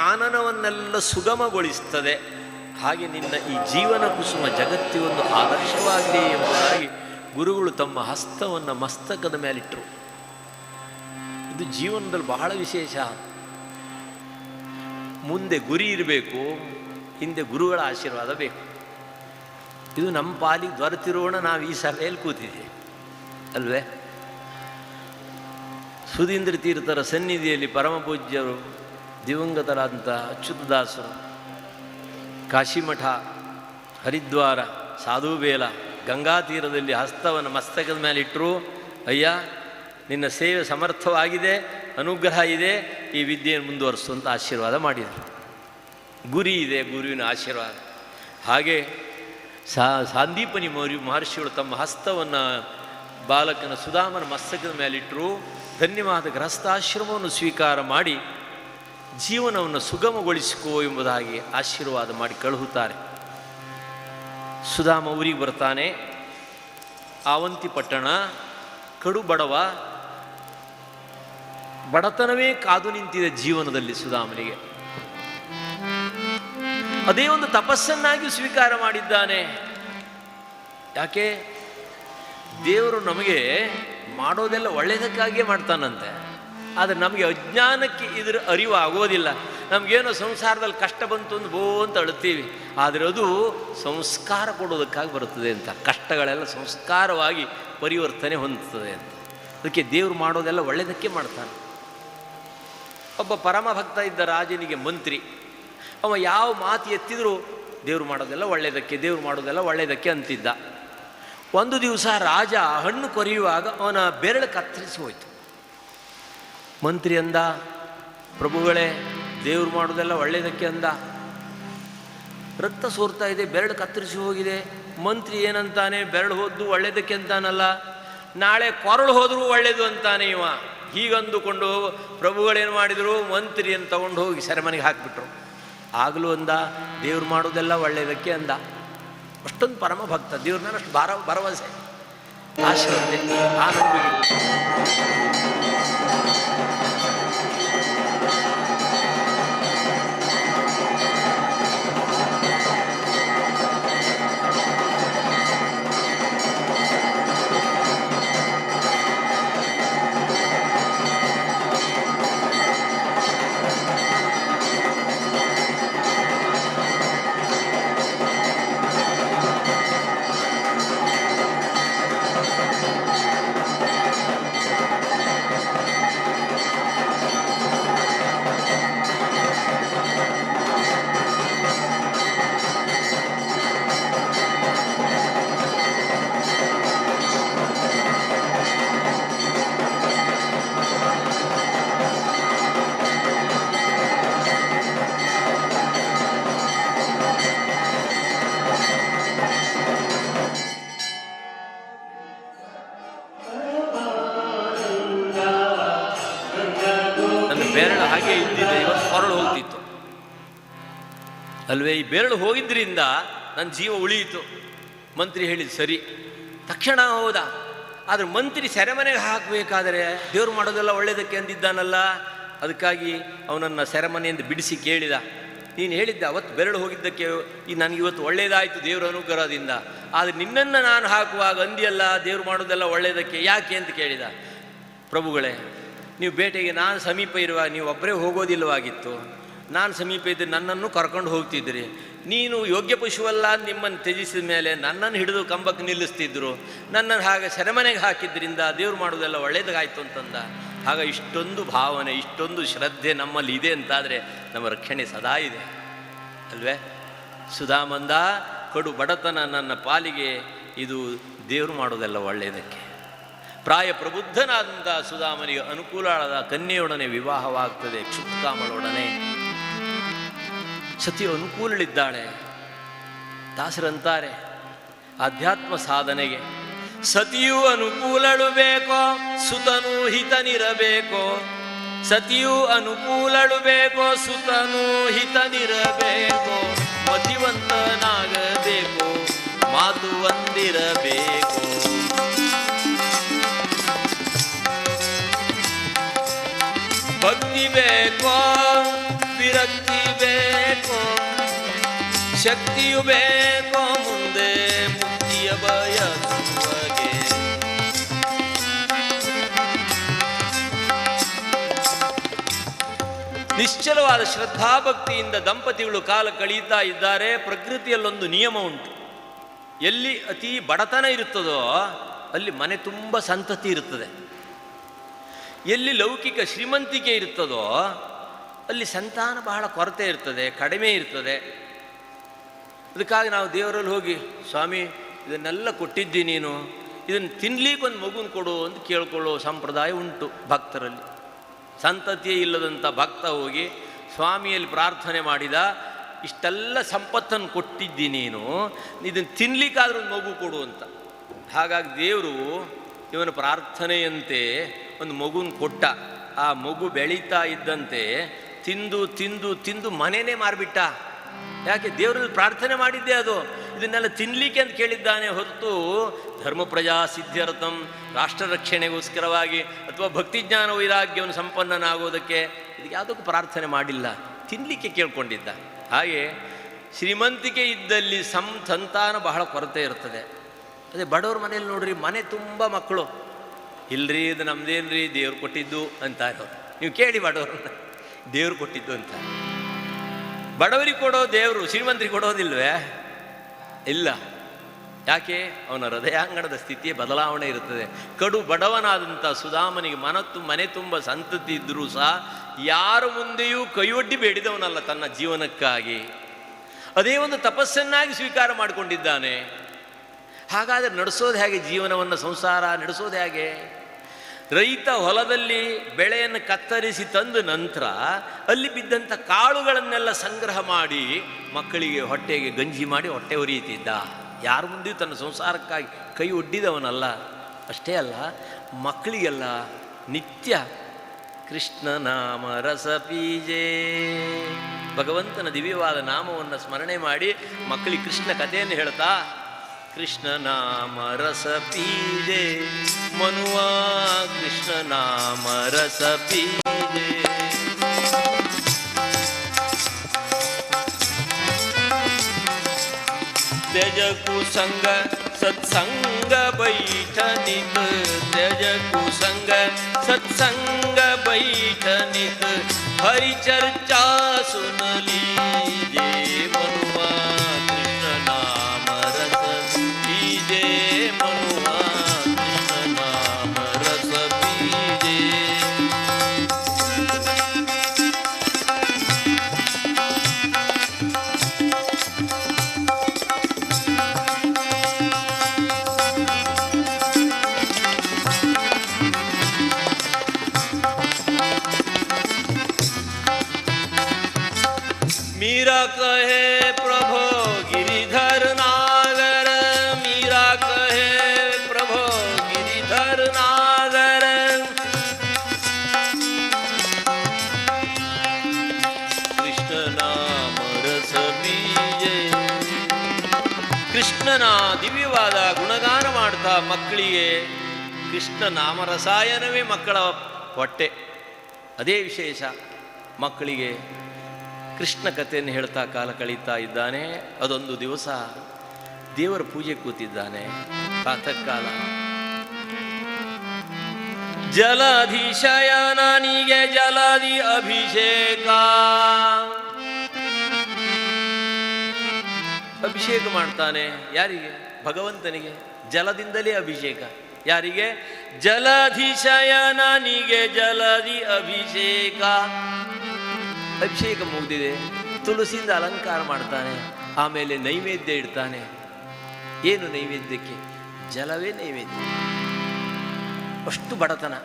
ಕಾನನವನ್ನೆಲ್ಲ ಸುಗಮಗೊಳಿಸ್ತದೆ. ಹಾಗೆ ನಿನ್ನ ಈ ಜೀವನ ಕುಸುಮ ಜಗತ್ತಿಗೊಂದು ಆದರ್ಶವಾಗಲಿ ಎಂಬುದಾಗಿ ಗುರುಗಳು ತಮ್ಮ ಹಸ್ತವನ್ನು ಮಸ್ತಕದ ಮೇಲಿಟ್ಟರು. ಇದು ಜೀವನದಲ್ಲಿ ಬಹಳ ವಿಶೇಷ. ಮುಂದೆ ಗುರಿ ಇರಬೇಕು, ಹಿಂದೆ ಗುರುಗಳ ಆಶೀರ್ವಾದ ಬೇಕು. ಇದು ನಮ್ಮ ಪಾಲಿಗೆ ದೊರೆತಿರೋಣ. ನಾವು ಈ ಸಭೆಯಲ್ಲಿ ಕೂತಿದ್ದೀವಿ ಅಲ್ವೇ? ಸುಧೀಂದ್ರ ತೀರ್ಥರ ಸನ್ನಿಧಿಯಲ್ಲಿ ಪರಮಪೂಜ್ಯರು ದಿವಂಗತರಾದಂಥ ಅಚ್ಯುತದಾಸರು, ಕಾಶಿಮಠ, ಹರಿದ್ವಾರ, ಸಾಧುಬೇಲ, ಗಂಗಾ ತೀರದಲ್ಲಿ ಹಸ್ತವನ್ನು ಮಸ್ತಕದ ಮೇಲೆ ಇಟ್ಟರು. ಅಯ್ಯ, ನಿನ್ನ ಸೇವೆ ಸಮರ್ಥವಾಗಿದೆ, ಅನುಗ್ರಹ ಇದೆ, ಈ ವಿದ್ಯೆಯನ್ನು ಮುಂದುವರಿಸುವಂಥ ಆಶೀರ್ವಾದ ಮಾಡಿದರು. ಗುರಿ ಇದೆ, ಗುರುವಿನ ಆಶೀರ್ವಾದ. ಹಾಗೆ ಸಾಂದೀಪನಿ ಮಹರ್ಷಿಗಳು ತಮ್ಮ ಹಸ್ತವನ್ನು ಬಾಲಕನ ಸುಧಾಮನ ಮಸ್ತಕದ ಮೇಲಿಟ್ಟರು. ಧನ್ಯವಾದ ಗೃಹಸ್ಥಾಶ್ರಮವನ್ನು ಸ್ವೀಕಾರ ಮಾಡಿ ಜೀವನವನ್ನು ಸುಗಮಗೊಳಿಸಿಕೋ ಎಂಬುದಾಗಿ ಆಶೀರ್ವಾದ ಮಾಡಿ ಕಳುಹುತ್ತಾರೆ. ಸುಧಾಮ ಊರಿಗೆ ಬರ್ತಾನೆ. ಆವಂತಿ ಪಟ್ಟಣ, ಕಡು ಬಡವ, ಬಡತನವೇ ಕಾದು ನಿಂತಿದೆ ಜೀವನದಲ್ಲಿ ಸುಧಾಮನಿಗೆ. ಅದೇ ಒಂದು ತಪಸ್ಸನ್ನಾಗಿ ಸ್ವೀಕಾರ ಮಾಡಿದ್ದಾನೆ. ಯಾಕೆ? ದೇವರು ನಮಗೆ ಮಾಡೋದೆಲ್ಲ ಒಳ್ಳೆಯದಕ್ಕಾಗಿಯೇ ಮಾಡ್ತಾನಂತೆ. ಆದರೆ ನಮಗೆ ಅಜ್ಞಾನಕ್ಕೆ ಇದರ ಅರಿವು ಆಗೋದಿಲ್ಲ. ನಮಗೇನೋ ಸಂಸಾರದಲ್ಲಿ ಕಷ್ಟ ಬಂತು ಅಂತ ಅಂತ ಅಳುತ್ತೀವಿ, ಆದರೆ ಅದು ಸಂಸ್ಕಾರ ಕೊಡೋದಕ್ಕಾಗಿ ಬರುತ್ತದೆ ಅಂತ. ಕಷ್ಟಗಳೆಲ್ಲ ಸಂಸ್ಕಾರವಾಗಿ ಪರಿವರ್ತನೆ ಹೊಂದುತ್ತದೆ ಅಂತ. ಅದಕ್ಕೆ ದೇವರು ಮಾಡೋದೆಲ್ಲ ಒಳ್ಳೆಯದಕ್ಕೆ ಮಾಡ್ತಾನೆ. ಒಬ್ಬ ಪರಮ ಭಕ್ತ ಇದ್ದ ರಾಜನಿಗೆ ಮಂತ್ರಿ. ಅವ ಯಾವ ಮಾತು ಎತ್ತಿದರೂ ದೇವರು ಮಾಡೋದೆಲ್ಲ ಒಳ್ಳೆಯದಕ್ಕೆ, ದೇವರು ಮಾಡೋದೆಲ್ಲ ಒಳ್ಳೆಯದಕ್ಕೆ ಅಂತಿದ್ದ. ಒಂದು ದಿವಸ ರಾಜ ಹಣ್ಣು ಕೊರೆಯುವಾಗ ಅವನ ಬೆರಳು ಕತ್ತರಿಸಿ ಹೋಯಿತು. ಮಂತ್ರಿ ಅಂದ, ಪ್ರಭುಗಳೇ, ದೇವರು ಮಾಡೋದೆಲ್ಲ ಒಳ್ಳೆಯದಕ್ಕೆ ಅಂದ. ರಕ್ತ ಸೋರ್ತಾ ಇದೆ, ಬೆರಳು ಕತ್ತರಿಸಿ ಹೋಗಿದೆ. ಮಂತ್ರಿ ಏನಂತಾನೆ? ಬೆರಳು ಹೋದ್ದು ಒಳ್ಳೆಯದಕ್ಕೆ ಅಂತಾನಲ್ಲ, ನಾಳೆ ಕೊರಳು ಹೋದರೂ ಒಳ್ಳೆಯದು ಅಂತಾನೆ ಇವ. ಹೀಗಂದುಕೊಂಡು ಪ್ರಭುಗಳೇನು ಮಾಡಿದರು? ಮಂತ್ರಿಯನ್ನು ತಗೊಂಡು ಹೋಗಿ ಸೆರೆಮನೆಗೆ ಹಾಕಿಬಿಟ್ರು. ಆಗಲೂ ಅಂದ, ದೇವ್ರು ಮಾಡೋದೆಲ್ಲ ಒಳ್ಳೆಯದಕ್ಕೆ ಅಂದ. ಅಷ್ಟೊಂದು ಪರಮ ಭಕ್ತ, ದೇವ್ರನ್ನ ಅಷ್ಟು ಭರವಸೆ, ಆಶ್ರದ್ಧೆ, ಆ ನಂಬಿಕೆ. ಬೆರಳು ಹಾಗೆ ಇದ್ದಿದೆ, ಇವತ್ತು ಹೊರಳು ಹೋಗ್ತಿತ್ತು ಅಲ್ವೇ? ಈ ಬೆರಳು ಹೋಗಿದ್ರಿಂದ ನನ್ನ ಜೀವ ಉಳಿಯಿತು. ಮಂತ್ರಿ ಹೇಳಿದ ಸರಿ, ತಕ್ಷಣ ಹೋದ. ಆದರೆ ಮಂತ್ರಿ ಸೆರೆಮನೆಗೆ ಹಾಕಬೇಕಾದರೆ ದೇವ್ರು ಮಾಡೋದೆಲ್ಲ ಒಳ್ಳೆಯದಕ್ಕೆ ಅಂದಿದ್ದಾನಲ್ಲ, ಅದಕ್ಕಾಗಿ ಅವನನ್ನು ಸೆರೆಮನೆಯಿಂದ ಬಿಡಿಸಿ ಕೇಳಿದ, ನೀನು ಹೇಳಿದ್ದೆ ಅವತ್ತು ಬೆರಳು ಹೋಗಿದ್ದಕ್ಕೆ ನನಗಿವತ್ತು ಒಳ್ಳೆಯದಾಯಿತು ದೇವ್ರ ಅನುಗ್ರಹದಿಂದ, ಆದರೆ ನಿನ್ನನ್ನು ನಾನು ಹಾಕುವಾಗ ಅಂದಿಯಲ್ಲ ದೇವ್ರು ಮಾಡೋದೆಲ್ಲ ಒಳ್ಳೆಯದಕ್ಕೆ, ಯಾಕೆ ಅಂತ ಕೇಳಿದ. ಪ್ರಭುಗಳೇ, ನೀವು ಬೇಟೆಗೆ ನಾನು ಸಮೀಪ ಇರುವಾಗ ನೀವು ಒಬ್ಬರೇ ಹೋಗೋದಿಲ್ಲವಾಗಿತ್ತು, ನಾನು ಸಮೀಪ ಇದ್ದರೆ ನನ್ನನ್ನು ಕರ್ಕೊಂಡು ಹೋಗ್ತಿದ್ರಿ. ನೀನು ಯೋಗ್ಯ ಪಶುವಲ್ಲ, ನಿಮ್ಮನ್ನು ತ್ಯಜಿಸಿದ ಮೇಲೆ ನನ್ನನ್ನು ಹಿಡಿದು ಕಂಬಕ್ಕೆ ನಿಲ್ಲಿಸ್ತಿದ್ರು, ನನ್ನನ್ನು ಹಾಗೆ ಸೆರೆಮನೆಗೆ ಹಾಕಿದ್ರಿಂದ ದೇವ್ರು ಮಾಡೋದೆಲ್ಲ ಒಳ್ಳೆಯದಾಯಿತು ಅಂತಂದ. ಆಗ ಇಷ್ಟೊಂದು ಭಾವನೆ, ಇಷ್ಟೊಂದು ಶ್ರದ್ಧೆ ನಮ್ಮಲ್ಲಿ ಇದೆ ಅಂತಾದರೆ ನಮ್ಮ ರಕ್ಷಣೆ ಸದಾ ಇದೆ ಅಲ್ವೇ? ಸುಧಾಮಂದ, ಕಡು ಬಡತನ ನನ್ನ ಪಾಲಿಗೆ, ಇದು ದೇವರು ಮಾಡೋದೆಲ್ಲ ಒಳ್ಳೆಯದಕ್ಕೆ. ಪ್ರಾಯ ಪ್ರಬುದ್ಧನಾದಂಥ ಸುಧಾಮನಿಗೆ ಅನುಕೂಲವಾದ ಕನ್ಯೆಯೊಡನೆ ವಿವಾಹವಾಗ್ತದೆ, ಕ್ಷುತ್ಕಾಮಳೊಡನೆ. ಸತಿಯು ಅನುಕೂಲಳಿದ್ದಾಳೆ. ದಾಸರಂತಾರೆ ಆಧ್ಯಾತ್ಮ ಸಾಧನೆಗೆ ಸತಿಯು ಅನುಕೂಲಳು ಬೇಕೋ, ಸುತನು ಹಿತನಿರಬೇಕೋ. ಸತಿಯು ಅನುಕೂಲಳು ಬೇಕೋ, ಸುತನು ಹಿತನಿರಬೇಕೋ. ಮತಿವಂತನಾಗಬೇಕು, ಮಾತು ಒಂದಿರಬೇಕು. ಭಕ್ತಿ ಬೇಕೋ, ವಿರಕ್ತಿ ಬೇಕೋ ಶಕ್ತಿಯು ಬೇಕೋ ಮುಂದೆ ಮುಕ್ತಿಯ ಬಯಸುವಗೆ. ನಿಶ್ಚಲವಾದ ಶ್ರದ್ಧಾಭಕ್ತಿಯಿಂದ ದಂಪತಿಗಳು ಕಾಲ ಕಳೀತಾ ಇದ್ದಾರೆ. ಪ್ರಕೃತಿಯಲ್ಲೊಂದು ನಿಯಮ ಉಂಟು, ಎಲ್ಲಿ ಅತಿ ಬಡತನ ಇರುತ್ತದೋ ಅಲ್ಲಿ ಮನೆ ತುಂಬ ಸಂತತಿ ಇರುತ್ತದೆ, ಎಲ್ಲಿ ಲೌಕಿಕ ಶ್ರೀಮಂತಿಕೆ ಇರುತ್ತದೋ ಅಲ್ಲಿ ಸಂತಾನ ಬಹಳ ಕೊರತೆ ಇರ್ತದೆ, ಕಡಿಮೆ ಇರ್ತದೆ. ಅದಕ್ಕಾಗಿ ನಾವು ದೇವರಲ್ಲಿ ಹೋಗಿ, ಸ್ವಾಮಿ ಇದನ್ನೆಲ್ಲ ಕೊಟ್ಟಿದ್ದಿ ನೀನು, ಇದನ್ನು ತಿನ್ಲಿಕ್ಕೆ ಒಂದು ಮಗುನ ಕೊಡು ಅಂತ ಕೇಳ್ಕೊಳ್ಳೋ ಸಂಪ್ರದಾಯ ಉಂಟು ಭಕ್ತರಲ್ಲಿ. ಸಂತತಿಯೇ ಇಲ್ಲದಂಥ ಭಕ್ತ ಹೋಗಿ ಸ್ವಾಮಿಯಲ್ಲಿ ಪ್ರಾರ್ಥನೆ ಮಾಡಿದ, ಇಷ್ಟೆಲ್ಲ ಸಂಪತ್ತನ್ನು ಕೊಟ್ಟಿದ್ದಿ ನೀನು, ಇದನ್ನು ತಿನ್ಲಿಕ್ಕಾದ್ರೂ ಒಂದು ಮಗು ಕೊಡು ಅಂತ. ಹಾಗಾಗಿ ದೇವರು ಇವನ ಪ್ರಾರ್ಥನೆಯಂತೆ ಒಂದು ಮಗುನ ಕೊಟ್ಟ. ಆ ಮಗು ಬೆಳೀತಾ ಇದ್ದಂತೆ ತಿಂದು ತಿಂದು ತಿಂದು ಮನೆಯೇ ಮಾರಿಬಿಟ್ಟ. ಯಾಕೆ? ದೇವರಲ್ಲಿ ಪ್ರಾರ್ಥನೆ ಮಾಡಿದ್ದೆ ಅದು. ಇದನ್ನೆಲ್ಲ ತಿನ್ನಲಿಕ್ಕೆ ಅಂತ ಕೇಳಿದ್ದಾನೆ ಹೊರತು ಧರ್ಮ ಪ್ರಜಾ ಸಿದ್ಧ್ಯರ್ಥಂ, ರಾಷ್ಟ್ರ ರಕ್ಷಣೆಗೋಸ್ಕರವಾಗಿ ಅಥವಾ ಭಕ್ತಿಜ್ಞಾನ ವೈರಾಗ್ಯವನ್ನು ಸಂಪನ್ನನಾಗೋದಕ್ಕೆ ಇದಕ್ಕೆ ಯಾವುದಕ್ಕೂ ಪ್ರಾರ್ಥನೆ ಮಾಡಿಲ್ಲ, ತಿನ್ನಲಿಕ್ಕೆ ಕೇಳ್ಕೊಂಡಿದ್ದ. ಹಾಗೆ ಶ್ರೀಮಂತಿಕೆ ಇದ್ದಲ್ಲಿ ಸಂತಾನ ಬಹಳ ಕೊರತೆ ಇರ್ತದೆ. ಅದೇ ಬಡವ್ರ ಮನೇಲಿ ನೋಡ್ರಿ, ಮನೆ ತುಂಬ ಮಕ್ಕಳು, ಇಲ್ರಿ ಇದು ನಮ್ದೇನ್ರಿ ದೇವ್ರು ಕೊಟ್ಟಿದ್ದು ಅಂತ ಇರೋರು. ನೀವು ಕೇಳಿ ಬಡವ್ರನ್ನ, ದೇವ್ರು ಕೊಟ್ಟಿದ್ದು ಅಂತ. ಬಡವರಿಗೆ ಕೊಡೋ ದೇವರು ಶ್ರೀಮಂತರಿಗೆ ಕೊಡೋದಿಲ್ವೇ? ಇಲ್ಲ. ಯಾಕೆ? ಅವನ ಹೃದಯಾಂಗಣದ ಸ್ಥಿತಿಯ ಬದಲಾವಣೆ ಇರುತ್ತದೆ. ಕಡು ಬಡವನಾದಂಥ ಸುಧಾಮನಿಗೆ ಮನೆ ತುಂಬ ಸಂತತಿ ಇದ್ದರೂ ಸಹ ಯಾರ ಮುಂದೆಯೂ ಕೈಯೊಡ್ಡಿ ಬೇಡಿದವನಲ್ಲ ತನ್ನ ಜೀವನಕ್ಕಾಗಿ. ಅದೇ ಒಂದು ತಪಸ್ಸನ್ನಾಗಿ ಸ್ವೀಕಾರ ಮಾಡಿಕೊಂಡಿದ್ದಾನೆ. ಹಾಗಾದರೆ ನಡೆಸೋದು ಹೇಗೆ? ಜೀವನವನ್ನು, ಸಂಸಾರ ನಡೆಸೋದು ಹೇಗೆ? ರೈತ ಹೊಲದಲ್ಲಿ ಬೆಳೆಯನ್ನು ಕತ್ತರಿಸಿ ತಂದ ನಂತರ ಅಲ್ಲಿ ಬಿದ್ದಂಥ ಕಾಳುಗಳನ್ನೆಲ್ಲ ಸಂಗ್ರಹ ಮಾಡಿ ಮಕ್ಕಳಿಗೆ ಹೊಟ್ಟೆಗೆ ಗಂಜಿ ಮಾಡಿ ಹೊಟ್ಟೆ ಉರಿಯುತ್ತಿದ್ದ. ಯಾರ ಮುಂದೆಯೂ ತನ್ನ ಸಂಸಾರಕ್ಕಾಗಿ ಕೈ ಒಡ್ಡಿದವನಲ್ಲ. ಅಷ್ಟೇ ಅಲ್ಲ, ಮಕ್ಕಳಿಗೆಲ್ಲ ನಿತ್ಯ ಕೃಷ್ಣ ನಾಮ ರಸ ಪೀಜೆ, ಭಗವಂತನ ದಿವ್ಯವಾದ ನಾಮವನ್ನು ಸ್ಮರಣೆ ಮಾಡಿ ಮಕ್ಕಳಿಗೆ ಕೃಷ್ಣ ಕಥೆಯನ್ನು ಹೇಳ್ತಾ, ಕೃಷ್ಣ ನಾಮ ರಸ ಪೀಜೆ ಮನುವ ಕೃಷ್ಣ ನಾಮ ರಸ ಪೀಜೆ. त्यज कुसंग सत्संग बैठनित, त्यज कुसंग सत्संग बैठनित, हरि चर्चा सुन लीजे मनुआ कृष्ण नाम रस पीजे, मनुआ कृष्ण नाम रस पीजे. मीरा कहे प्रभो गिरिधर नागर, मीरा कहे प्रभो गिरिधर नागर, कृष्ण नाम रस बीजे. ಕೃಷ್ಣನ ದಿವ್ಯವಾದ ಗುಣಗಾನ ಮಾಡ್ತಾ ಮಕ್ಕಳಿಗೆ ಕೃಷ್ಣ ನಾಮ ರಸಾಯನವೇ ಮಕ್ಕಳ ಹೊಟ್ಟೆ. ಅದೇ ವಿಶೇಷ. ಮಕ್ಕಳಿಗೆ ಕೃಷ್ಣ ಕಥೆಯನ್ನು ಹೇಳ್ತಾ ಕಾಲ ಕಳೀತಾ ಇದ್ದಾನೆ. ಅದೊಂದು ದಿವಸ ದೇವರ ಪೂಜೆ ಕೂತಿದ್ದಾನೆ ಪ್ರಾತಃ ಕಾಲ. ಜಲಧಿಶಯನಿಗೆ ಜಲದಿ ಅಭಿಷೇಕ, ಅಭಿಷೇಕ ಮಾಡ್ತಾನೆ. ಯಾರಿಗೆ? ಭಗವಂತನಿಗೆ. ಜಲದಿಂದಲೇ ಅಭಿಷೇಕ. ಯಾರಿಗೆ? ಜಲಧಿಶಯನಿಗೆ ಜಲದಿ ಅಭಿಷೇಕ. ಅಭಿಷೇಕ ಮುಗಿದಿದೆ, ತುಳಸಿಯಿಂದ ಅಲಂಕಾರ ಮಾಡ್ತಾನೆ. ಆಮೇಲೆ ನೈವೇದ್ಯ ಇಡ್ತಾನೆ. ಏನು ನೈವೇದ್ಯಕ್ಕೆ? ಜಲವೇ ನೈವೇದ್ಯ. ಅಷ್ಟು ಬಡತನ.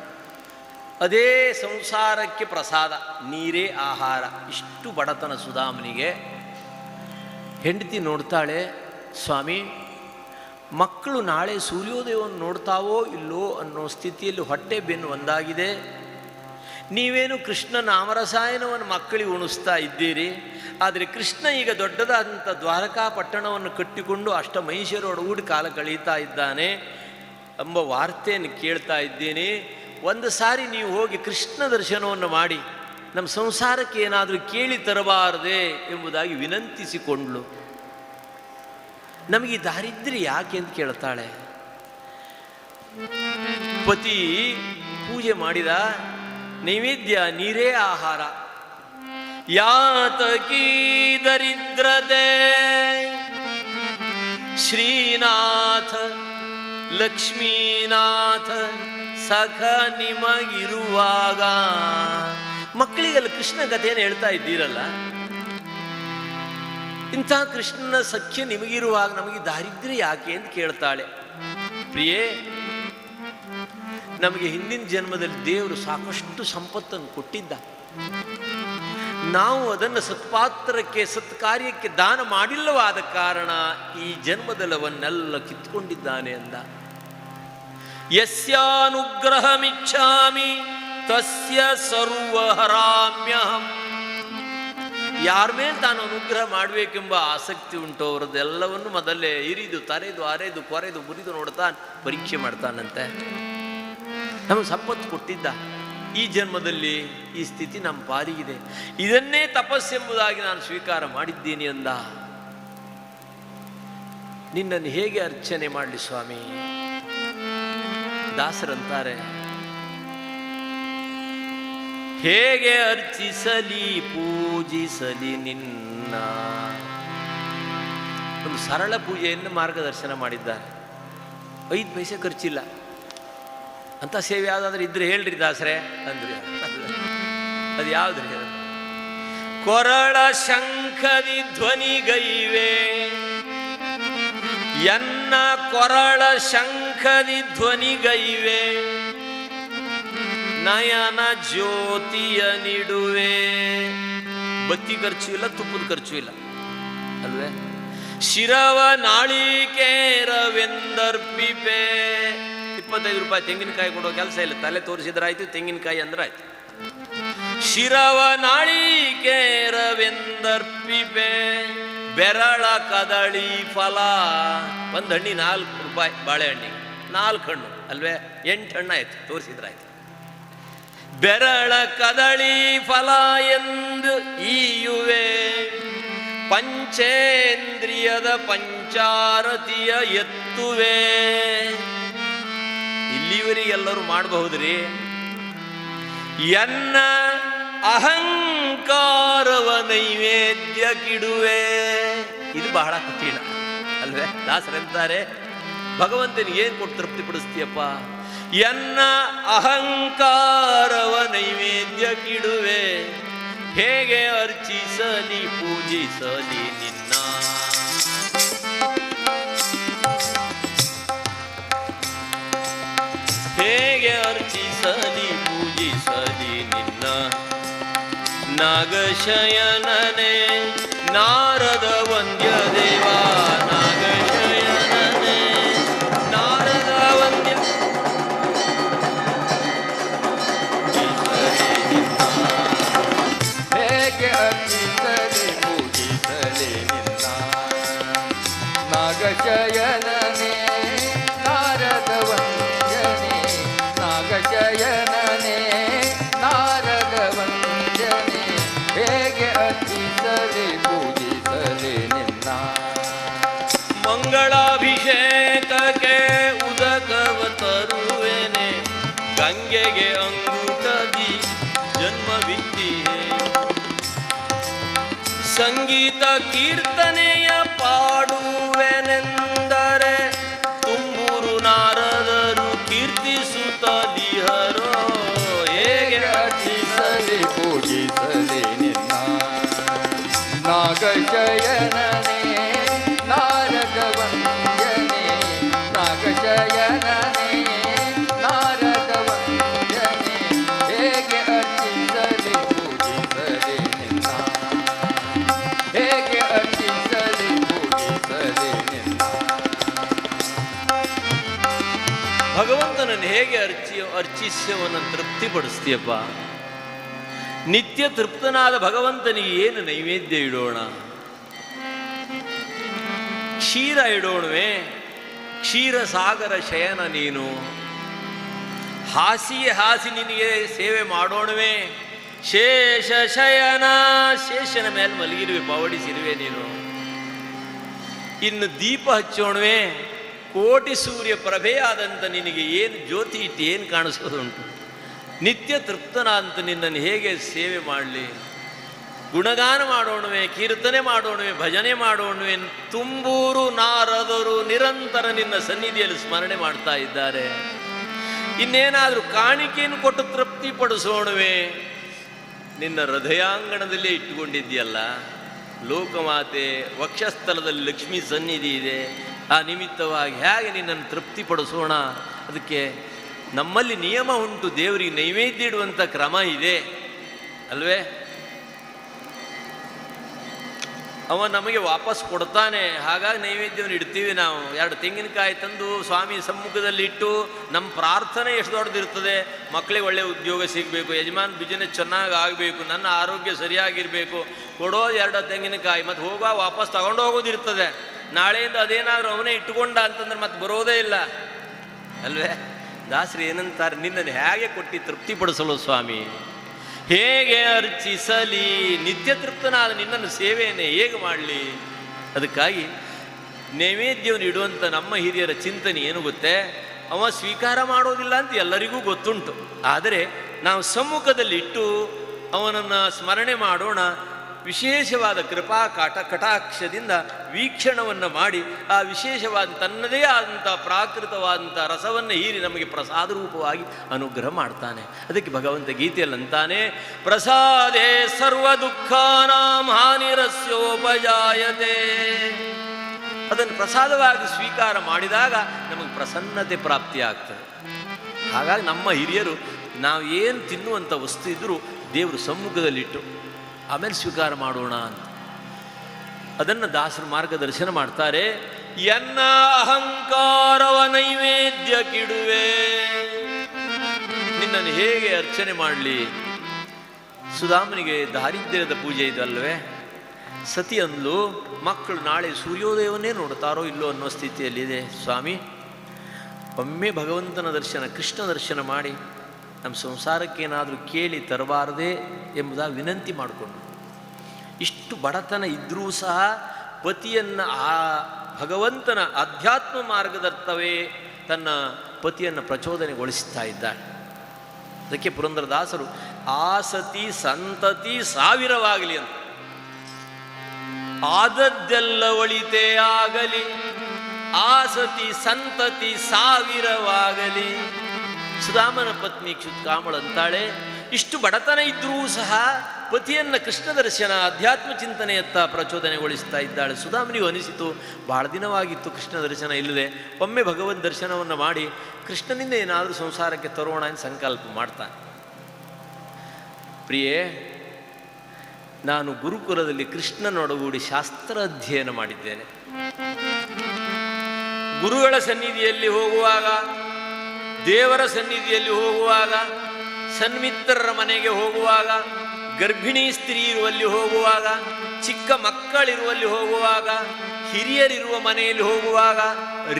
ಅದೇ ಸಂಸಾರಕ್ಕೆ ಪ್ರಸಾದ, ನೀರೇ ಆಹಾರ. ಇಷ್ಟು ಬಡತನ ಸುಧಾಮನಿಗೆ. ಹೆಂಡತಿ ನೋಡ್ತಾಳೆ, ಸ್ವಾಮಿ ಮಕ್ಕಳು ನಾಳೆ ಸೂರ್ಯೋದಯವನ್ನು ನೋಡ್ತಾವೋ ಇಲ್ಲೋ ಅನ್ನೋ ಸ್ಥಿತಿಯಲ್ಲಿ ಹೊಟ್ಟೆ ಬೆನ್ನು ಒಂದಾಗಿದೆ. ನೀವೇನು ಕೃಷ್ಣ ನಾಮರಸಾಯನವನ್ನು ಮಕ್ಕಳಿಗೆ ಉಣಿಸ್ತಾ ಇದ್ದೀರಿ, ಆದರೆ ಕೃಷ್ಣ ಈಗ ದೊಡ್ಡದಾದಂಥ ದ್ವಾರಕಾ ಪಟ್ಟಣವನ್ನು ಕಟ್ಟಿಕೊಂಡು ಅಷ್ಟಮಹಿಷರೊಡಗೂಡಿ ಕಾಲ ಕಳೀತಾ ಇದ್ದಾನೆ ಎಂಬ ವಾರ್ತೆಯನ್ನು ಕೇಳ್ತಾ ಇದ್ದೀನಿ. ಒಂದು ಸಾರಿ ನೀವು ಹೋಗಿ ಕೃಷ್ಣ ದರ್ಶನವನ್ನು ಮಾಡಿ ನಮ್ಮ ಸಂಸಾರಕ್ಕೆ ಏನಾದರೂ ಕೇಳಿ ತರಬಾರದೆ ಎಂಬುದಾಗಿ ವಿನಂತಿಸಿಕೊಂಡ್ಳು. ನಮಗೆ ದಾರಿದ್ರ್ಯ ಯಾಕೆ ಅಂತ ಕೇಳ್ತಾಳೆ. ಪತಿ ಪೂಜೆ ಮಾಡಿದ, ನೈವೇದ್ಯ ನೀರೇ ಆಹಾರ. ಯಾತಕೀ ದರಿದ್ರತೆ ಶ್ರೀನಾಥ ಲಕ್ಷ್ಮೀನಾಥ ಸಖ ನಿಮಗಿರುವಾಗ. ಮಕ್ಕಳಿಗೆಲ್ಲ ಕೃಷ್ಣ ಕಥೆಯನ್ನು ಹೇಳ್ತಾ ಇದ್ದೀರಲ್ಲ, ಇಂಥ ಕೃಷ್ಣನ ಸಖ್ಯ ನಿಮಗಿರುವಾಗ ನಮಗೆ ದಾರಿದ್ರ್ಯ ಯಾಕೆ ಅಂತ ಕೇಳ್ತಾಳೆ. ಪ್ರಿಯೇ, ನಮಗೆ ಹಿಂದಿನ ಜನ್ಮದಲ್ಲಿ ದೇವರು ಸಾಕಷ್ಟು ಸಂಪತ್ತನ್ನು ಕೊಟ್ಟಿದ್ದ. ನಾವು ಅದನ್ನು ಸತ್ಪಾತ್ರಕ್ಕೆ ಸತ್ಕಾರ್ಯಕ್ಕೆ ದಾನ ಮಾಡಿಲ್ಲವಾದ ಕಾರಣ ಈ ಜನ್ಮದಲ್ಲವನ್ನೆಲ್ಲ ಕಿತ್ಕೊಂಡಿದ್ದಾನೆ ಅಂದ. ಯಸ್ಯಾನುಗ್ರಹಮಿಚ್ಛಾಮಿ ತಸ್ಯ ಸರ್ವಹರಾಮ್ಯಹಂ. ಯಾರ ಮೇಲೆ ತಾನು ಅನುಗ್ರಹ ಮಾಡಬೇಕೆಂಬ ಆಸಕ್ತಿ ಉಂಟು ಅವರದ್ದೆಲ್ಲವನ್ನು ಮೊದಲೇ ಇರಿದು ತರೆದು ಅರೆದು ಕೊರೆದು ಮುರಿದು ನೋಡ್ತಾನೆ, ಪರೀಕ್ಷೆ ಮಾಡ್ತಾನಂತೆ. ನಮಗೆ ಸಂಪತ್ತು ಕೊಟ್ಟಿದ್ದ, ಈ ಜನ್ಮದಲ್ಲಿ ಈ ಸ್ಥಿತಿ ನಮ್ಮ ಪಾಲಿಗಿದೆ, ಇದನ್ನೇ ತಪಸ್ಸೆಂಬುದಾಗಿ ನಾನು ಸ್ವೀಕಾರ ಮಾಡಿದ್ದೀನಿ ಅಂದ. ನಿನ್ನನ್ನು ಹೇಗೆ ಅರ್ಚನೆ ಮಾಡಲಿ ಸ್ವಾಮಿ? ದಾಸರಂತಾರೆ, ಹೇಗೆ ಅರ್ಚಿಸಲಿ ಪೂಜಿಸಲಿ ನಿನ್ನ. ಒಂದು ಸರಳ ಪೂಜೆಯನ್ನು ಮಾರ್ಗದರ್ಶನ ಮಾಡಿದ್ದಾರೆ. 5 ಪೈಸೆ ಖರ್ಚಿಲ್ಲ ಅಂತ ಸೇವೆ ಯಾವುದಾದ್ರೆ ಇದ್ರೆ ಹೇಳ್ರಿ ದಾಸರೇ ಅಂದ್ರಿ. ಅದು ಯಾವ್ದ್ರಿ? ಕೊರಳ ಶಂಖದಿ ಧ್ವನಿಗೈವೆ, ಎನ್ನ ಕೊರಳ ಶಂಖದಿ ಧ್ವನಿಗೈವೆ, ನಯನ ಜ್ಯೋತಿಯ ನಿಡುವೆ. ಬತ್ತಿ ಖರ್ಚು ಇಲ್ಲ, ತುಪ್ಪದ ಖರ್ಚು ಇಲ್ಲ ಅಲ್ವೇ? ಶಿರವ ನಾಳಿಕೇರವೆಂದರ್ಪಿಪೆ. 25 ರೂಪಾಯಿ ತೆಂಗಿನಕಾಯಿ ಕೊಡೋ ಕೆಲಸ ಇಲ್ಲ, ತಲೆ ತೋರಿಸಿದ್ರಾಯ್ತು, ತೆಂಗಿನಕಾಯಿ ಅಂದ್ರೆ ಆಯ್ತು. ಶಿರವ ನಾಳಿಕೇರವೆಂದರ್ಪಿಪೆ, ಬೆರಳ ಕದಳಿ ಫಲ. ಒಂದು ಹಣ್ಣಿ 4 ರೂಪಾಯಿ, ಬಾಳೆಹಣ್ಣಿಗೆ 4 ಹಣ್ಣು ಅಲ್ವೇ? 8 ಹಣ್ಣು ಆಯ್ತು, ತೋರಿಸಿದ್ರಾಯ್ತು. ಬೆರಳ ಕದಳಿ ಫಲ ಎಂದು ಈಯುವೆ, ಪಂಚೇಂದ್ರಿಯದ ಪಂಚಾರತಿಯ ಎತ್ತುವೆ. ಇಲ್ಲಿವರೆಗೆ ಎಲ್ಲರೂ ಮಾಡಬಹುದ್ರಿ. ಎನ್ನ ಅಹಂಕಾರವ ನೈವೇದ್ಯ ಕಿಡುವೆ. ಇದು ಬಹಳ ಕಠಿಣ ಅಲ್ವೇ? ದಾಸರೆಂತಾರೆ, ಭಗವಂತನಿಗೆ ಏನು ಕೊಟ್ಟು ತೃಪ್ತಿಪಡಿಸ್ತೀಯಪ್ಪ? ಎನ್ನ ಅಹಂಕಾರವ ನೈವೇದ್ಯ ಕಿಡುವೆ, ಹೇಗೆ ಅರ್ಚಿಸಲಿ ಪೂಜಿಸಲಿ ನಿನ್ನ. ಹೇಗೆ ಅರ್ಚಿಸಲಿ ಪೂಜಿಸಲಿ ನಿನ್ನ. ನಾಗಶಯನನೆ ನಾರದ ವಂದ್ಯ ದೇವ, ನಾಗಶಯನನೆ ನಾರದ ವಂದ್ಯ. ಹೇಗೆ ಅರ್ಚಿಸಲಿ ಪೂಜಿಸಲಿ ನಿನ್ನ. ನಾಗಶಯನನೆ ನಾರದ ವಂದ್ಯನೆ, ನಾಗಶಯನನೆ ನಾರದ ವಂದ್ಯನೆ, ಹೇಗೆ ಅರ್ಚಿಸಲಿ ಪೂಜಿಸಲಿ ನಿನ್ನ. ಮಂಗಳಾಭಿಷೇಕಕ್ಕೆ ಉದಕವ ತರುವೆನೆ, ಗಂಗೆಗೆ ಅಂಗುಟದಿ ಜನ್ಮವಿದ್ದಿಯೇ. ಸಂಗೀತ ಕೀರ್ತನೆಯ ಪಾಡುವೆನೆಂದರೆ, ತುಂಬೂರು ನಾರದರು ಕೀರ್ತಿಸುತ್ತಲಿಹರೋ. ಹೇಗೆ ಅರ್ಚಿಸಲಿ ಪೂಜಿಸಲಿ ನಿನ್ನ. ನಾಗಶಯನನೆ ನಾರದ ವಂದ್ಯನೆ, ನಾಗಶಯನನೆ ನಾರದ ವಂದ್ಯನೆ, ಹೇಗೆ ಅರ್ಚಿಸಲಿ ಪೂಜಿಸಲಿ ನಿನ್ನ. ಹೇಗೆ ಅರ್ಚಿಸಲಿ ಪೂಜಿಸಲಿ ನಿನ್ನ. ಭಗವಂತನನ್ನು ಹೇಗೆ ಅರ್ಚಿಸ್ಯವನ್ನ ತೃಪ್ತಿಪಡಿಸ್ತೀಯಪ್ಪ? ನಿತ್ಯ ತೃಪ್ತನಾದ ಭಗವಂತನಿಗೆ ಏನು ನೈವೇದ್ಯ ಇಡೋಣ? ಕ್ಷೀರ ಇಡೋಣವೇ? ಕ್ಷೀರಸಾಗರ ಶಯನ ನೀನು, ಹಾಸಿ ಹಾಸಿ ನಿನಗೆ ಸೇವೆ ಮಾಡೋಣವೇ? ಶೇಷ ಶಯನ, ಶೇಷನ ಮೇಲೆ ಮಲಗಿರುವೆ, ಪವಡಿಸಿರುವೆ ನೀನು. ಇನ್ನು ದೀಪ ಹಚ್ಚೋಣವೆ, ಕೋಟಿ ಸೂರ್ಯ ಪ್ರಭೆಯಾದಂಥ ನಿನಗೆ ಏನು ಜ್ಯೋತಿ ಇಟ್ಟು ಏನು ಕಾಣಿಸೋದುಂಟು? ನಿತ್ಯ ತೃಪ್ತನಾದಂಥ ನಿನ್ನನ್ನು ಹೇಗೆ ಸೇವೆ ಮಾಡಲಿ? ಗುಣಗಾನ ಮಾಡೋಣವೆ, ಕೀರ್ತನೆ ಮಾಡೋಣವೆ, ಭಜನೆ ಮಾಡೋಣವೆ. ತುಂಬೂರು ನಾರದರು ನಿರಂತರ ನಿನ್ನ ಸನ್ನಿಧಿಯಲ್ಲಿ ಸ್ಮರಣೆ ಮಾಡ್ತಾ ಇದ್ದಾರೆ. ಇನ್ನೇನಾದರೂ ಕಾಣಿಕೆಯನ್ನು ಕೊಟ್ಟು ತೃಪ್ತಿಪಡಿಸೋಣವೆ. ನಿನ್ನ ಹೃದಯಾಂಗಣದಲ್ಲೇ ಇಟ್ಟುಕೊಂಡಿದ್ದೀಯಲ್ಲ ಲೋಕಮಾತೆ, ವಕ್ಷಸ್ಥಲದಲ್ಲಿ ಲಕ್ಷ್ಮೀ ಸನ್ನಿಧಿ ಇದೆ. ಆ ನಿಮಿತ್ತವಾಗಿ ಹೇಗೆ ನಿನ್ನನ್ನು ತೃಪ್ತಿಪಡಿಸೋಣ? ಅದಕ್ಕೆ ನಮ್ಮಲ್ಲಿ ನಿಯಮ ಉಂಟು, ದೇವರಿಗೆ ನೈವೇದ್ಯ ಇಡುವಂಥ ಕ್ರಮ ಇದೆ ಅಲ್ವೇ? ಅವ ನಮಗೆ ವಾಪಸ್ ಕೊಡ್ತಾನೆ, ಹಾಗಾಗಿ ನೈವೇದ್ಯವನ್ನು ಇಡ್ತೀವಿ ನಾವು. 2 ತೆಂಗಿನಕಾಯಿ ತಂದು ಸ್ವಾಮಿ ಸಮ್ಮುಖದಲ್ಲಿ ಇಟ್ಟು ನಮ್ಮ ಪ್ರಾರ್ಥನೆ ಎಷ್ಟು ದೊಡ್ಡದಿರ್ತದೆ. ಮಕ್ಕಳಿಗೆ ಒಳ್ಳೆಯ ಉದ್ಯೋಗ ಸಿಗಬೇಕು, ಯಜಮಾನ್ ಬಿಸ್ನೆಸ್ ಚೆನ್ನಾಗಿ ಆಗಬೇಕು, ನನ್ನ ಆರೋಗ್ಯ ಸರಿಯಾಗಿರಬೇಕು, ಕೊಡೋದು 2 ತೆಂಗಿನಕಾಯಿ, ಮತ್ತು ಹೋಗುವಾಗ ವಾಪಸ್ ತಗೊಂಡು ಹೋಗೋದಿರ್ತದೆ. ನಾಳೆಯಿಂದ ಅದೇನಾದರೂ ಅವನೇ ಇಟ್ಟುಕೊಂಡ ಅಂತಂದ್ರೆ ಮತ್ತೆ ಬರೋದೇ ಇಲ್ಲ ಅಲ್ವೇ? ದಾಸರು ಏನಂತಾರೆ, ನಿನ್ನನ್ನು ಹೇಗೆ ಕೊಟ್ಟು ತೃಪ್ತಿಪಡಿಸಲು ಸ್ವಾಮಿ? ಹೇಗೆ ಅರ್ಚಿಸಲಿ? ನಿತ್ಯ ತೃಪ್ತನಾದ ನಿನ್ನನ್ನು ಸೇವೆಯನ್ನು ಹೇಗೆ ಮಾಡಲಿ? ಅದಕ್ಕಾಗಿ ನೈವೇದ್ಯವನ್ನು ಇಡುವಂಥ ನಮ್ಮ ಹಿರಿಯರ ಚಿಂತನೆ ಏನು ಗೊತ್ತೇ? ಅವ ಸ್ವೀಕಾರ ಮಾಡೋದಿಲ್ಲ ಅಂತ ಎಲ್ಲರಿಗೂ ಗೊತ್ತುಂಟು. ಆದರೆ ನಾವು ಸಮ್ಮುಖದಲ್ಲಿಟ್ಟು ಅವನನ್ನು ಸ್ಮರಣೆ ಮಾಡೋಣ. ವಿಶೇಷವಾದ ಕೃಪಾ ಕಟಾಕ್ಷದಿಂದ ವೀಕ್ಷಣವನ್ನು ಮಾಡಿ ಆ ವಿಶೇಷವಾದ ತನ್ನದೇ ಆದಂಥ ಪ್ರಾಕೃತವಾದಂಥ ರಸವನ್ನು ಹೀರಿ ನಮಗೆ ಪ್ರಸಾದ ರೂಪವಾಗಿ ಅನುಗ್ರಹ ಮಾಡ್ತಾನೆ. ಅದಕ್ಕೆ ಭಗವಂತ ಗೀತೆಯಲ್ಲಂತಾನೆ, ಪ್ರಸಾದೇ ಸರ್ವ ದುಃಖಾನಾಂ ಹಾನಿರಸ್ಯೋಪಜಾಯತೆ. ಅದನ್ನು ಪ್ರಸಾದವಾಗಿ ಸ್ವೀಕಾರ ಮಾಡಿದಾಗ ನಮಗೆ ಪ್ರಸನ್ನತೆ ಪ್ರಾಪ್ತಿಯಾಗ್ತದೆ. ಹಾಗಾಗಿ ನಮ್ಮ ಹಿರಿಯರು ನಾವು ಏನು ತಿನ್ನುವಂಥ ವಸ್ತು ಇದ್ದರೂ ದೇವರು ಸಮ್ಮುಖದಲ್ಲಿಟ್ಟು ಆಮೇಲೆ ಸ್ವೀಕಾರ ಮಾಡೋಣ ಅಂತ ಅದನ್ನು ದಾಸರು ಮಾರ್ಗದರ್ಶನ ಮಾಡ್ತಾರೆ. ಎನ್ನ ಅಹಂಕಾರವ ನೈವೇದ್ಯ ಕಿಡುವೆ, ನಿನ್ನನ್ನು ಹೇಗೆ ಅರ್ಚನೆ ಮಾಡಲಿ? ಸುಧಾಮನಿಗೆ ದಾರಿದ್ರ್ಯದ ಪೂಜೆ ಇದಲ್ವೇ? ಸತಿ ಅಂದ್ಲು, ಮಕ್ಕಳು ನಾಳೆ ಸೂರ್ಯೋದಯವನ್ನೇ ನೋಡ್ತಾರೋ ಇಲ್ಲೋ ಅನ್ನೋ ಸ್ಥಿತಿಯಲ್ಲಿದೆ. ಸ್ವಾಮಿ, ಒಮ್ಮೆ ಭಗವಂತನ ದರ್ಶನ, ಕೃಷ್ಣ ದರ್ಶನ ಮಾಡಿ ನಮ್ಮ ಸಂಸಾರಕ್ಕೇನಾದರೂ ಕೇಳಿ ತರಬಾರದೆ ಎಂಬುದಾಗಿ ವಿನಂತಿ ಮಾಡಿಕೊಂಡು, ಇಷ್ಟು ಬಡತನ ಇದ್ದರೂ ಸಹ ಪತಿಯನ್ನು ಆ ಭಗವಂತನ ಅಧ್ಯಾತ್ಮ ಮಾರ್ಗದರ್ಥವೇ ತನ್ನ ಪತಿಯನ್ನು ಪ್ರಚೋದನೆಗೊಳಿಸ್ತಾ ಇದ್ದಾಳೆ. ಅದಕ್ಕೆ ಪುರಂದರದಾಸರು ಆಸತಿ ಸಂತತಿ ಸಾವಿರವಾಗಲಿ ಅಂತ, ಆದದ್ದೆಲ್ಲ ಒಳಿತೇ ಆಗಲಿ, ಆಸತಿ ಸಂತತಿ ಸಾವಿರವಾಗಲಿ. ಸುಧಾಮನ ಪತ್ನಿ ಕ್ಷುತ್ಕಾಮಳಂತಾಳೆ, ಇಷ್ಟು ಬಡತನ ಇದ್ದರೂ ಸಹ ಪತಿಯನ್ನು ಕೃಷ್ಣ ದರ್ಶನ ಅಧ್ಯಾತ್ಮ ಚಿಂತನೆಯತ್ತ ಪ್ರಚೋದನೆಗೊಳಿಸ್ತಾ ಇದ್ದಾಳೆ. ಸುಧಾಮನಿಗೂ ಅನಿಸಿತು, ಭಾಳ ದಿನವಾಗಿತ್ತು ಕೃಷ್ಣ ದರ್ಶನ ಇಲ್ಲದೆ, ಒಮ್ಮೆ ಭಗವದ್ ದರ್ಶನವನ್ನು ಮಾಡಿ ಕೃಷ್ಣನಿಂದ ಏನಾದರೂ ಸಂಸಾರಕ್ಕೆ ತರೋಣ ಅಂತ ಸಂಕಲ್ಪ ಮಾಡ್ತಾನೆ. ಪ್ರಿಯೇ, ನಾನು ಗುರುಕುಲದಲ್ಲಿ ಕೃಷ್ಣನೊಡಗೂಡಿ ಶಾಸ್ತ್ರ ಅಧ್ಯಯನ ಮಾಡಿದ್ದೇನೆ. ಗುರುಗಳ ಸನ್ನಿಧಿಯಲ್ಲಿ ಹೋಗುವಾಗ, ದೇವರ ಸನ್ನಿಧಿಯಲ್ಲಿ ಹೋಗುವಾಗ, ಸನ್ಮಿತ್ರರ ಮನೆಗೆ ಹೋಗುವಾಗ, ಗರ್ಭಿಣಿ ಸ್ತ್ರೀ ಇರುವಲ್ಲಿ ಹೋಗುವಾಗ, ಚಿಕ್ಕ ಮಕ್ಕಳಿರುವಲ್ಲಿ ಹೋಗುವಾಗ, ಹಿರಿಯರಿರುವ ಮನೆಯಲ್ಲಿ ಹೋಗುವಾಗ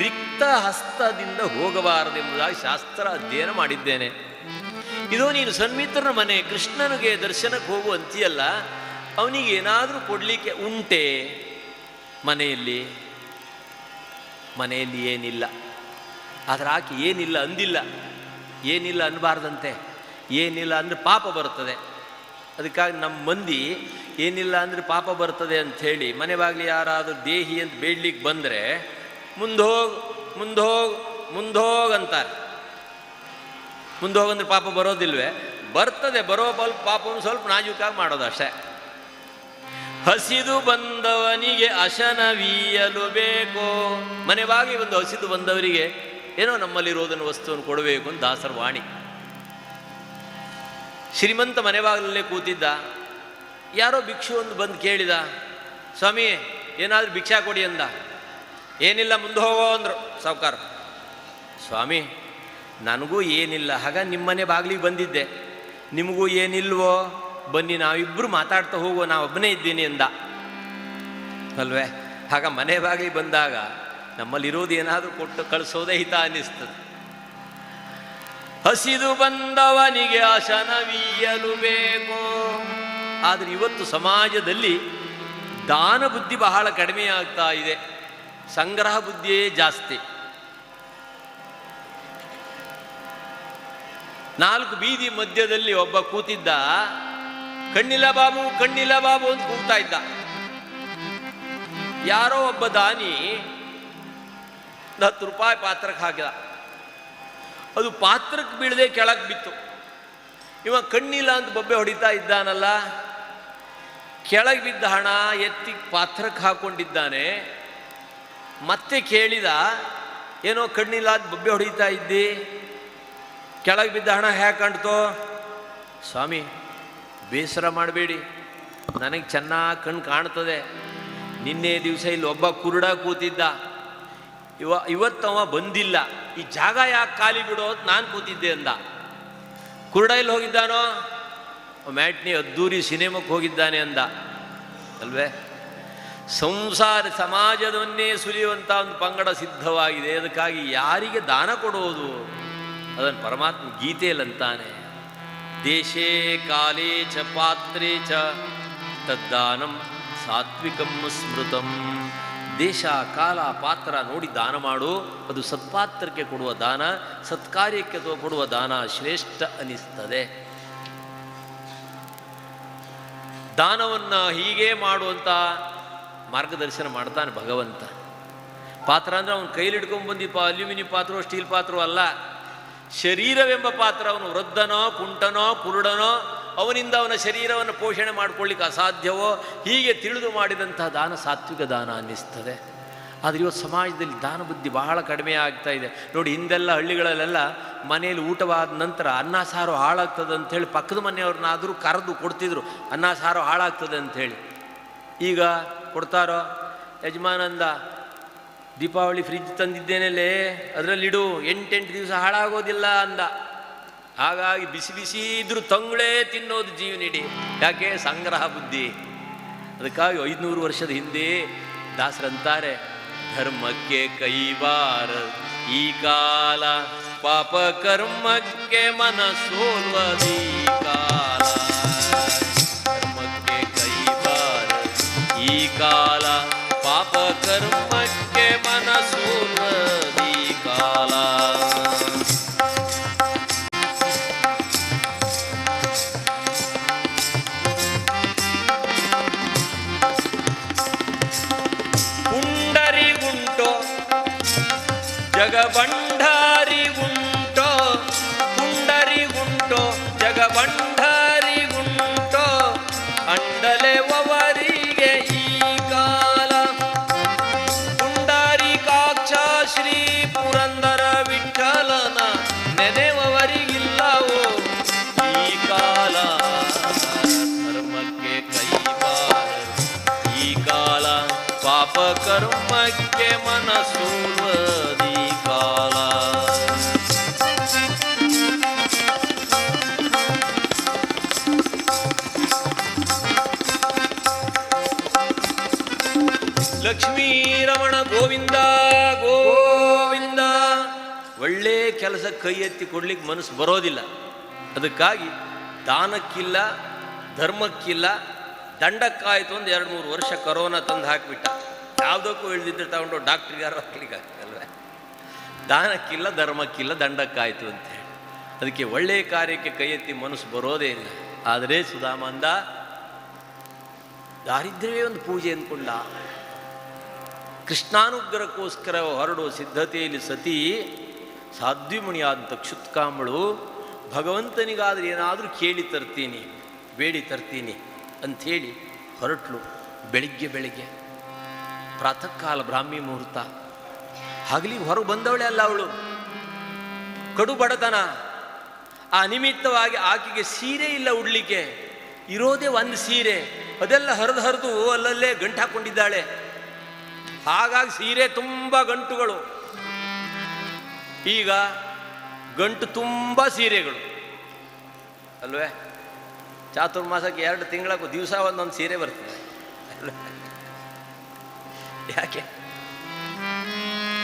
ರಿಕ್ತ ಹಸ್ತದಿಂದ ಹೋಗಬಾರದೆಂಬುದಾಗಿ ಶಾಸ್ತ್ರ ಅಧ್ಯಯನ ಮಾಡಿದ್ದೇನೆ. ಇದು ನೀನು ಸನ್ಮಿತ್ರನ ಮನೆ, ಕೃಷ್ಣನಿಗೆ ದರ್ಶನಕ್ಕೆ ಹೋಗುವಂತೀಯಲ್ಲ, ಅವನಿಗೆ ಏನಾದರೂ ಕೊಡಲಿಕ್ಕೆ ಉಂಟೆ? ಮನೆಯಲ್ಲಿ ಏನಿಲ್ಲ. ಆದರೆ ಆಕೆ ಏನಿಲ್ಲ ಅಂದಿಲ್ಲ. ಏನಿಲ್ಲ ಅನ್ನಬಾರ್ದಂತೆ. ಏನಿಲ್ಲ ಅಂದರೆ ಪಾಪ ಬರ್ತದೆ. ಅದಕ್ಕಾಗಿ ನಮ್ಮ ಮಂದಿ ಏನಿಲ್ಲ ಅಂದರೆ ಪಾಪ ಬರ್ತದೆ ಅಂಥೇಳಿ ಮನೆ ಬಾಗಿಲು ಯಾರಾದರೂ ದೇಹಿ ಅಂತ ಬೇಡ್ಲಿಕ್ಕೆ ಬಂದರೆ ಮುಂದೋಗಂತಾರೆ. ಮುಂದೋಗಂದ್ರೆ ಪಾಪ ಬರೋದಿಲ್ವೇ? ಬರ್ತದೆ. ಬರೋ ಪಾಪವನ್ನು ಸ್ವಲ್ಪ ನಾಜೂಕಾಗಿ ಮಾಡೋದು ಅಷ್ಟೇ. ಹಸಿದು ಬಂದವನಿಗೆ ಅಶನವೀಯಲು ಬೇಕೋ, ಮನೆ ಬಾಗಿ ಒಂದು ಹಸಿದು ಬಂದವರಿಗೆ ಏನೋ ನಮ್ಮಲ್ಲಿರೋದನ್ನು ವಸ್ತುವನ್ನು ಕೊಡಬೇಕು ಅಂತ ದಾಸರ ವಾಣಿ. ಶ್ರೀಮಂತ ಮನೆ ಬಾಗಿಲಲ್ಲೇ ಕೂತಿದ್ದ. ಯಾರೋ ಭಿಕ್ಷು ಒಂದು ಬಂದು ಕೇಳಿದ, ಸ್ವಾಮಿ ಏನಾದರೂ ಭಿಕ್ಷಾ ಕೊಡಿ ಅಂದ. ಏನಿಲ್ಲ, ಮುಂದೆ ಹೋಗೋ ಅಂದರು ಸಾವುಕಾರ. ಸ್ವಾಮಿ ನನಗೂ ಏನಿಲ್ಲ, ಹಾಗ ನಿಮ್ಮನೆ ಬಾಗಿಲಿಗೆ ಬಂದಿದ್ದೆ, ನಿಮಗೂ ಏನಿಲ್ವೋ ಬನ್ನಿ ನಾವಿಬ್ಬರು ಮಾತಾಡ್ತಾ ಹೋಗುವ, ನಾ ಒಬ್ಬನೇ ಇದ್ದೀನಿ ಅಂದ ಅಲ್ವೇ. ಆಗ ಮನೆ ಬಾಗಿಲಿಗೆ ಬಂದಾಗ ನಮ್ಮಲ್ಲಿರೋದು ಏನಾದರೂ ಕೊಟ್ಟು ಕಳಿಸೋದೇ ಹಿತ ಅನ್ನಿಸ್ತದೆ. ಹಸಿದು ಬಂದವನಿಗೆ ಆಸನವೀಯಲು ಬೇಕು. ಆದರೆ ಇವತ್ತು ಸಮಾಜದಲ್ಲಿ ದಾನ ಬುದ್ಧಿ ಬಹಳ ಕಡಿಮೆ ಆಗ್ತಾ ಇದೆ, ಸಂಗ್ರಹ ಬುದ್ಧಿಯೇ ಜಾಸ್ತಿ. 4 ಬೀದಿ ಮಧ್ಯದಲ್ಲಿ ಒಬ್ಬ ಕೂತಿದ್ದ, ಕಣ್ಣಿಲ್ಲ ಬಾಬು ಕಣ್ಣಿಲ್ಲ ಬಾಬು ಅಂತ ಕೂಗ್ತಾ ಇದ್ದ. ಯಾರೋ ಒಬ್ಬ ದಾನಿ 10 ರೂಪಾಯಿ ಪಾತ್ರಕ್ಕೆ ಹಾಕಿದ, ಅದು ಪಾತ್ರಕ್ಕೆ ಬೀಳದೆ ಕೆಳಗೆ ಬಿತ್ತು. ಇವ ಕಣ್ಣಿಲ್ಲ ಅಂತ ಬೊಬ್ಬೆ ಹೊಡಿತಾ ಇದ್ದಾನಲ್ಲ, ಕೆಳಗೆ ಬಿದ್ದ ಹಣ ಎತ್ತಿ ಪಾತ್ರಕ್ಕೆ ಹಾಕೊಂಡಿದ್ದಾನೆ. ಮತ್ತೆ ಕೇಳಿದ, ಏನೋ ಕಣ್ಣಿಲ್ಲ ಅಂತ ಬೊಬ್ಬೆ ಹೊಡಿತಾ ಇದ್ದಿ, ಕೆಳಗೆ ಬಿದ್ದ ಹಣ ಹೇಗೆ ಕಾಣ್ತೋ? ಸ್ವಾಮಿ ಬೇಸರ ಮಾಡಬೇಡಿ, ನನಗೆ ಚೆನ್ನಾಗಿ ಕಣ್ಣು ಕಾಣ್ತದೆ. ನಿನ್ನೆ ದಿವಸ ಇಲ್ಲಿ ಒಬ್ಬ ಕುರುಡ ಕೂತಿದ್ದ, ಇವತ್ತವ ಬಂದಿಲ್ಲ, ಈ ಜಾಗ ಯಾಕೆ ಖಾಲಿ ಬಿಡೋದು ನಾನು ಕೂತಿದ್ದೆ ಅಂದ. ಕುರುಡ ಇಲ್ಲಿ ಹೋಗಿದ್ದಾನೋ? ಮ್ಯಾಟ್ನಿ ಅದ್ದೂರಿ ಸಿನಿಮಾಕ್ಕೆ ಹೋಗಿದ್ದಾನೆ ಅಂದ ಅಲ್ವೇ. ಸಂಸಾರ ಸಮಾಜವನ್ನೇ ಸುಲಿಯುವಂಥ ಒಂದು ಪಂಗಡ ಸಿದ್ಧವಾಗಿದೆ. ಅದಕ್ಕಾಗಿ ಯಾರಿಗೆ ದಾನ ಕೊಡುವುದು ಅದನ್ನು ಪರಮಾತ್ಮ ಗೀತೆಯಲ್ಲಂತಾನೆ, ದೇಶೇ ಕಾಲೇ ಚ ಪಾತ್ರೇ ಚ ತದ್ದಾನಂ ಸಾತ್ವಿಕಂ ಸ್ಮೃತಂ. ದೇಶ ಕಾಲ ಪಾತ್ರ ನೋಡಿ ದಾನ ಮಾಡು, ಅದು ಸತ್ಪಾತ್ರಕ್ಕೆ ಕೊಡುವ ದಾನ, ಸತ್ಕಾರ್ಯಕ್ಕೆ ಕೊಡುವ ದಾನ ಶ್ರೇಷ್ಠ ಅನಿಸ್ತದೆ. ದಾನವನ್ನು ಹೀಗೆ ಮಾಡುವಂಥ ಮಾರ್ಗದರ್ಶನ ಮಾಡ್ತಾನೆ ಭಗವಂತ. ಪಾತ್ರ ಅಂದರೆ ಅವನು ಕೈಲಿ ಹಿಡ್ಕೊಂಡ್ಬಂದಿಪ್ಪ ಅಲ್ಯೂಮಿನಿಯಂ ಪಾತ್ರೋ ಸ್ಟೀಲ್ ಪಾತ್ರೋ ಅಲ್ಲ, ಶರೀರವೆಂಬ ಪಾತ್ರ. ಅವನು ವೃದ್ಧನೋ ಕುಂಟನೋ ಕುರುಡನೋ ಅವನಿಂದ ಅವನ ಶರೀರವನ್ನು ಪೋಷಣೆ ಮಾಡಿಕೊಳ್ಳಿಕ್ಕೆ ಅಸಾಧ್ಯವೋ ಹೀಗೆ ತಿಳಿದು ಮಾಡಿದಂತಹ ದಾನ ಸಾತ್ವಿಕ ದಾನ ಅನ್ನಿಸ್ತದೆ. ಆದರೆ ಇವತ್ತು ಸಮಾಜದಲ್ಲಿ ದಾನ ಬುದ್ಧಿ ಬಹಳ ಕಡಿಮೆ ಆಗ್ತಾ ಇದೆ ನೋಡಿ. ಹಿಂದೆಲ್ಲ ಹಳ್ಳಿಗಳಲ್ಲೆಲ್ಲ ಮನೆಯಲ್ಲಿ ಊಟವಾದ ನಂತರ ಅನ್ನ ಸಾರು ಹಾಳಾಗ್ತದೆ ಅಂಥೇಳಿ ಪಕ್ಕದ ಮನೆಯವ್ರನ್ನಾದರೂ ಕರೆದು ಕೊಡ್ತಿದ್ರು, ಅನ್ನ ಸಾರು ಹಾಳಾಗ್ತದೆ ಅಂಥೇಳಿ. ಈಗ ಕೊಡ್ತಾರೋ? ಯಜಮಾನಂದ ದೀಪಾವಳಿ ಫ್ರಿಜ್ ತಂದಿದ್ದೇನೆಲ್ಲೇ, ಅದರಲ್ಲಿಡು, 8 ದಿವಸ ಹಾಳಾಗೋದಿಲ್ಲ ಅಂದ. ಹಾಗಾಗಿ ಬಿಸಿ ಬಿಸಿ ಇದ್ರೂ ತಂಗುಳೇ ತಿನ್ನೋದು ಜೀವನಿಡಿ. ಯಾಕೆ? ಸಂಗ್ರಹ ಬುದ್ಧಿ. ಅದಕ್ಕಾಗಿ 500 ವರ್ಷದ ಹಿಂದೆ ದಾಸರಂತಾರೆ, ಧರ್ಮಕ್ಕೆ ಕೈವಾರ ಈ ಕಾಲ, ಪಾಪ ಕರ್ಮಕ್ಕೆ ಮನಸೋಲ್ವದೀ ಕಾಲ. ಧರ್ಮಕ್ಕೆ ಕೈವಾರ ಈ ಕಾಲ, ಪಾಪ ಕರ್ಮಕ್ಕೆ ಮನಸೋಲ್ವದೀ ಕಾಲ. ಜಗಬಂಡಾರಿಗುಂಟೋ ಪುಂಡರಿಗುಂಟೋ ಜಗಬಂಡಾರಿಗುಂಟೋ ಅಂಡಲೆವರಿಗೆ ಈ ಕಾಲ. ಪುಂಡರಿಕಾಕ್ಷ ಶ್ರೀ ಪುರಂದರ ವಿಠಲನ ನೆನೆವವರಿಗಿಲ್ಲವೋ ಈ ಕಾಲ. ಧರ್ಮಕ್ಕೆ ಕೈವಾರ ಈ ಕಾಲ, ಪಾಪ ಕರ್ಮಕ್ಕೆ ಮನಸೋಲ್ವದೀ ಕಾಲ. ಲಕ್ಷ್ಮೀ ರಮಣ ಗೋವಿಂದ ಗೋವಿಂದ. ಒಳ್ಳೆ ಕೆಲಸ ಕೈ ಎತ್ತಿ ಕೊಡ್ಲಿಕ್ಕೆ ಮನಸ್ಸು ಬರೋದಿಲ್ಲ. ಅದಕ್ಕಾಗಿ ದಾನಕ್ಕಿಲ್ಲ, ಧರ್ಮಕ್ಕಿಲ್ಲ, ದಂಡಕ್ಕಾಯಿತು ಒಂದು 2-3 ವರ್ಷ ಕೊರೋನಾ ತಂದು ಹಾಕಿಬಿಟ್ಟ. ಯಾವುದಕ್ಕೂ ಇಳ್ದಿದ್ರೆ ತಗೊಂಡು ಡಾಕ್ಟ್ರಿಗಾರ ಹಾಕ್ಲಿಕ್ಕೆ ಅಲ್ವೇ. ದಾನಕ್ಕಿಲ್ಲ, ಧರ್ಮಕ್ಕಿಲ್ಲ, ದಂಡಕ್ಕಾಯಿತು ಅಂತೇಳಿ. ಅದಕ್ಕೆ ಒಳ್ಳೆಯ ಕಾರ್ಯಕ್ಕೆ ಕೈ ಎತ್ತಿ ಮನಸ್ಸು ಬರೋದೇ ಇಲ್ಲ. ಆದರೆ ಸುಧಾಮ ಅಂದ, ದಾರಿದ್ರ್ಯವೇ ಒಂದು ಪೂಜೆ ಅಂದ್ಕೊಂಡ. ಕೃಷ್ಣಾನುಗ್ರಹಕ್ಕೋಸ್ಕರ ಹೊರಡುವ ಸಿದ್ಧತೆಯಲ್ಲಿ ಸತಿ ಸಾಧ್ವಿಮುನಿಯಾದಂಥ ಕ್ಷುತ್ಕಾಮಳು ಭಗವಂತನಿಗಾದರೆ ಏನಾದರೂ ಕೇಳಿ ತರ್ತೀನಿ, ಬೇಡಿ ತರ್ತೀನಿ ಅಂಥೇಳಿ ಹೊರಟ್ಲು. ಬೆಳಿಗ್ಗೆ ಪ್ರಾತಃ ಕಾಲ ಬ್ರಾಹ್ಮಿ ಮುಹೂರ್ತ. ಹಗಲಿಗೆ ಹೊರಗೆ ಬಂದವಳೆ ಅಲ್ಲ ಅವಳು, ಕಡು ಬಡತನ. ಆ ನಿಮಿತ್ತವಾಗಿ ಆಕೆಗೆ ಸೀರೆ ಇಲ್ಲ ಉಡ್ಲಿಕ್ಕೆ, ಇರೋದೇ ಒಂದು ಸೀರೆ, ಅದೆಲ್ಲ ಹರಿದು ಅಲ್ಲಲ್ಲೇ ಗಂಟು ಹಾಕ್ಕೊಂಡಿದ್ದಾಳೆ. ಹಾಗಾಗಿ ಸೀರೆ ತುಂಬ ಗಂಟುಗಳು. ಈಗ ಗಂಟು ತುಂಬ ಸೀರೆಗಳು ಅಲ್ವೇ. ಚಾತುರ್ಮಾಸಕ್ಕೆ 2 ತಿಂಗಳಕ್ಕೂ ದಿವಸ ಒಂದೊಂದು ಸೀರೆ ಬರ್ತದೆ. ಯಾಕೆ?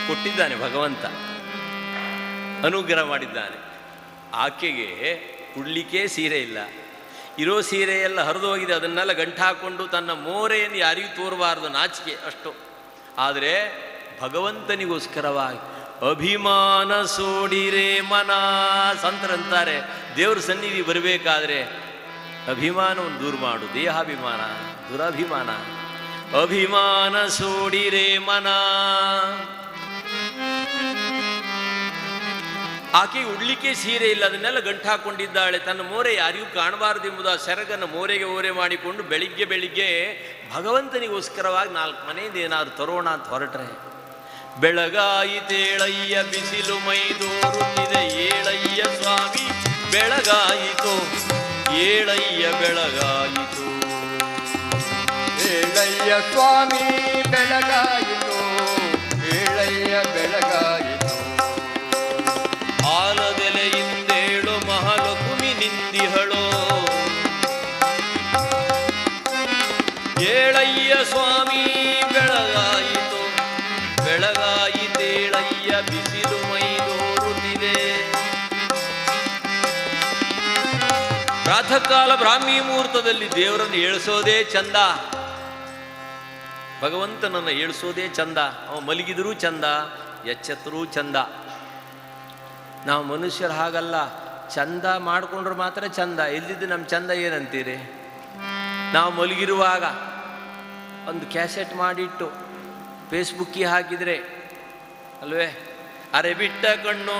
ಕೊಟ್ಟಿದ್ದಾನೆ ಭಗವಂತ, ಅನುಗ್ರಹ ಮಾಡಿದ್ದಾನೆ. ಆಕೆಗೆ ಉಡ್ಲಿಕ್ಕೆ ಸೀರೆ ಇಲ್ಲ, ಇರೋ ಸೀರೆ ಎಲ್ಲ ಹರಿದು ಹೋಗಿದೆ, ಅದನ್ನೆಲ್ಲ ಗಂಟು ಹಾಕ್ಕೊಂಡು ತನ್ನ ಮೋರೆಯನ್ನು ಯಾರಿಗೂ ತೋರಬಾರ್ದು, ನಾಚಿಕೆ ಅಷ್ಟು. ಆದರೆ ಭಗವಂತನಿಗೋಸ್ಕರವಾಗಿ ಅಭಿಮಾನ ಸೋಡಿರೆ ಮನ ಸಂತರಂತಾರೆ, ದೇವ್ರ ಸನ್ನಿಧಿ ಬರಬೇಕಾದ್ರೆ ಅಭಿಮಾನವನ್ನು ದೂರ ಮಾಡು, ದೇಹಾಭಿಮಾನ ದುರಭಿಮಾನ. ಅಭಿಮಾನ ಸೋಡಿರೆ ಮನ. ಆಕೆ ಉಡ್ಲಿಕ್ಕೆ ಸೀರೆ ಇಲ್ಲ, ಅದನ್ನೆಲ್ಲ ಗಂಟು ಹಾಕೊಂಡಿದ್ದಾಳೆ. ತನ್ನ ಮೋರೆ ಯಾರಿಗೂ ಕಾಣಬಾರದು ಎಂಬುದು ಆ ಸೆರಗನ್ನು ಮೋರೆಗೆ ಓರೆ ಮಾಡಿಕೊಂಡು ಬೆಳಿಗ್ಗೆ ಭಗವಂತನಿಗೋಸ್ಕರವಾಗಿ 4 ಮನೆಯಿಂದ ಏನಾದ್ರು ತರೋಣ ಅಂತ ಹೊರಟ್ರೆ, ಬೆಳಗಾಯಿತೇಳಯ್ಯ ಬಿಸಿಲು ಮೈದೋರುತ್ತಿದೆ ಏಳಯ್ಯ ಸ್ವಾಮಿ ಬೆಳಗಾಯಿತು, ಏಳಯ್ಯ ಬೆಳಗಾಯಿತು, ಏಳಯ್ಯ ಸ್ವಾಮಿ ಬೆಳಗಾಯಿತು, ಏಳಯ್ಯ ಬೆಳಗಾಯಿತು. ಆಲದೆಲೆಯಿಂದೇಳು ಮಹಾಲಕ್ಷ್ಮಿ ನಿಂದಿಹಳೋ, ಏಳಯ್ಯ ಸ್ವಾಮಿ ಬೆಳಗಾಯಿತು, ಬೆಳಗಾಯಿತೇಳಯ್ಯ ಬಿಸಿಲು ಮೈದೋರುತ್ತಿದೆ. ಪ್ರಾತಃ ಕಾಲ ಬ್ರಾಹ್ಮಿ ಮುಹೂರ್ತದಲ್ಲಿ ದೇವರನ್ನು ಏಳಿಸೋದೇ ಚಂದ, ಭಗವಂತನನ್ನು ಏಳಿಸೋದೇ ಚಂದ. ಅವ ಮಲಗಿದರೂ ಚಂದ, ಎಚ್ಚೆತ್ತರೂ ಚಂದ. ನಾವು ಮನುಷ್ಯರು ಹಾಗಲ್ಲ, ಚಂದ ಮಾಡಿಕೊಂಡ್ರೆ ಮಾತ್ರ ಚಂದ, ಇಲ್ಲಿದ್ದು ನಮ್ಮ ಚಂದ ಏನಂತೀರಿ? ನಾವು ಮಲಗಿರುವಾಗ ಒಂದು ಕ್ಯಾಸೆಟ್ ಮಾಡಿಟ್ಟು ಫೇಸ್ಬುಕ್ಕಿಗೆ ಹಾಕಿದರೆ ಅಲ್ವೇ, ಅರೆಬಿಟ್ಟ ಕಣ್ಣು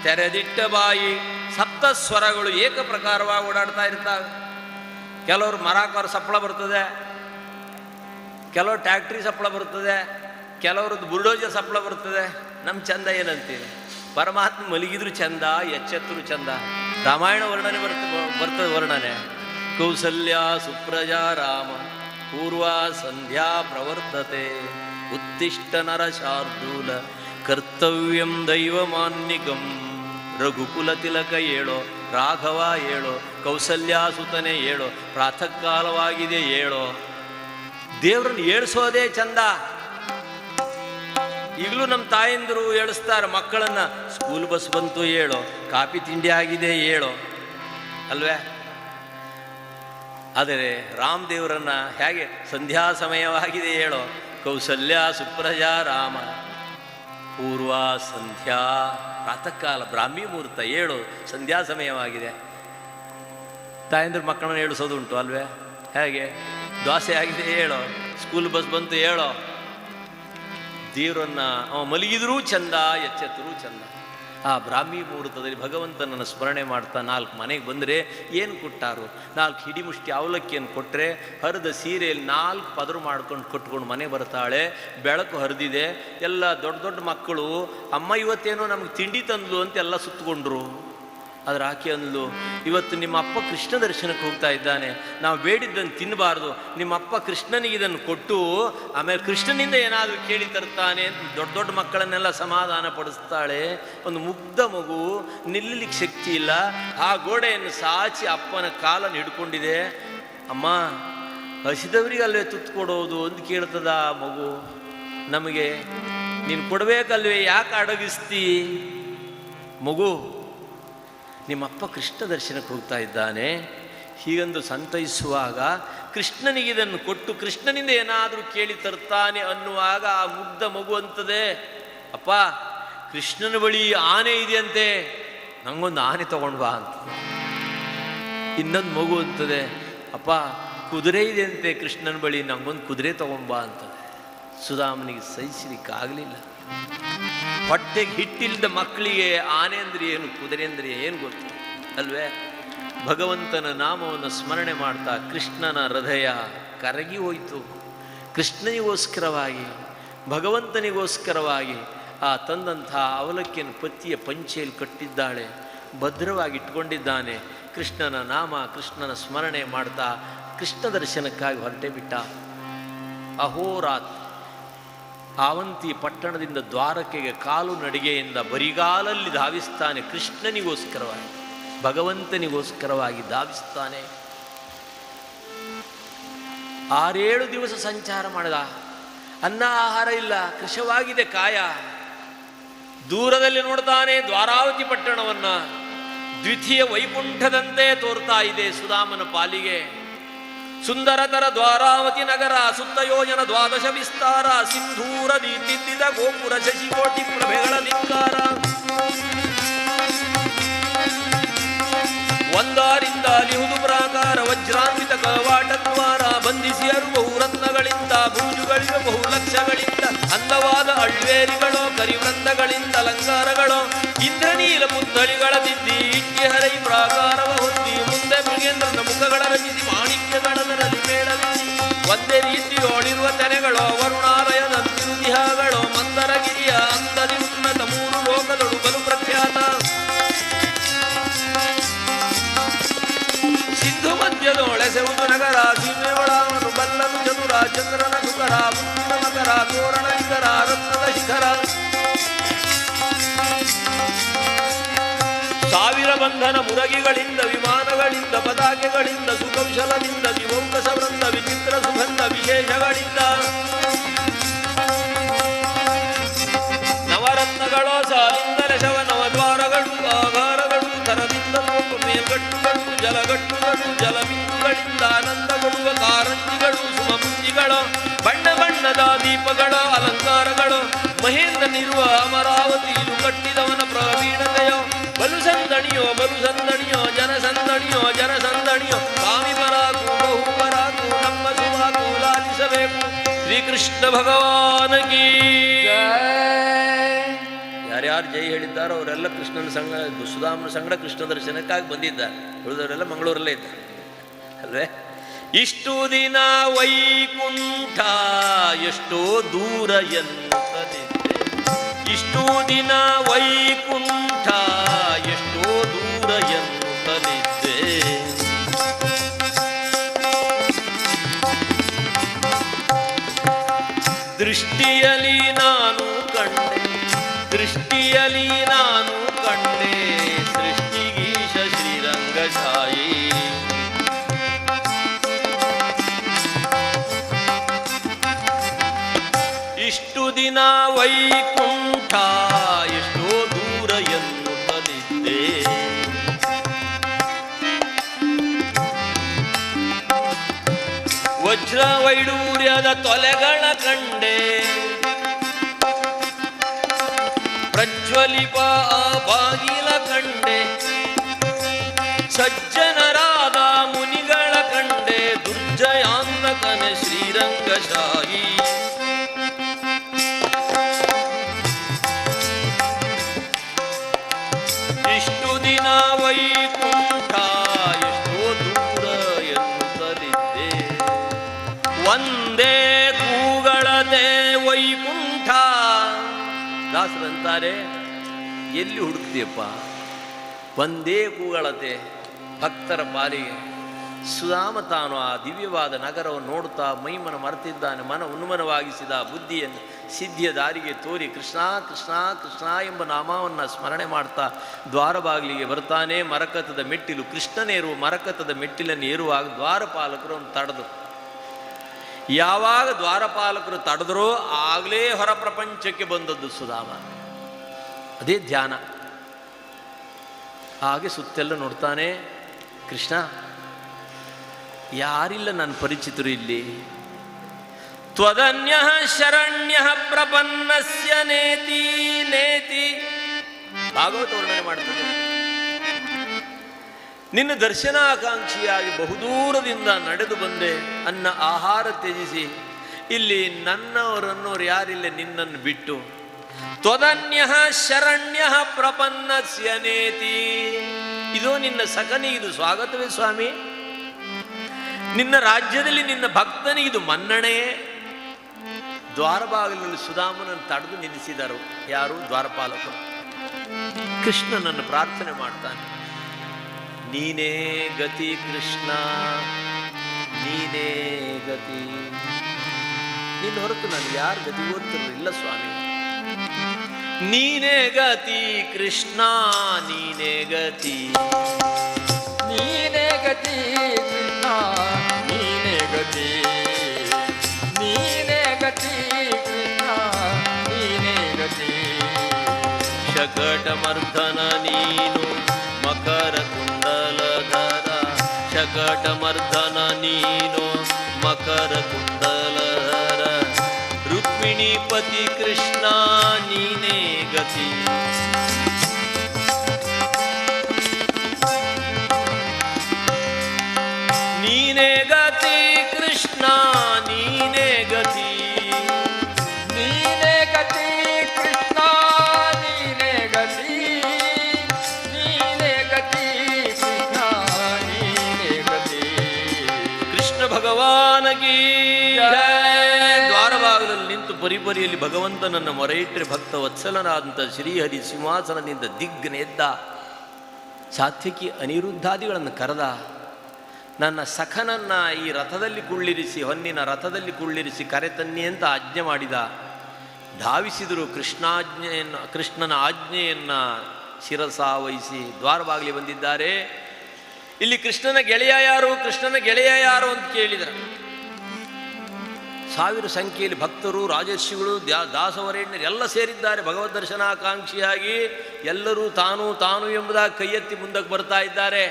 ತೆರೆದಿಟ್ಟ ಬಾಯಿ, ಸಪ್ತ ಸ್ವರಗಳು ಏಕ ಪ್ರಕಾರವಾಗಿ ಓಡಾಡ್ತಾ ಇರ್ತಾವೆ. ಕೆಲವರು ಮರಾಕರ ಸಪ್ಪಳ ಬರ್ತದೆ, ಕೆಲವರು ಟ್ಯಾಕ್ಟ್ರಿ ಸಪ್ಪಳ ಬರ್ತದೆ, ಕೆಲವ್ರದ್ದು ಬುಲ್ಡೋಜರ್ ಸಪ್ಪಳ ಬರ್ತದೆ. ನಮ್ಮ ಚಂದ ಏನಂತೀವಿ? ಪರಮಾತ್ಮ ಮಲಗಿದ್ರು ಚಂದ, ಎಚ್ಚೆತ್ತರು ಚಂದ. ರಾಮಾಯಣ ವರ್ಣನೆ ಬರ್ತದೆ ವರ್ಣನೆ. ಕೌಸಲ್ಯ ಸುಪ್ರಜಾ ರಾಮ ಪೂರ್ವ ಸಂಧ್ಯಾ ಪ್ರವರ್ತತೆ, ಉತ್ತಿಷ್ಟ ನರ ಶಾರ್ದೂಲ ಕರ್ತವ್ಯಂ ದೈವಮಾನ್ನಿಕಂ. ರಘುಕುಲ ತಿಲಕ ಏಳೋ, ರಾಘವ ಏಳೋ, ಕೌಸಲ್ಯಾಸುತನೆ ಏಳೋ, ಪ್ರಾತಃ ಕಾಲವಾಗಿದೆ ಏಳೋ. ದೇವ್ರನ್ನ ಏಳಿಸೋದೇ ಚಂದ. ಈಗಲೂ ನಮ್ಮ ತಾಯಂದಿರು ಏಳಿಸ್ತಾರೆ ಮಕ್ಕಳನ್ನ, ಸ್ಕೂಲ್ ಬಸ್ ಬಂತು ಏಳೋ, ಕಾಫಿ ತಿಂಡಿ ಆಗಿದೆ ಏಳೋ, ಅಲ್ವೇ? ಆದರೆ ರಾಮ್ ದೇವರನ್ನ ಹೇಗೆ ಸಂಧ್ಯಾ ಸಮಯವಾಗಿದೆ ಹೇಳೋ, ಕೌಸಲ್ಯ ಸುಪ್ರಜಾ ರಾಮ ಪೂರ್ವ ಸಂಧ್ಯಾ, ಪ್ರಾತಃ ಕಾಲ ಬ್ರಾಹ್ಮಿ ಮುಹೂರ್ತ ಏಳು, ಸಂಧ್ಯಾ ಸಮಯವಾಗಿದೆ. ತಾಯಂದ್ರೆ ಮಕ್ಕಳನ್ನ ಏಳಿಸೋದು ಉಂಟು ಅಲ್ವೇ? ಹೇಗೆ? ದ್ವಾಸೆ ಆಗಿದೆ ಹೇಳೋ, ಸ್ಕೂಲ್ ಬಸ್ ಬಂತು ಹೇಳೋ. ದೇವರನ್ನ ಅವ ಮಲಗಿದ್ರೂ ಚಂದ, ಎಚ್ಚೆತ್ತರೂ ಚಂದ. ಆ ಬ್ರಾಹ್ಮಿ ಮುಹೂರ್ತದಲ್ಲಿ ಭಗವಂತನನ್ನು ಸ್ಮರಣೆ ಮಾಡ್ತಾ 4 ಮನೆಗೆ ಬಂದರೆ ಏನು ಕೊಟ್ಟಾರು? 4 ಹಿಡಿಮುಷ್ಟಿ ಅವಲಕ್ಕಿಯನ್ನು ಕೊಟ್ಟರೆ, ಹರಿದ ಸೀರೆಯಲ್ಲಿ 4 ಪದರು ಮಾಡ್ಕೊಂಡು ಕೊಟ್ಕೊಂಡು ಮನೆ ಬರ್ತಾಳೆ. ಬೆಳಕು ಹರಿದಿದೆ, ಎಲ್ಲ ದೊಡ್ಡ ದೊಡ್ಡ ಮಕ್ಕಳು ಅಮ್ಮ ಇವತ್ತೇನೋ ನಮಗೆ ತಿಂಡಿ ತಂದ್ಲು ಅಂತ ಎಲ್ಲ ಸುತ್ತಕೊಂಡ್ರು. ಆದರೆ ಆಕೆ ಅಂದ್ಲು, ಇವತ್ತು ನಿಮ್ಮ ಅಪ್ಪ ಕೃಷ್ಣ ದರ್ಶನಕ್ಕೆ ಹೋಗ್ತಾ ಇದ್ದಾನೆ, ನಾವು ಬೇಡಿದ್ದನ್ನು ತಿನ್ನಬಾರ್ದು, ನಿಮ್ಮ ಅಪ್ಪ ಕೃಷ್ಣನಿಗೆ ಇದನ್ನು ಕೊಟ್ಟು ಆಮೇಲೆ ಕೃಷ್ಣನಿಂದ ಏನಾದರೂ ಕೇಳಿ ತರ್ತಾನೆ ಅಂತ ದೊಡ್ಡ ದೊಡ್ಡ ಮಕ್ಕಳನ್ನೆಲ್ಲ ಸಮಾಧಾನ ಪಡಿಸ್ತಾಳೆ. ಒಂದು ಮುಗ್ಧ ಮಗು, ನಿಲ್ಲಲಿಕ್ಕೆ ಶಕ್ತಿ ಇಲ್ಲ, ಆ ಗೋಡೆಯನ್ನು ಸಾಚಿ ಅಪ್ಪನ ಕಾಲನ್ನು ಹಿಡ್ಕೊಂಡಿದೆ. ಅಮ್ಮ, ಹಸಿದವರಿಗೆ ಅಲ್ವೇ ತುತ್ತು ಕೊಡೋದು ಅಂತ ಕೇಳ್ತದ ಆ ಮಗು. ನಮಗೆ ನೀನು ಕೊಡಬೇಕಲ್ವೇ, ಯಾಕೆ ಅಡಗಿಸ್ತೀ? ಮಗು, ನಿಮ್ಮಪ್ಪ ಕೃಷ್ಣ ದರ್ಶನಕ್ಕೆ ಹೋಗ್ತಾ ಇದ್ದಾನೆ, ಹೀಗಂದು ಸಂತೈಸುವಾಗ ಕೃಷ್ಣನಿಗೆ ಇದನ್ನು ಕೊಟ್ಟು ಕೃಷ್ಣನಿಂದ ಏನಾದರೂ ಕೇಳಿ ತರ್ತಾನೆ ಅನ್ನುವಾಗ ಆ ಮುಗ್ಧ ಮಗು ಅಂತದೆ, ಅಪ್ಪ ಕೃಷ್ಣನ ಬಳಿ ಆನೆ ಇದೆಯಂತೆ, ನಂಗೊಂದು ಆನೆ ತಗೊಂಡು ಬಾ ಅಂತ. ಇನ್ನೊಂದು ಮಗು ಅಂತದೆ, ಅಪ್ಪ ಕುದುರೆ ಇದೆಯಂತೆ ಕೃಷ್ಣನ ಬಳಿ, ನಂಗೊಂದು ಕುದುರೆ ತಗೊಂಡು ಬಾ ಅಂತದೆ. ಸುಧಾಮನಿಗೆ ಸಹಿಸಲಿಕ್ಕಾಗಲಿಲ್ಲ. ಹೊಟ್ಟೆಗೆ ಹಿಟ್ಟಿಲ್ಲದ ಮಕ್ಕಳಿಗೆ ಆನೆ ಅಂದರೆ ಏನು, ಕುದುರೆ ಅಂದರೆ ಏನು ಗೊತ್ತು ಅಲ್ವೇ? ಭಗವಂತನ ನಾಮವನ್ನು ಸ್ಮರಣೆ ಮಾಡ್ತಾ ಕೃಷ್ಣನ ಹೃದಯ ಕರಗಿ ಹೋಯಿತು. ಕೃಷ್ಣನಿಗೋಸ್ಕರವಾಗಿ, ಭಗವಂತನಿಗೋಸ್ಕರವಾಗಿ ಆ ತಂದಂಥ ಅವಲಕ್ಕಿಯನ್ನು ಪತ್ತಿಯ ಪಂಚೆಯಲ್ಲಿ ಕಟ್ಟಿದ್ದಾಳೆ, ಭದ್ರವಾಗಿ ಇಟ್ಕೊಂಡಿದ್ದಾನೆ. ಕೃಷ್ಣನ ನಾಮ, ಕೃಷ್ಣನ ಸ್ಮರಣೆ ಮಾಡ್ತಾ ಕೃಷ್ಣ ದರ್ಶನಕ್ಕಾಗಿ ಹೊರಟೆ ಬಿಟ್ಟ. ಅಹೋರಾತ್ ಆವಂತಿ ಪಟ್ಟಣದಿಂದ ದ್ವಾರಕೆಗೆ ಕಾಲು ನಡಿಗೆಯಿಂದ ಬರಿಗಾಲಲ್ಲಿ ಧಾವಿಸ್ತಾನೆ. ಕೃಷ್ಣನಿಗೋಸ್ಕರವಾಗಿ, ಭಗವಂತನಿಗೋಸ್ಕರವಾಗಿ ಧಾವಿಸ್ತಾನೆ. 6-7 ದಿವಸ ಸಂಚಾರ ಮಾಡಿದ. ಅನ್ನ ಆಹಾರ ಇಲ್ಲ, ಕೃಶವಾಗಿದೆ ಕಾಯ. ದೂರದಲ್ಲಿ ನೋಡ್ತಾನೆ ದ್ವಾರಾವತಿ ಪಟ್ಟಣವನ್ನ. ದ್ವಿತೀಯ ವೈಕುಂಠದಂತೆ ತೋರ್ತಾ ಇದೆ ಸುಧಾಮನ ಪಾಲಿಗೆ. ಸುಂದರತರ ದ್ವಾರಾವತಿ ನಗರ, ಸುತ್ತ ಯೋಜನ ದ್ವಾದಶ ವಿಸ್ತಾರ, ಸಿಂಧೂರದಿ ತಿದ್ದಿದ ಗೋಪುರ, ಶಶಿಕೋಟಿ ಪ್ರಭೆಗಳ ಲಿಂಗಾರ. ಒಂದಾರಿಂದ ಲಿಹುದು ಪ್ರಾಕಾರ, ವಜ್ರಾನ್ವಿತ ಕವಾಟ ದ್ವಾರ, ಬಂಧಿಸಿ ಅರುಬಹು ರತ್ನಗಳಿಂದ, ಬೂಜುಗಳಿವೆ ಬಹು ಲಕ್ಷಗಳಿಂದ, ಅಂದವಾದ ಅಳ್ವೇರಿಗಳು, ಕರಿವೃಂದಗಳಿಂದ ಅಲಂಕಾರಗಳು, ಇಂದ್ರನೀಲ ಪುತ್ಥಳಿಗಳ ದಿದ್ದಿ, ಇಟ್ಟಿ ಹರೈ ಪ್ರಾಕಾರವ ಹೊಂದಿ, ಮುಂದೆ ಮೃಗೇಂದ್ರನ ಮುಖಗಳ ರಚಿಸಿ, ಮಾಣಿಕ್ಯಗಳದರಲ್ಲಿ ಮೇಳವಿಸಿ, ಒಂದೇ ರೀತಿಯೋಳಿರುವ ತೆನೆಗಳು, ವರುಣಾಲಯದಂತಿರುದಿಹಗಳು, ಮಂದರಗಿರಿಯ ಅಂತದಿ ಉನ್ನತ ಮೂರು ಲೋಕದೊಳು ಬಲು ಪ್ರಖ್ಯಾತ. ಸಿಂಧು ಮಧ್ಯದೊಳೆಸೆವುದು ನಗರ, ಸೀಮೆಯೊಳವನು ಬಲ್ಲನು ಚತುರ, ಚಂದ್ರನ ಸುಕರ, ಮುಂದಿನ ಮಕರ, ತೋರಣ ನಿಕರ, ರತ್ನದ ಶಿಖರ. ಸಾವಿರ ಬಂಧನ ಮುರಗಿಗಳಿಂದ, ವಿಮಾನಗಳಿಂದ, ಪತಾಕೆಗಳಿಂದ, ಸುಕೌಶಲದಿಂದ, ದಿವೌಕಸ ವೃಂದ, ವಿಚಿತ್ರ ಸುಗಂಧ ವಿಶೇಷಗಳಿಂದ, ನವರತ್ನಗಳೋ ಸಾಲಿಂದಲೆ ಶವ ನವದ್ವಾರಗಳು, ಆಧಾರಗಳು, ಥರದಿಂದ ಮೇಲ್ಗಟ್ಟುಗಳು, ಜಲಗಟ್ಟುಗಳು, ಜಲಬಿಂದುಗಳಿಂದ ಆನಂದಗೊಳ್ಳುವ ಕಾರಂಜಿಗಳು, ಸುಮಮುಂಜಿಗಳು, ಬಣ್ಣ ಬಣ್ಣದ ದೀಪಗಳ ಅಲಂಕಾರಗಳು, ಮಹೇಂದ್ರನಿರುವ ಅಮರಾವತಿಯು ಕಟ್ಟಿದವನ ಪ್ರವೀಣತೆಯೋ, ಬಲು ಸಂದಣಿಯೋ ಜನಸಂದಣಿಯೋ ಜನಸಂದಣಿಯೋ, ಸ್ವಾಮಿ ಪರಾಕು ಬಹುಪರಾಕು ನಮ್ಮ ಸುವಾಕು ಲಾಲಿಸಬೇಕು. ಶ್ರೀಕೃಷ್ಣ ಭಗವಾನಗಿ ಯಾರ್ಯಾರು ಜೈ ಹೇಳಿದ್ದಾರೋ ಅವರೆಲ್ಲ ಕೃಷ್ಣನ ಸಂಗ ಸುಧಾಮನ ಸಂಗಡ ಕೃಷ್ಣ ದರ್ಶನಕ್ಕಾಗಿ ಬಂದಿದ್ದಾರೆ. ಉಳಿದವರೆಲ್ಲ ಮಂಗಳೂರಲ್ಲೇ ಇದ್ದಾರೆ ಅಲ್ವೇ. ಇಷ್ಟು ದಿನ ವೈಕುಂಠ ಎಷ್ಟೋ ದೂರ ಎನ್ನುತ್ತದೆ, ಇಷ್ಟು ದಿನ ವೈಕುಂಠ ಎಷ್ಟೋ ದೂರ ಎನ್ನುತ್ತಲಿದ್ದೆ. ದೃಷ್ಟಿಯಲ್ಲಿ ನಾನು ಕಂಡೆ, ದೃಷ್ಟಿಯಲ್ಲಿ ನಾನು ಕಂಡೆ, ಸೃಷ್ಟಿಗೀಶ ಶ್ರೀರಂಗಶಾಯಿ. ಇಷ್ಟು ದಿನ ವೈಕುಂಠ ಎಷ್ಟೋ ದೂರ ಎನ್ನುತ್ತಲಿದ್ದೆ. ವಜ್ರ ವೈಡೂರ್ಯದ ತೊಲೆಗಳ ಕಂಡೆ, ಪ್ರಜ್ವಲಿಪ ಬಾಗಿಲ ಕಂಡೆ, ಸಜ್ಜನರಾದ ಮುನಿಗಳ ಕಂಡೆ, ದುರ್ಜಯಾಂತಕನ ಶ್ರೀರಂಗಶಾಹಿ. ಇಷ್ಟು ದಿನ ವೈಕುಂಠ ಎಷ್ಟೋ ದೂರ ಎನ್ನುತ್ತಲಿದ್ದೆ. ಒಂದೇ ಕೂಗಳದೆ ವೈಕುಂಠ. ದಾಸರಂತಾರೆ, ಎಲ್ಲಿ ಹುಡುಕ್ತೀಯಪ್ಪ? ಒಂದೇ ಕೂಗಳತೆ ಭಕ್ತರ ಪಾಲಿಗೆ. ಸುಧಾಮ ತಾನು ಆ ದಿವ್ಯವಾದ ನಗರವನ್ನು ನೋಡುತ್ತಾ ಮೈಮನ ಮರೆತಿದ್ದಾನೆ. ಮನ ಉನ್ಮನವಾಗಿಸಿದ ಬುದ್ಧಿಯನ್ನು ಸಿದ್ಧಿಯ ದಾರಿಗೆ ತೋರಿ ಕೃಷ್ಣ ಕೃಷ್ಣ ಕೃಷ್ಣ ಎಂಬ ನಾಮವನ್ನು ಸ್ಮರಣೆ ಮಾಡ್ತಾ ದ್ವಾರ ಬಾಗಿಲಿಗೆ ಬರ್ತಾನೆ. ಮರಕತದ ಮೆಟ್ಟಿಲು, ಕೃಷ್ಣನೇ ಇರುವ ಮರಕತದ ಮೆಟ್ಟಿಲನ್ನು ಏರುವಾಗ ದ್ವಾರಪಾಲಕರು ಅವನು ತಡೆದು. ಯಾವಾಗ ದ್ವಾರಪಾಲಕರು ತಡೆದರೋ ಆಗಲೇ ಹೊರ ಪ್ರಪಂಚಕ್ಕೆ ಬಂದದ್ದು ಸುಧಾಮ. ಅದೇ ಧ್ಯಾನ. ಹಾಗೆ ಸುತ್ತೆಲ್ಲ ನೋಡ್ತಾನೆ. ಕೃಷ್ಣ, ಯಾರಿಲ್ಲ ನನ್ನ ಪರಿಚಿತರು ಇಲ್ಲಿ. ತ್ವದನ್ಯ ಶರಣ್ಯ ಪ್ರಪನ್ನಸ್ಯ ನೇತಿ ನೇತಿ. ಭಾಗವತ ವರ್ಣನೆ ಮಾಡ್ತದೆ. ನಿನ್ನ ದರ್ಶನಾಕಾಂಕ್ಷಿಯಾಗಿ ಬಹುದೂರದಿಂದ ನಡೆದು ಬಂದೆ. ಅನ್ನ ಆಹಾರ ತ್ಯಜಿಸಿ ಇಲ್ಲಿ ನನ್ನವರನ್ನೋರು ಯಾರಿಲ್ಲ ನಿನ್ನನ್ನು ಬಿಟ್ಟು. ತ್ವದನ್ಯ ಶರಣ್ಯ ಪ್ರಪನ್ನಸ್ಯ ನೇತಿ. ಇದು ನಿನ್ನ ಸಖನಿಗಿದು ಸ್ವಾಗತವೇ ಸ್ವಾಮಿ. ನಿನ್ನ ರಾಜ್ಯದಲ್ಲಿ ನಿನ್ನ ಭಕ್ತನಿಗಿದು ಮನ್ನಣೆಯೇ. ದ್ವಾರಬಾಗಿಲಲ್ಲಿ ಸುಧಾಮನನ್ನು ತಡೆದು ನಿಲ್ಲಿಸಿದರು. ಯಾರು? ದ್ವಾರಪಾಲಕರು. ಕೃಷ್ಣನನ್ನು ಪ್ರಾರ್ಥನೆ ಮಾಡ್ತಾನೆ. ನೀನೇ ಗತಿ ಕೃಷ್ಣ, ನೀನೇ ಗತಿ. ನಿನ್ನ ಹೊರತು ನನಗೆ ಯಾರು ಗತಿ ಗೊತ್ತಿರಲಿಲ್ಲ ಸ್ವಾಮಿ. ನೀನೇ ಗತಿ ಕೃಷ್ಣ, ನೀನೇ ಗತಿ. ನೀನೇ ಗತಿ ಕೃಷ್ಣ, ನೀನೇ ಗತಿ. ನೀನೇ ಗತಿ ಕೃಷ್ಣ, ನೀನೇ ಗತಿ. ಶಕಟಮರ್ಧನ ನೀನು, ಮಕರ ಮಕಟಮರ್ದನ ನೀನು ಮಕರ ಕುಂಡಲಹರ ರುಕ್ಮಿಣೀಪತಿ ಕೃಷ್ಣ ನೀನೇ ಗತಿ. ನೀನೇ ಗತಿ ಕೃಷ್ಣ ನೀನೇ ಗತಿ. ನೀನೇ ಗತಿ ಕೃಷ್ಣ ನೀನೇ ಗತಿ. ನೀನೇ ಗತಿ ಕೃಷ್ಣ ನೀನೇ ಗತಿ. ಕೃಷ್ಣ ಭಗವಾನಗಿ ದ್ವಾರಭಾಗದಲ್ಲಿ ನಿಂತು ಪರಿಪರಿಯಲ್ಲಿ ಭಗವಂತನನ್ನು ಮೊರೆ ಇಟ್ಟರೆ ಭಕ್ತ ವತ್ಸಲನಾದಂಥ ಶ್ರೀಹರಿ ಸಿಂಹಾಸನದಿಂದ ದಿಗ್ಗನೆ ಎದ್ದ. ಸಾತ್ವಿಕಿ ಅನಿರುದ್ಧಾದಿಗಳನ್ನು ಕರೆದ. ನನ್ನ ಸಖನನ್ನು ಈ ರಥದಲ್ಲಿ ಕುಳ್ಳಿರಿಸಿ, ಹೊನ್ನಿನ ರಥದಲ್ಲಿ ಕುಳ್ಳಿರಿಸಿ ಕರೆತನ್ನಿ ಅಂತ ಆಜ್ಞೆ ಮಾಡಿದ. ಧಾವಿಸಿದರು. ಕೃಷ್ಣನ ಆಜ್ಞೆಯನ್ನು ಶಿರಸಾವಹಿಸಿ ದ್ವಾರಬಾಗಿಲಿ ಬಂದಿದ್ದಾರೆ. ಇಲ್ಲಿ ಕೃಷ್ಣನ ಗೆಳೆಯ ಯಾರು, ಕೃಷ್ಣನ ಗೆಳೆಯ ಯಾರು ಅಂತ ಕೇಳಿದರು. ಸಾವಿರ ಸಂಖ್ಯೆಯಲ್ಲಿ ಭಕ್ತರು, ರಾಜರ್ಷಿಗಳು, ದಾಸವರೇಣ್ಯರು ಎಲ್ಲ ಸೇರಿದ್ದಾರೆ. ಭಗವದ್ ದರ್ಶನಾಕಾಂಕ್ಷಿಯಾಗಿ ಎಲ್ಲರೂ ತಾನು ತಾನು ಎಂಬುದಾಗಿ ಕೈ ಎತ್ತಿ ಮುಂದಕ್ಕೆ ಬರ್ತಾ ಇದ್ದಾರೆ.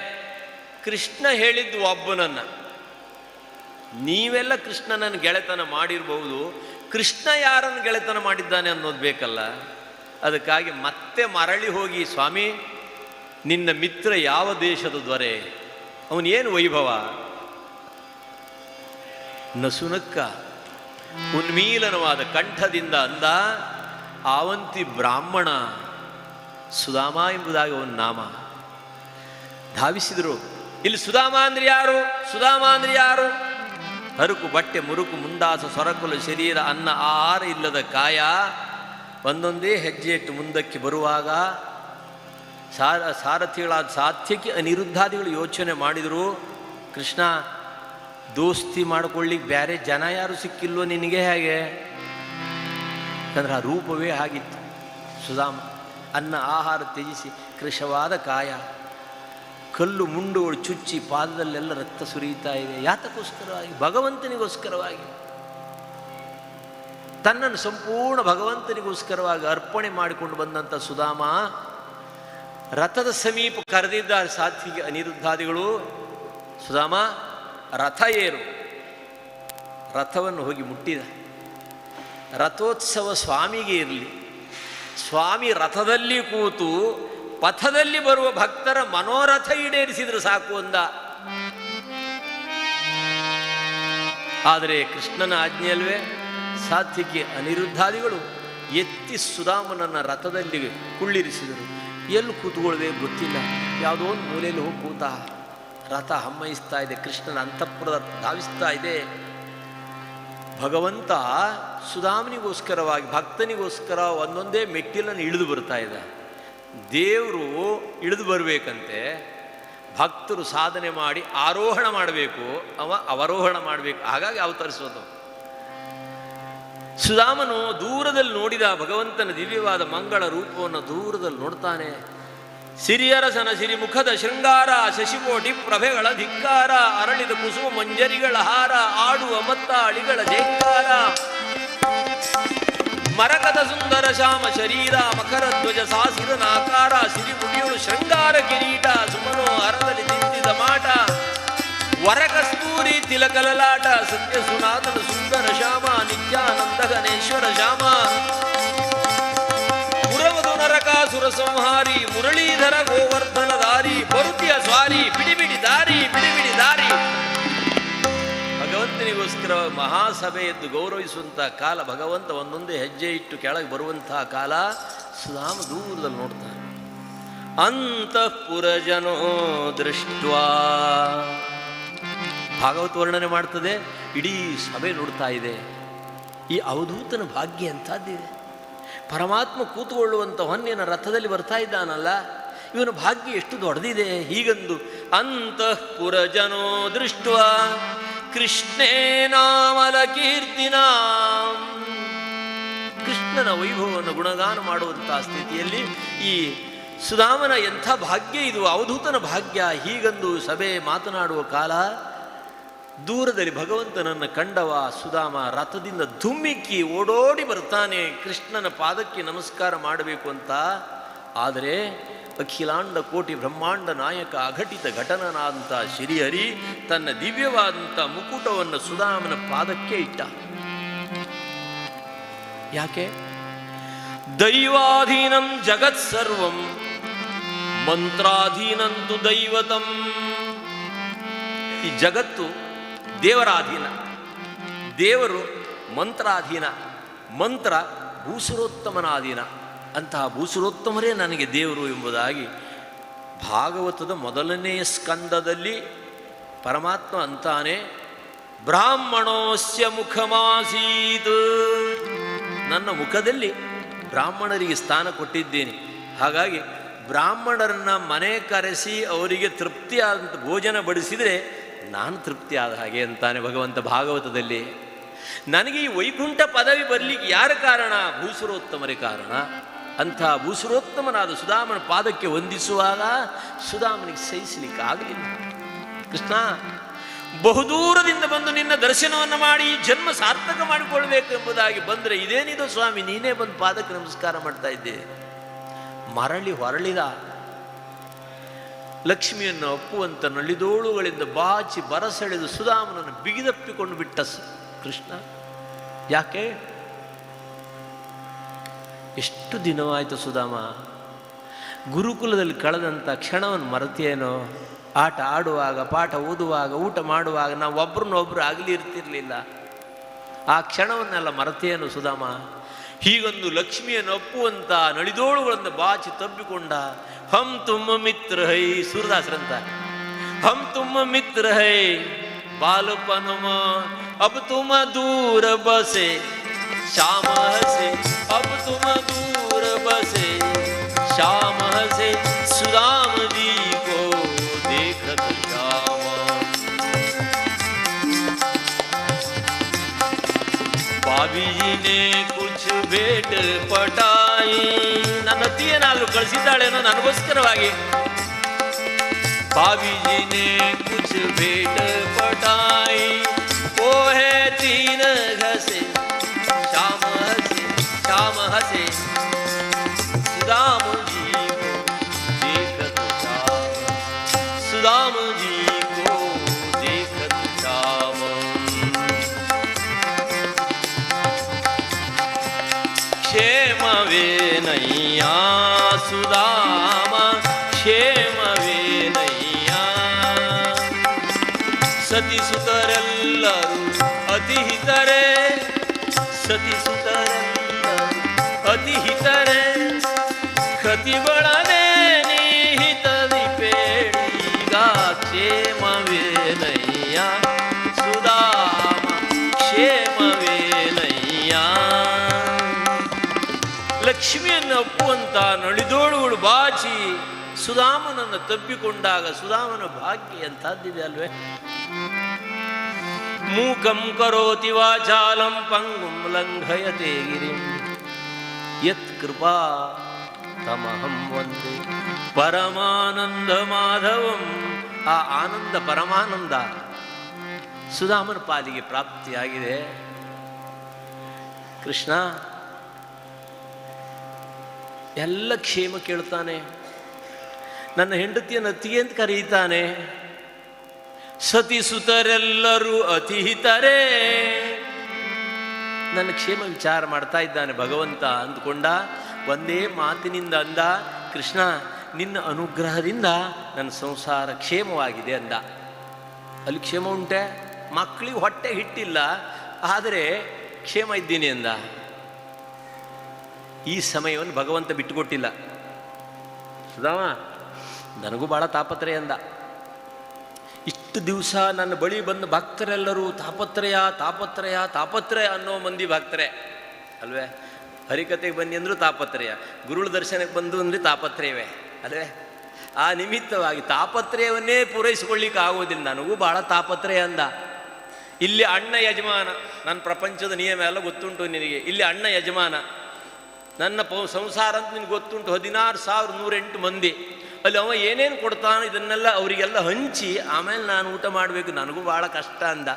ಕೃಷ್ಣ ಹೇಳಿದ್ದು ಒಬ್ಬನನ್ನು. ನೀವೆಲ್ಲ ಕೃಷ್ಣನನ್ನು ಗೆಳೆತನ ಮಾಡಿರ್ಬಹುದು, ಕೃಷ್ಣ ಯಾರನ್ನು ಗೆಳೆತನ ಮಾಡಿದ್ದಾನೆ ಅನ್ನೋದು ಬೇಕಲ್ಲ. ಅದಕ್ಕಾಗಿ ಮತ್ತೆ ಮರಳಿ ಹೋಗಿ, ಸ್ವಾಮಿ ನಿನ್ನ ಮಿತ್ರ ಯಾವ ದೇಶದ ದೊರೆ, ಅವನೇನು ವೈಭವ, ನಸುನಕ್ಕ ಉನ್ಮೀಲನವಾದ ಕಂಠದಿಂದ ಅಂದ. ಆವಂತಿ ಬ್ರಾಹ್ಮಣ ಸುಧಾಮ ಎಂಬುದಾಗಿ ಅವನ ನಾಮ. ಧಾವಿಸಿದರು. ಇಲ್ಲಿ ಸುಧಾಮ ಅಂದ್ರೆ ಯಾರು, ಸುಧಾಮ ಅಂದ್ರೆ ಯಾರು? ಹರುಕು ಬಟ್ಟೆ ಮುರುಕು ಮುಂಡಾಸ ಸೊರಕುಲ ಶರೀರ ಅನ್ನ ಆಹಾರ ಇಲ್ಲದ ಕಾಯ. ಒಂದೊಂದೇ ಹೆಜ್ಜೆ ಇಟ್ಟು ಮುಂದಕ್ಕೆ ಬರುವಾಗ ಸಾರಥಿಗಳಾದ ಸಾತ್ಯಕಿ ಅನಿರುದ್ಧಾದಿಗಳು ಯೋಚನೆ ಮಾಡಿದರು. ಕೃಷ್ಣ, ದೋಸ್ತಿ ಮಾಡ್ಕೊಳ್ಳಿಕ್ಕೆ ಬೇರೆ ಜನ ಯಾರು ಸಿಕ್ಕಿಲ್ವೋ ನಿನಗೆ? ಹೇಗೆ ಯಾಕಂದ್ರೆ ಆ ರೂಪವೇ ಆಗಿತ್ತು. ಸುಧಾಮ ಅನ್ನ ಆಹಾರ ತ್ಯಜಿಸಿ ಕೃಶವಾದ ಕಾಯ, ಕಲ್ಲು ಮುಂಡುಗಳು ಚುಚ್ಚಿ ಪಾದದಲ್ಲೆಲ್ಲ ರಕ್ತ ಸುರಿಯುತ್ತಾ ಇದೆ. ಯಾತಕ್ಕೋಸ್ಕರವಾಗಿ? ಭಗವಂತನಿಗೋಸ್ಕರವಾಗಿ. ತನ್ನನ್ನು ಸಂಪೂರ್ಣ ಭಗವಂತನಿಗೋಸ್ಕರವಾಗಿ ಅರ್ಪಣೆ ಮಾಡಿಕೊಂಡು ಬಂದಂಥ ಸುಧಾಮ ರಥದ ಸಮೀಪ ಕರೆದಿದ್ದಾರೆ ಸಾತ್ವಿಕ ಅನಿರುದ್ಧಾದಿಗಳು. ಸುಧಾಮ ರಥ ಏರು. ರಥವನ್ನು ಹೋಗಿ ಮುಟ್ಟಿದ. ರಥೋತ್ಸವ ಸ್ವಾಮಿಗೆ ಇರಲಿ. ಸ್ವಾಮಿ ರಥದಲ್ಲಿ ಕೂತು ಪಥದಲ್ಲಿ ಬರುವ ಭಕ್ತರ ಮನೋರಥ ಈಡೇರಿಸಿದ್ರು ಸಾಕು ಅಂದ. ಆದರೆ ಕೃಷ್ಣನ ಆಜ್ಞೆ ಅಲ್ವೇ? ಸಾತ್ವಿಕಿ ಅನಿರುದ್ಧಾದಿಗಳು ಎತ್ತಿ ಸುಧಾಮನನ್ನು ರಥದಲ್ಲಿ ಕುಳ್ಳಿರಿಸಿದರು. ಎಲ್ಲಿ ಕೂತ್ಕೊಳ್ಬೇಕು ಗೊತ್ತಿಲ್ಲ, ಯಾವುದೋ ಒಂದು ಮೂಲೆಯಲ್ಲಿ ಹೋಗಿ ಕೂತ. ರಥ ಹಮ್ಮಯಿಸ್ತಾ ಇದೆ, ಕೃಷ್ಣನ ಅಂತಃಪುರದ ಧಾವಿಸ್ತಾ ಇದೆ. ಭಗವಂತ ಸುಧಾಮನಿಗೋಸ್ಕರವಾಗಿ, ಭಕ್ತನಿಗೋಸ್ಕರ ಒಂದೊಂದೇ ಮೆಟ್ಟಿಲನ್ನು ಇಳಿದು ಬರ್ತಾ ಇದೆ. ದೇವರು ಇಳಿದು ಬರಬೇಕಂತೆ, ಭಕ್ತರು ಸಾಧನೆ ಮಾಡಿ ಆರೋಹಣ ಮಾಡಬೇಕು, ಅವ ಅವರೋಹಣ ಮಾಡಬೇಕು. ಹಾಗಾಗಿ ಅವತರಿಸೋದು. ಸುಧಾಮನು ದೂರದಲ್ಲಿ ನೋಡಿದ ಭಗವಂತನ ದಿವ್ಯವಾದ ಮಂಗಳ ರೂಪವನ್ನು ದೂರದಲ್ಲಿ ನೋಡ್ತಾನೆ. ಸಿರಿಯರಸನ ಸಿರಿಮುಖದ ಶೃಂಗಾರ, ಶಶಿಕೋಟಿ ಪ್ರಭೆಗಳ ಧಿಕ್ಕಾರ, ಅರಳಿದ ಕುಸುಮ ಮಂಜರಿಗಳ ಹಾರ, ಆಡುವ ಮತ್ತ ಅಳಿಗಳ ಜೇಂಕಾರ, ಮರಕದ ಸುಂದರ ಶ್ಯಾಮ ಶರೀರ, ಮಕರ ಧ್ವಜ ಸಾಸಿರನಾಕಾರ, ಸಿರಿಮುಡಿಯುಳು ಶೃಂಗಾರ ಕಿರೀಟ, ಸುಮನೋ ಹರದಲ್ಲಿ ತಿಂದಿದ ಮಾಟ, ವರಕಸ್ತೂರಿ ತಿಲಕಲಲಾಟ, ಸತ್ಯ ಸುನಾಥನ ಸುಂದರ ಶ್ಯಾಮ, ನಿತ್ಯಾನಂದ ಗಣೇಶ್ವರ ಶ್ಯಾಮ, ಪುರವದು ನರಕಾಸುರ ಸಂಹಾರಿ, ಮುರಳೀಧರ ಗೋವರ್ಧನ ದಾರಿ, ಬರುತಿಯ ಸ್ವಾರಿ, ಬಿಡಿಬಿಡಿ ದಾರಿ, ಬಿಡಿಬಿಡಿ ದಾರಿ. ಭಗವಂತನಿಗೋಸ್ಕರ ಮಹಾಸಭೆ ಎದ್ದು ಗೌರವಿಸುವಂತಹ ಕಾಲ, ಭಗವಂತ ಒಂದೊಂದೇ ಹೆಜ್ಜೆ ಇಟ್ಟು ಕೆಳಗೆ ಬರುವಂತಹ ಕಾಲ. ಸುಧಾಮ ದೂರದಲ್ಲಿ ನೋಡ್ತಾನೆ. ಅಂತಃಪುರಜನೋ ದೃಷ್ಟ್ವಾ, ಭಾಗವತ ವರ್ಣನೆ ಮಾಡ್ತದೆ. ಇಡೀ ಸಭೆ ನೋಡ್ತಾ ಇದೆ. ಈ ಅವಧೂತನ ಭಾಗ್ಯ ಎಂಥದ್ದಿದೆ. ಪರಮಾತ್ಮ ಕೂತುಕೊಳ್ಳುವಂಥ ಹೊನ್ನಿನ ರಥದಲ್ಲಿ ಬರ್ತಾ ಇದ್ದಾನಲ್ಲ, ಇವನ ಭಾಗ್ಯ ಎಷ್ಟು ದೊಡ್ಡದಿದೆ. ಹೀಗಂದು ಅಂತಃಪುರಜನೋ ದೃಷ್ಟ್ವಾ ಕೃಷ್ಣೇನಾಮಲ ಕೀರ್ತಿನ, ಕೃಷ್ಣನ ವೈಭವವನ್ನು ಗುಣಗಾನ ಮಾಡುವಂತಹ ಸ್ಥಿತಿಯಲ್ಲಿ ಈ ಸುಧಾಮನ ಎಂಥ ಭಾಗ್ಯ ಇದು, ಅವಧೂತನ ಭಾಗ್ಯ. ಹೀಗಂದು ಸಭೆ ಮಾತನಾಡುವ ಕಾಲ ದೂರದಲ್ಲಿ ಭಗವಂತನನ್ನು ಕಂಡವ ಸುಧಾಮ ರಥದಿಂದ ಧುಮ್ಮಿಕ್ಕಿ ಓಡೋಡಿ ಬರ್ತಾನೆ ಕೃಷ್ಣನ ಪಾದಕ್ಕೆ ನಮಸ್ಕಾರ ಮಾಡಬೇಕು ಅಂತ. ಆದರೆ ಅಖಿಲಾಂಡ ಕೋಟಿ ಬ್ರಹ್ಮಾಂಡ ನಾಯಕ ಅಘಟಿತ ಘಟನನಾದಂಥ ಶ್ರೀಹರಿ ತನ್ನ ದಿವ್ಯವಾದಂಥ ಮುಕುಟವನ್ನು ಸುಧಾಮನ ಪಾದಕ್ಕೆ ಇಟ್ಟ. ಯಾಕೆ? ದೈವಾಧೀನಂ ಜಗತ್ ಸರ್ವಂ ಮಂತ್ರಾಧೀನಂತು ದೈವತಂ. ಈ ಜಗತ್ತು ದೇವರಾಧೀನ, ದೇವರು ಮಂತ್ರಾಧೀನ, ಮಂತ್ರ ಭೂಸುರೋತ್ತಮನಾಧೀನ. ಅಂತಹ ಭೂಸುರೋತ್ತಮರೇ ನನಗೆ ದೇವರು ಎಂಬುದಾಗಿ ಭಾಗವತದ ಮೊದಲನೆಯ ಸ್ಕಂದದಲ್ಲಿ ಪರಮಾತ್ಮ ಅಂತಾನೆ, ಬ್ರಾಹ್ಮಣೋಸ್ಯ ಮುಖಮಾಸೀತ್, ನನ್ನ ಮುಖದಲ್ಲಿ ಬ್ರಾಹ್ಮಣರಿಗೆ ಸ್ಥಾನ ಕೊಟ್ಟಿದ್ದೇನೆ. ಹಾಗಾಗಿ ಬ್ರಾಹ್ಮಣರನ್ನ ಮನೆ ಕರೆಸಿ ಅವರಿಗೆ ತೃಪ್ತಿಯಾದಂಥ ಭೋಜನ ಬಡಿಸಿದರೆ ನಾನು ತೃಪ್ತಿ ಆದ ಹಾಗೆ ಅಂತಾನೆ ಭಗವಂತ ಭಾಗವತದಲ್ಲಿ. ನನಗೆ ಈ ವೈಕುಂಠ ಪದವಿ ಬರಲಿಕ್ಕೆ ಯಾರ ಕಾರಣ? ಭೂಸುರೋತ್ತಮರೇ ಕಾರಣ. ಅಂಥ ಭೂಸುರೋತ್ತಮನಾದ ಸುಧಾಮನ ಪಾದಕ್ಕೆ ವಂದಿಸುವಾಗ ಸುಧಾಮನಿಗೆ ಸಹಿಸಲಿಕ್ಕಾಗಲಿಲ್ಲ. ಕೃಷ್ಣ, ಬಹುದೂರದಿಂದ ಬಂದು ನಿನ್ನ ದರ್ಶನವನ್ನು ಮಾಡಿ ಜನ್ಮ ಸಾರ್ಥಕ ಮಾಡಿಕೊಳ್ಬೇಕು ಎಂಬುದಾಗಿ ಬಂದರೆ ಇದೇನಿದು ಸ್ವಾಮಿ, ನೀನೇ ಬಂದು ಪಾದಕ್ಕೆ ನಮಸ್ಕಾರ ಮಾಡ್ತಾ ಇದ್ದೆ. ಮರಳಿ ಹೊರಳಿದ ಲಕ್ಷ್ಮಿಯನ್ನು ಅಪ್ಪುವಂತ ನಳಿದೋಳುಗಳಿಂದ ಬಾಚಿ ಬರಸೆಳೆದು ಸುಧಾಮನನ್ನು ಬಿಗಿದಪ್ಪಿಕೊಂಡು ಬಿಟ್ಟ ಕೃಷ್ಣ. ಯಾಕೆ? ಎಷ್ಟು ದಿನವಾಯಿತು ಸುಧಾಮ, ಗುರುಕುಲದಲ್ಲಿ ಕಳೆದಂಥ ಕ್ಷಣವನ್ನು ಮರೆತೇನೋ? ಆಟ ಆಡುವಾಗ, ಪಾಠ ಓದುವಾಗ, ಊಟ ಮಾಡುವಾಗ ನಾವು ಒಬ್ರನ್ನೊಬ್ರು ಆಗಲಿ ಇರ್ತಿರ್ಲಿಲ್ಲ. ಆ ಕ್ಷಣವನ್ನೆಲ್ಲ ಮರೆತೇನು ಸುಧಾಮ? ಹೀಗೊಂದು ಲಕ್ಷ್ಮಿಯನ್ನು ಅಪ್ಪುವಂತ ನಳಿದೋಳುಗಳನ್ನು ಬಾಚಿ ತಬ್ಬಿಕೊಂಡ. ಹಮ್ ತುಮ್ಮ ಮಿತ್ರ ಹೈ, ಸೂರದಾಸರಂತ, ಹಮ್ ತುಮ್ಮ ಮಿತ್ರ ಹೈ ಬಾಲಪನಮ ಅಬ್ ತುಮ ದೂರ ಬಸೆ ಶ್ಯಾಮ ಹಸೆ, ಅಬ್ ತುಮ ದೂರ ಬಸೆ ಶ್ಯಾಮ ಹಸೆ, ಸುಧಾಮ जी को देखत श्याम. भाभी जी ने कुछ भेट पटाई, ನನ್ನ ಅತ್ತಿಯೇನಾದ್ರೂ ಕಳಿಸಿದ್ದಾಳೇನೋ ನನಗೋಸ್ಕರವಾಗಿ. भाभी जी ने कुछ भेट पटाई, वो है तीन घसे श्याम हसे, श्याम हसे, सुदाम जी को देखत श्याम, सुदाम जी को देखत श्याम. क्षेमवे नैया सुदाम, क्षेमवे नैया, ಸತಿ ಸುತರೆಲ್ಲರೂ ಅತಿ ಹಿತರೆ, ಸತಿ ಸುತರೆಲ್ಲರೂ ಅತಿ ಹಿತರೆ, ಕತಿಗಳನೆ ನಿಹಿತದಿ ಪೇಳಿಗ ಕ್ಷೇಮವೇನಯ್ಯ ಸುಧಾಮ, ಕ್ಷೇಮವೇನಯ್ಯ. ಲಕ್ಷ್ಮಿಯನ್ನು ಅಪ್ಪುವಂತ ನಳಿದೋಳುಗಳು ಬಾಚಿ ಸುಧಾಮನನ್ನು ತಬ್ಬಿಕೊಂಡಾಗ ಸುಧಾಮನ ಭಾಗ್ಯ ಎಂಥದ್ದಿದೆ ಅಲ್ವೇ? ಮೂಕಂ ಕರೋತಿ ವಾಚಾಲಂ ಪಂಗುಂ ಲಂಘಯತೆ ಗಿರಿಂ ಯತ್ ಕೃಪಾ ತಮಹಂ ವಂದೇ ಪರಮಾನಂದ ಮಾಧವಂ. ಆ ಆನಂದ ಪರಮಾನಂದ ಸುಧಾಮನ ಪಾಲಿಗೆ ಪ್ರಾಪ್ತಿಯಾಗಿದೆ. ಕೃಷ್ಣ ಎಲ್ಲ ಕ್ಷೇಮ ಕೇಳ್ತಾನೆ, ನನ್ನ ಹೆಂಡತಿಯನ್ನು ಅತ್ತಿಗೆ ಅಂತ ಕರೀತಾನೆ. ಸತಿ ಸುತರೆಲ್ಲರೂ ಅತಿಹಿತರೇ, ನನ್ನ ಕ್ಷೇಮ ವಿಚಾರ ಮಾಡ್ತಾ ಇದ್ದಾನೆ ಭಗವಂತ ಅಂದ್ಕೊಂಡ. ಒಂದೇ ಮಾತಿನಿಂದ ಅಂದ, ಕೃಷ್ಣ ನಿನ್ನ ಅನುಗ್ರಹದಿಂದ ನನ್ನ ಸಂಸಾರ ಕ್ಷೇಮವಾಗಿದೆ ಅಂದ. ಅಲ್ಲಿ ಕ್ಷೇಮ ಉಂಟೆ? ಮಕ್ಕಳಿಗೆ ಹೊಟ್ಟೆ ಹಿಟ್ಟಿಲ್ಲ, ಆದರೆ ಕ್ಷೇಮ ಇದ್ದೀನಿ ಅಂದ. ಈ ಸಮಯವನ್ನು ಭಗವಂತ ಬಿಟ್ಟುಕೊಟ್ಟಿಲ್ಲ. ಸುಧಾಮ ನನಗೂ ಭಾಳ ತಾಪತ್ರಯ ಅಂದ. ಇಷ್ಟು ದಿವಸ ನನ್ನ ಬಳಿ ಬಂದ ಭಕ್ತರೆಲ್ಲರೂ ತಾಪತ್ರಯ ತಾಪತ್ರಯ ತಾಪತ್ರಯ ಅನ್ನೋ ಮಂದಿ ಭಕ್ತರೇ ಅಲ್ವೇ? ಹರಿಕತೆಗೆ ಬನ್ನಿ ಅಂದರೂ ತಾಪತ್ರಯ, ಗುರುಳ ದರ್ಶನಕ್ಕೆ ಬಂದು ಅಂದರೆ ತಾಪತ್ರಯವೇ ಅಲ್ವೇ? ಆ ನಿಮಿತ್ತವಾಗಿ ತಾಪತ್ರಯವನ್ನೇ ಪೂರೈಸಿಕೊಳ್ಳಿಕ್ಕೆ ಆಗೋದಿಲ್ಲ, ನನಗೂ ಭಾಳ ತಾಪತ್ರಯ ಅಂದ. ಇಲ್ಲಿ ಅಣ್ಣ ಯಜಮಾನ, ನನ್ನ ಪ್ರಪಂಚದ ನಿಯಮ ಎಲ್ಲ ಗೊತ್ತುಂಟು ನಿನಗೆ. ಇಲ್ಲಿ ಅಣ್ಣ ಯಜಮಾನ, ನನ್ನ ಸಂಸಾರ ಅಂತ ನಿನಗೆ ಗೊತ್ತುಂಟು. 16,108 ಮಂದಿ. ಅಲ್ಲಿ ಅವ ಏನೇನು ಕೊಡ್ತಾನೋ ಇದನ್ನೆಲ್ಲ ಅವರಿಗೆಲ್ಲ ಹಂಚಿ ಆಮೇಲೆ ನಾನು ಊಟ ಮಾಡಬೇಕು, ನನಗೂ ಭಾಳ ಕಷ್ಟ ಅಂದ.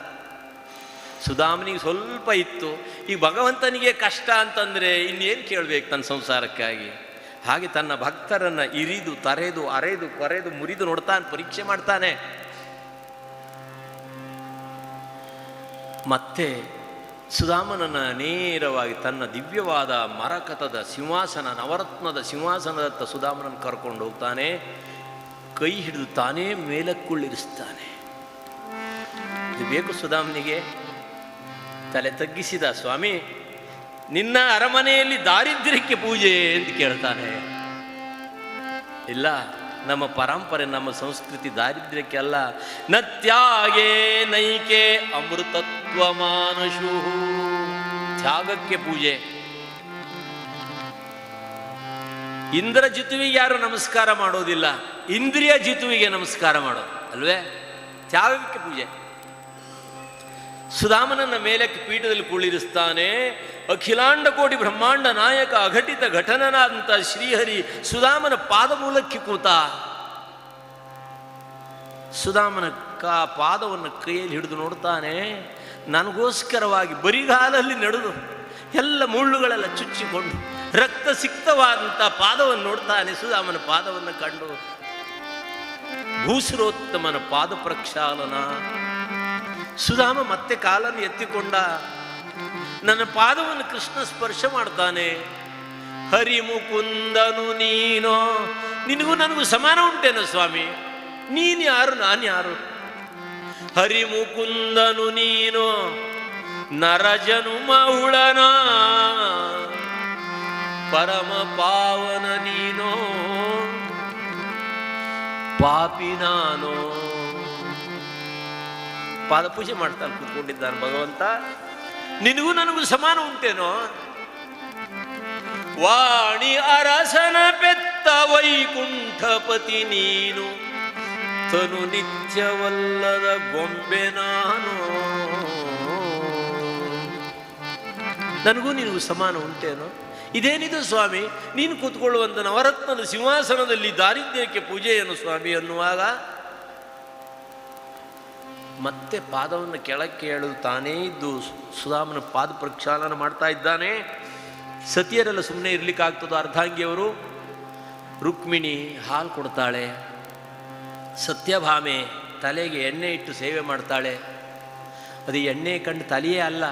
ಸುಧಾಮನಿಗೆ ಸ್ವಲ್ಪ ಇತ್ತು, ಈಗ ಭಗವಂತನಿಗೆ ಕಷ್ಟ ಅಂತಂದರೆ ಇನ್ನೇನು ಕೇಳಬೇಕು ತನ್ನ ಸಂಸಾರಕ್ಕಾಗಿ. ಹಾಗೆ ತನ್ನ ಭಕ್ತರನ್ನು ಇರಿದು ತರೆದು ಅರೆದು ಕೊರೆದು ಮುರಿದು ನೋಡ್ತಾನೆ, ಪರೀಕ್ಷೆ ಮಾಡ್ತಾನೆ. ಮತ್ತೆ ಸುಧಾಮನನ್ನು ನೇರವಾಗಿ ತನ್ನ ದಿವ್ಯವಾದ ಮರಕತದ ಸಿಂಹಾಸನ, ನವರತ್ನದ ಸಿಂಹಾಸನದತ್ತ ಸುಧಾಮನನ್ನು ಕರ್ಕೊಂಡು ಹೋಗ್ತಾನೆ. ಕೈ ಹಿಡಿದು ತಾನೇ ಮೇಲಕ್ಕುಳ್ಳಿರಿಸ್ತಾನೆ. ಇದು ಬೇಕು ಸುಧಾಮನಿಗೆ. ತಲೆ ತಗ್ಗಿಸಿದ, ಸ್ವಾಮಿ ನಿನ್ನ ಅರಮನೆಯಲ್ಲಿ ದಾರಿದ್ರ್ಯಕ್ಕೆ ಪೂಜೆ ಅಂತ ಕೇಳ್ತಾನೆ. ಇಲ್ಲ, ನಮ್ಮ ಪರಂಪರೆ, ನಮ್ಮ ಸಂಸ್ಕೃತಿ ದಾರಿದ್ರ್ಯಕ್ಕೆ ಅಲ್ಲ. ನತ್ಯಾಗೇ ನೈಕೆ ಅಮೃತತ್ವ ಮಾನಶು, ತ್ಯಾಗಕ್ಕೆ ಪೂಜೆ. ಇಂದ್ರ ಜಿತುವಿಗೆ ಯಾರು ನಮಸ್ಕಾರ ಮಾಡೋದಿಲ್ಲ, ಇಂದ್ರಿಯ ಜಿತುವಿಗೆ ನಮಸ್ಕಾರ ಮಾಡೋದು ಅಲ್ವೇ? ತ್ಯಾಗಕ್ಕೆ ಪೂಜೆ. ಸುಧಾಮನನ್ನ ಮೇಲಕ್ಕೆ ಪೀಠದಲ್ಲಿ ಕುಳ್ಳಿರಿಸ್ತಾನೆ. ಅಖಿಲಾಂಡ ಕೋಟಿ ಬ್ರಹ್ಮಾಂಡ ನಾಯಕ ಅಘಟಿತ ಘಟನನಾದಂಥ ಶ್ರೀಹರಿ ಸುಧಾಮನ ಪಾದ ಮೂಲಕ್ಕೆ ಕೂತ. ಸುಧಾಮನ ಪಾದವನ್ನು ಕೈಯಲ್ಲಿ ಹಿಡಿದು ನೋಡ್ತಾನೆ. ನನಗೋಸ್ಕರವಾಗಿ ಬರಿಗಾಲಲ್ಲಿ ನಡೆದು ಎಲ್ಲ ಮುಳ್ಳುಗಳೆಲ್ಲ ಚುಚ್ಚಿಕೊಂಡು ರಕ್ತ ಸಿಕ್ತವಾದಂಥ ಪಾದವನ್ನು ನೋಡ್ತಾನೆ. ಸುಧಾಮನ ಪಾದವನ್ನು ಕಂಡು ಭೂಸುರೋತ್ತಮನ ಪಾದ ಪ್ರಕ್ಷಾಲನ. ಸುಧಾಮ ಮತ್ತೆ ಕಾಲನ್ನು ಎತ್ತಿಕೊಂಡ. ನನ್ನ ಪಾದವನ್ನು ಕೃಷ್ಣ ಸ್ಪರ್ಶ ಮಾಡ್ತಾನೆ. ಹರಿ ಮುಕುಂದನು ನೀನೋ, ನಿನಗೂ ನನಗೂ ಸಮಾನ ಉಂಟೇನೋ ಸ್ವಾಮಿ? ನೀನು ಯಾರು, ನಾನು ಯಾರು? ಹರಿ ಮುಕುಂದನು ನೀನೋ, ನರಜನು ಮಹುಳನ ಪರಮ ಪಾವನ ನೀನೋ, ಪಾಪಿ ನಾನೋ. ಪಾದಪೂಜೆ ಮಾಡ್ತಾನೆ ಕೂತ್ಕೊಂಡಿದ್ದಾನೆ ಭಗವಂತ. ನಿನಗೂ ನನಗೂ ಸಮಾನ ಉಂಟೇನೋ? ವಾಣಿ ಅರಸನ ಪೆತ್ತ ವೈಕುಂಠಪತಿ ನೀನು, ತನು ನಿತ್ಯವಲ್ಲದ ಗೊಂಬೆ ನಾನು. ನನಗೂ ನಿನಗೂ ಸಮಾನ ಉಂಟೇನೋ? ಇದೇನಿದು ಸ್ವಾಮಿ, ನೀನು ಕೂತ್ಕೊಳ್ಳುವಂಥ ನವರತ್ನದ ಸಿಂಹಾಸನದಲ್ಲಿ ದಾರಿದ್ರ್ಯಕ್ಕೆ ಪೂಜೆಯನ್ನು ಸ್ವಾಮಿ ಅನ್ನುವಾಗ ಮತ್ತೆ ಪಾದವನ್ನು ಕೆಳಕ್ಕೆ ಎಳೆದು ತಾನೇ ಇದ್ದು ಸುಧಾಮನ ಪಾದ ಪ್ರಕ್ಷಾಲನ ಮಾಡ್ತಾ ಇದ್ದಾನೆ. ಸತಿಯರೆಲ್ಲ ಸುಮ್ಮನೆ ಇರ್ಲಿಕ್ಕಾಗ್ತದೋ? ಅರ್ಧಾಂಗಿಯವರು ರುಕ್ಮಿಣಿ ಹಾಲು ಕೊಡ್ತಾಳೆ. ಸತ್ಯಭಾಮೆ ತಲೆಗೆ ಎಣ್ಣೆ ಇಟ್ಟು ಸೇವೆ ಮಾಡ್ತಾಳೆ. ಅದು ಎಣ್ಣೆ ಕಂಡು ತಲೆಯೇ ಅಲ್ಲ,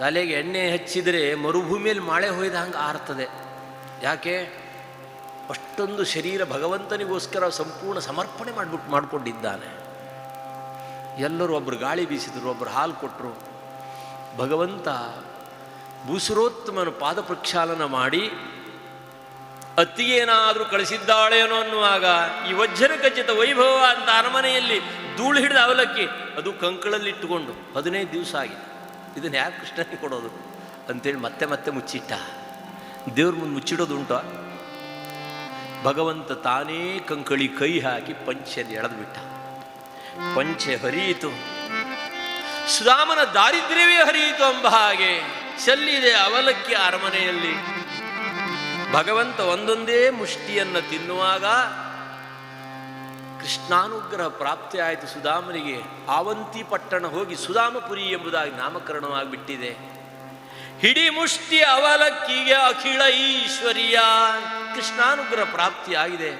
ತಲೆಗೆ ಎಣ್ಣೆ ಹಚ್ಚಿದರೆ ಮರುಭೂಮಿಯಲ್ಲಿ ಮಳೆ ಹೊಯ್ದ ಹಂಗೆ ಆರ್ತದೆ. ಯಾಕೆ? ಅಷ್ಟೊಂದು ಶರೀರ ಭಗವಂತನಿಗೋಸ್ಕರ ಸಂಪೂರ್ಣ ಸಮರ್ಪಣೆ ಮಾಡಿಕೊಂಡಿದ್ದಾನೆ. ಎಲ್ಲರೂ ಒಬ್ಬರು ಗಾಳಿ ಬೀಸಿದ್ರು, ಒಬ್ಬರು ಹಾಲು ಕೊಟ್ಟರು. ಭಗವಂತ ಭೂಸುರೋತ್ತಮನ ಪಾದ ಪ್ರಕ್ಷಾಲನ ಮಾಡಿ ಅತ್ತಿಗೇನಾದರೂ ಕಳಿಸಿದ್ದಾಳೇನೋ ಅನ್ನುವಾಗ ಈ ವಜ್ರ ಖಚಿತ ವೈಭವ ಅಂತ ಅರಮನೆಯಲ್ಲಿ ಧೂಳು ಹಿಡಿದ ಅವಲಕ್ಕಿ ಅದು ಕಂಕಳಲ್ಲಿಟ್ಟುಕೊಂಡು 15 ದಿವಸ ಆಗಿದೆ. ಇದನ್ನು ಯಾಕೆ ಕೃಷ್ಣನಿಗೆ ಕೊಡೋದು ಅಂತೇಳಿ ಮತ್ತೆ ಮತ್ತೆ ಮುಚ್ಚಿಟ್ಟ. ದೇವ್ರ ಮುಂದೆ ಮುಚ್ಚಿಡೋದು ಉಂಟು? ಭಗವಂತ ತಾನೇ ಕಂಕಳಿ ಕೈ ಹಾಕಿ ಪಂಚೆಯಲ್ಲಿ ಎಳೆದು ಬಿಟ್ಟ. ಪಂಚೆ ಹರಿಯಿತು. ಸುಧಾಮನ ದಾರಿದ್ರ್ಯವೇ ಹರಿಯಿತು ಎಂಬ ಹಾಗೆ ಚೆಲ್ಲಿದೆ ಅವಲಕ್ಕಿ ಅರಮನೆಯಲ್ಲಿ. ಭಗವಂತ ಒಂದೊಂದೇ ಮುಷ್ಟಿಯನ್ನು ತಿನ್ನುವಾಗ ಕೃಷ್ಣಾನುಗ್ರಹ ಪ್ರಾಪ್ತಿ ಆಯಿತು ಸುಧಾಮನಿಗೆ. ಆವಂತಿ ಪಟ್ಟಣ ಹೋಗಿ ಸುಧಾಮಪುರಿ ಎಂಬುದಾಗಿ ನಾಮಕರಣವಾಗಿಬಿಟ್ಟಿದೆ. ಹಿಡಿ ಮುಷ್ಟಿ ಅವಲಕ್ಕಿಗೆ ಅಖಿಳ ಈಶ್ವರಿಯ ಕೃಷ್ಣಾನುಗ್ರಹ ಪ್ರಾಪ್ತಿಯಾಗಿದೆ.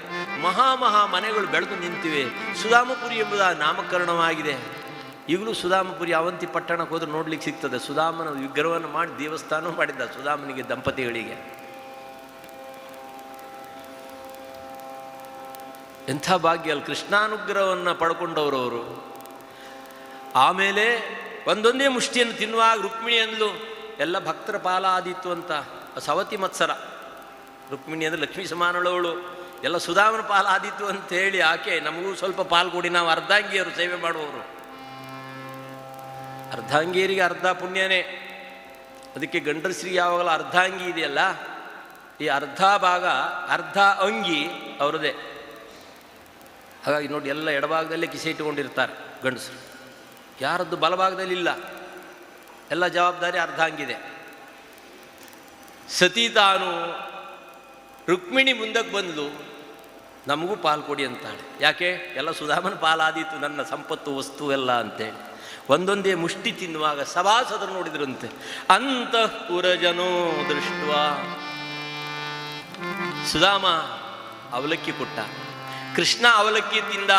ಮಹಾ ಮನೆಗಳು ಬೆಳೆದು ನಿಂತಿವೆ. ಸುಧಾಮಪುರಿ ಎಂಬುದಾಗಿ ನಾಮಕರಣವಾಗಿದೆ. ಈಗಲೂ ಸುಧಾಮಪುರಿ ಅವಂತಿ ಪಟ್ಟಣಕ್ಕೆ ಹೋದ್ರೆ ನೋಡ್ಲಿಕ್ಕೆ ಸಿಗ್ತದೆ. ಸುಧಾಮನ ವಿಗ್ರಹವನ್ನು ಮಾಡಿ ದೇವಸ್ಥಾನ ಮಾಡಿದ್ದ ಸುಧಾಮನಿಗೆ ದಂಪತಿಗಳಿಗೆ. ಎಂಥ ಭಾಗ್ಯ ಅಲ್ಲಿ ಕೃಷ್ಣಾನುಗ್ರಹವನ್ನು ಪಡ್ಕೊಂಡವರವರು. ಆಮೇಲೆ ಒಂದೊಂದೇ ಮುಷ್ಟಿಯನ್ನು ತಿನ್ನುವಾಗ ರುಕ್ಮಿಣಿ ಅಂದ್ಲು, ಎಲ್ಲ ಭಕ್ತರ ಪಾಲಾದೀತು ಅಂತ. ಸವತಿ ಮತ್ಸರ. ರುಕ್ಮಿಣಿ ಅಂದರೆ ಲಕ್ಷ್ಮೀ ಸಮಾನಳವಳು. ಎಲ್ಲ ಸುಧಾಮನ ಪಾಲಾದೀತು ಅಂತ ಹೇಳಿ ಆಕೆ ನಮಗೂ ಸ್ವಲ್ಪ ಪಾಲು ಕೊಡಿ, ನಾವು ಅರ್ಧಾಂಗಿಯರು ಸೇವೆ ಮಾಡುವವರು. ಅರ್ಧಾಂಗಿಯರಿಗೆ ಅರ್ಧ ಪುಣ್ಯನೇ. ಅದಕ್ಕೆ ಗಂಡಸರಿಗೆ ಯಾವಾಗಲೂ ಅರ್ಧಾಂಗಿ ಇದೆಯಲ್ಲ, ಈ ಅರ್ಧ ಭಾಗ ಅರ್ಧ ಅಂಗಿ ಅವರದೇ. ಹಾಗಾಗಿ ನೋಡಿ, ಎಲ್ಲ ಎಡಭಾಗದಲ್ಲೇ ಕಿಸೆ ಇಟ್ಟುಕೊಂಡಿರ್ತಾರೆ ಗಂಡಸರು. ಯಾರದ್ದು ಬಲಭಾಗದಲ್ಲಿ ಇಲ್ಲ. ಎಲ್ಲ ಜವಾಬ್ದಾರಿ ಅರ್ಧಾಂಗಿದೆ. ಸತಿ ತಾನು ರುಕ್ಮಿಣಿ ಮುಂದಕ್ಕೆ ಬಂದು ನಮಗೂ ಪಾಲು ಕೊಡಿ ಅಂತಾಳೆ. ಯಾಕೆ? ಎಲ್ಲ ಸುಧಾಮನ ಪಾಲಾದೀತು, ನನ್ನ ಸಂಪತ್ತು ವಸ್ತು ಎಲ್ಲ ಅಂತೇಳಿ. ಒಂದೊಂದೇ ಮುಷ್ಟಿ ತಿನ್ನುವಾಗ ಸಭಾಸದರು ನೋಡಿದ್ರಂತೆ. ಅಂತಃಪುರಜನೋ ದೃಷ್ಟ ಸುಧಾಮ ಅವಲಕ್ಕಿ ಕೊಟ್ಟ, ಕೃಷ್ಣ ಅವಲಕ್ಕಿ ತಿಂದ.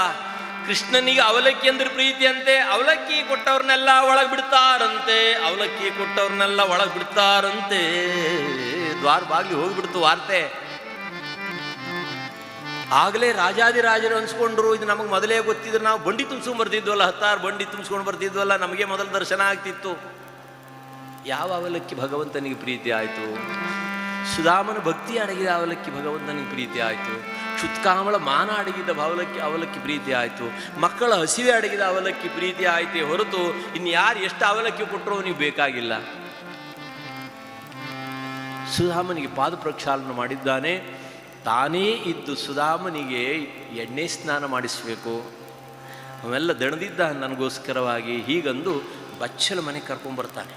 ಕೃಷ್ಣನಿಗೆ ಅವಲಕ್ಕಿ ಅಂದ್ರೆ ಪ್ರೀತಿ ಅಂತೆ. ಅವಲಕ್ಕಿ ಕೊಟ್ಟವ್ರನ್ನೆಲ್ಲ ಒಳಗೆ ಬಿಡ್ತಾರಂತೆ, ಅವಲಕ್ಕಿ ಕೊಟ್ಟವ್ರನ್ನೆಲ್ಲ ಒಳಗೆ ಬಿಡ್ತಾರಂತೆ. ದ್ವಾರ ಬಾಗ್ಲಿ ಹೋಗ್ಬಿಡ್ತು ವಾರ್ತೆ. ಆಗಲೇ ರಾಜಾದಿರಾಜರು ಅನ್ಸ್ಕೊಂಡ್ರು, ಇದು ನಮಗೆ ಮೊದಲೇ ಗೊತ್ತಿದ್ರೆ ನಾವು ಬಂಡಿ ತುಂಬಿಸ್ಕೊಂಡು ಬರ್ತಿದ್ವಲ್ಲ, 10 ಬಂಡಿ ತುಂಬಿಸ್ಕೊಂಡು ಬರ್ತಿದ್ವಲ್ಲ, ನಮಗೆ ಮೊದಲು ದರ್ಶನ ಆಗ್ತಿತ್ತು. ಯಾವ ಅವಲಕ್ಕಿ ಭಗವಂತನಿಗೆ ಪ್ರೀತಿ ಆಯಿತು? ಸುಧಾಮನ ಭಕ್ತಿ ಅಡಗಿದ ಅವಲಕ್ಕಿ ಭಗವಂತನಿಗೆ ಪ್ರೀತಿ ಆಯಿತು. ಕ್ಷುತ್ಕಾಮಳ ಮಾನ ಅಡಗಿದ ಅವಲಕ್ಕಿ ಪ್ರೀತಿ ಆಯಿತು. ಮಕ್ಕಳ ಹಸಿವೆ ಅಡಗಿದ ಅವಲಕ್ಕಿ ಪ್ರೀತಿ ಆಯಿತೇ ಹೊರತು ಇನ್ನು ಯಾರು ಎಷ್ಟು ಅವಲಕ್ಕಿ ಕೊಟ್ಟರು ನೀವು ಬೇಕಾಗಿಲ್ಲ. ಸುಧಾಮನಿಗೆ ಪಾದ ಪ್ರಕ್ಷಾಳನ ಮಾಡಿದ್ದಾನೆ. ತಾನೇ ಇದ್ದು ಸುಧಾಮನಿಗೆ ಎಣ್ಣೆ ಸ್ನಾನ ಮಾಡಿಸಬೇಕು. ಅವೆಲ್ಲ ದಣದಿದ್ದ ನನಗೋಸ್ಕರವಾಗಿ. ಹೀಗಂದು ಬಚ್ಚಲ ಮನೆ ಕರ್ಕೊಂಡ್ಬರ್ತಾನೆ.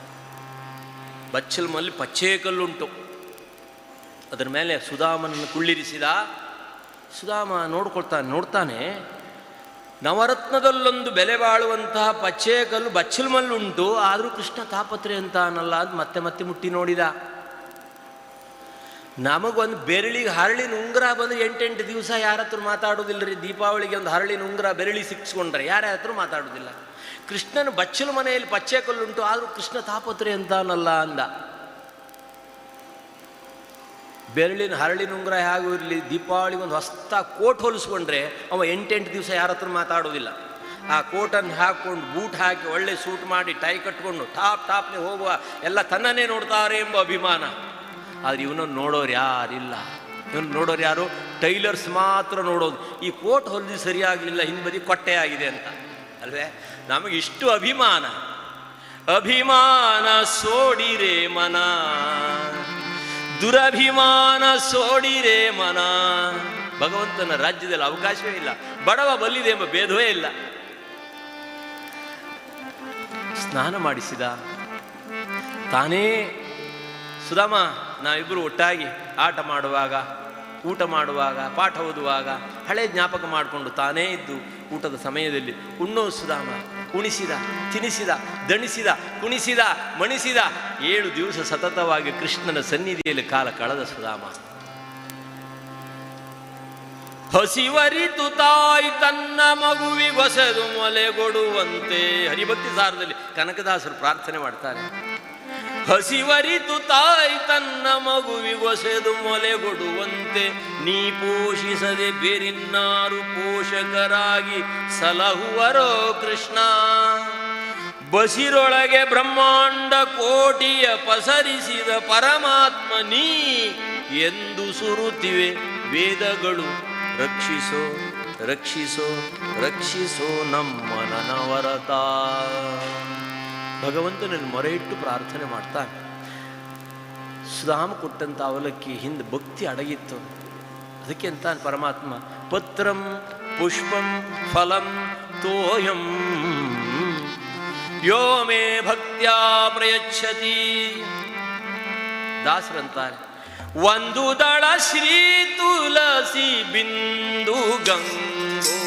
ಬಚ್ಚಲ ಮನೆಯಲ್ಲಿ ಪಚ್ಚೆ ಕಲ್ಲುಂಟು, ಅದರ ಮೇಲೆ ಸುಧಾಮನನ್ನು ಕುಳ್ಳಿರಿಸಿದ. ಸುಧಾಮ ನೋಡ್ತಾನೆ, ನವರತ್ನದಲ್ಲೊಂದು ಬೆಲೆ ಬಾಳುವಂತಹ ಪಚ್ಚೆ ಕಲ್ಲು ಬಚ್ಚಲ ಮಲ್ಲುಂಟು, ಆದರೂ ಕೃಷ್ಣ ತಾಪತ್ರೆ ಅಂತ ಅನ್ನಲ್ಲ ಅಂತ ಮತ್ತೆ ಮುಟ್ಟಿ ನೋಡಿದ. ನಮಗೊಂದು ಬೆರಳಿಗೆ ಹರಳಿನ ಉಂಗುರ ಬಂದು 8 ದಿವಸ ಯಾರ ಹತ್ರ ಮಾತಾಡೋದಿಲ್ಲರಿ. ದೀಪಾವಳಿಗೆ ಒಂದು ಹರಳಿನ ಉಂಗುರ ಬೆರಳಿ ಸಿಕ್ಸ್ಕೊಂಡ್ರೆ ಯಾರ ಹತ್ರ ಮಾತಾಡೋದಿಲ್ಲ. ಕೃಷ್ಣನ ಬಚ್ಚಲ ಮನೆಯಲ್ಲಿ ಪಚ್ಚೆ ಕಲ್ಲುಂಟು, ಆದರೂ ಕೃಷ್ಣ ತಾಪತ್ರೆ ಅಂತ ಅನ್ನಲ್ಲ ಅಂದ. ಬೆರಳಿನ ಹರಳಿನ ಉಂಗುರ ಹೇಗೂ ಇರಲಿ, ದೀಪಾವಳಿಗೆ ಒಂದು ಹೊಸ ಕೋಟ್ ಹೊಲಿಸ್ಕೊಂಡ್ರೆ ಅವ 8 ದಿವಸ ಯಾರ ಹತ್ರ ಮಾತಾಡೋದಿಲ್ಲ. ಆ ಕೋಟನ್ನು ಹಾಕ್ಕೊಂಡು ಬೂಟ್ ಹಾಕಿ ಒಳ್ಳೆ ಸೂಟ್ ಮಾಡಿ ಟೈ ಕಟ್ಕೊಂಡು ಟಾಪ್ನೆ ಹೋಗುವ ಎಲ್ಲ ತನ್ನನ್ನೇ ನೋಡ್ತಾರೆ ಎಂಬ ಅಭಿಮಾನ. ಆದರೆ ಇವನನ್ನು ನೋಡೋರು ಯಾರಿಲ್ಲ. ಇವನು ನೋಡೋರು ಯಾರು? ಟೈಲರ್ಸ್ ಮಾತ್ರ ನೋಡೋದು. ಈ ಕೋಟ್ ಹೊಲಿದು ಸರಿಯಾಗಲಿಲ್ಲ, ಹಿಂಬದಿ ಕೊಟ್ಟೆ ಆಗಿದೆ ಅಂತ ಅಲ್ವೇ. ನಮಗೆ ಇಷ್ಟು ಅಭಿಮಾನ ಸೋಡಿರೆ ಮನ, ದುರಭಿಮಾನ ಸೋಡಿರೆ ಮನ. ಭಗವಂತನ ರಾಜ್ಯದಲ್ಲಿ ಅವಕಾಶವೇ ಇಲ್ಲ. ಬಡವ ಬಲ್ಲಿದೆ ಎಂಬ ಭೇದವೇ ಇಲ್ಲ. ಸ್ನಾನ ಮಾಡಿಸಿದ ತಾನೇ. ಸುಧಾಮ ನಾವಿಬ್ಬರು ಒಟ್ಟಾಗಿ ಆಟ ಮಾಡುವಾಗ, ಊಟ ಮಾಡುವಾಗ, ಪಾಠ ಓದುವಾಗ ಹಳೆ ಜ್ಞಾಪಕ ಮಾಡಿಕೊಂಡು ತಾನೇ ಇದ್ದು ಊಟದ ಸಮಯದಲ್ಲಿ ಉಣ್ಣೋ ಸುಧಾಮ ಕುಣಿಸಿದ, ತಿನಿಸಿದ, ದಣಿಸಿದ, ಕುಣಿಸಿದ, ಮಣಿಸಿದ. 7 ದಿವಸ ಸತತವಾಗಿ ಕೃಷ್ಣನ ಸನ್ನಿಧಿಯಲ್ಲಿ ಕಾಲ ಕಳೆದ ಸುಧಾಮ. ಹಸಿವರಿತು ತಾಯಿ ತನ್ನ ಮಗುವಿಗೊಸೆದು ಮೊಲೆಗೊಡುವಂತೆ. ಹರಿಭಕ್ತಿ ಸಾರದಲ್ಲಿ ಕನಕದಾಸರು ಪ್ರಾರ್ಥನೆ ಮಾಡ್ತಾರೆ. ಹಸಿವರಿತು ತಾಯಿ ತನ್ನ ಮಗುವಿಗೊಸೆದು ಮೊಲೆಗೊಡುವಂತೆ, ನೀ ಪೋಷಿಸದೆ ಬೇರಿನ್ನಾರು ಪೋಷಕರಾಗಿ ಸಲಹುವರೋ ಕೃಷ್ಣ. ಬಸಿರೊಳಗೆ ಬ್ರಹ್ಮಾಂಡ ಕೋಟಿಯ ಪಸರಿಸಿದ ಪರಮಾತ್ಮ ನೀ ಎಂದು ಸುರುತ್ತಿವೆ ವೇದಗಳು. ರಕ್ಷಿಸೋ ರಕ್ಷಿಸೋ ರಕ್ಷಿಸೋ ನಮ್ಮ ನನವರತ. ಭಗವಂತನಲ್ಲಿ ಮೊರೆ ಇಟ್ಟು ಪ್ರಾರ್ಥನೆ ಮಾಡ್ತಾನೆ. ಸುಧಾಮ ಕೊಟ್ಟಂಥ ಅವಲಕ್ಕಿ ಹಿಂದೆ ಭಕ್ತಿ ಅಡಗಿತ್ತು. ಅದಕ್ಕೆ ಅಂತಾನೆ ಪರಮಾತ್ಮ, ಪತ್ರಂ ಪುಷ್ಪಂ ಫಲಂ ತೋಯಂ ಯೋ ಮೇ ಭಕ್ತ್ಯಾ ಪ್ರಯಚ್ಛತಿ. ದಾಸರಂತಾರೆ, ಒಂದು ದಳ ಶ್ರೀ ತುಳಸಿ ಬಿಂದು ಗಂಗೋ,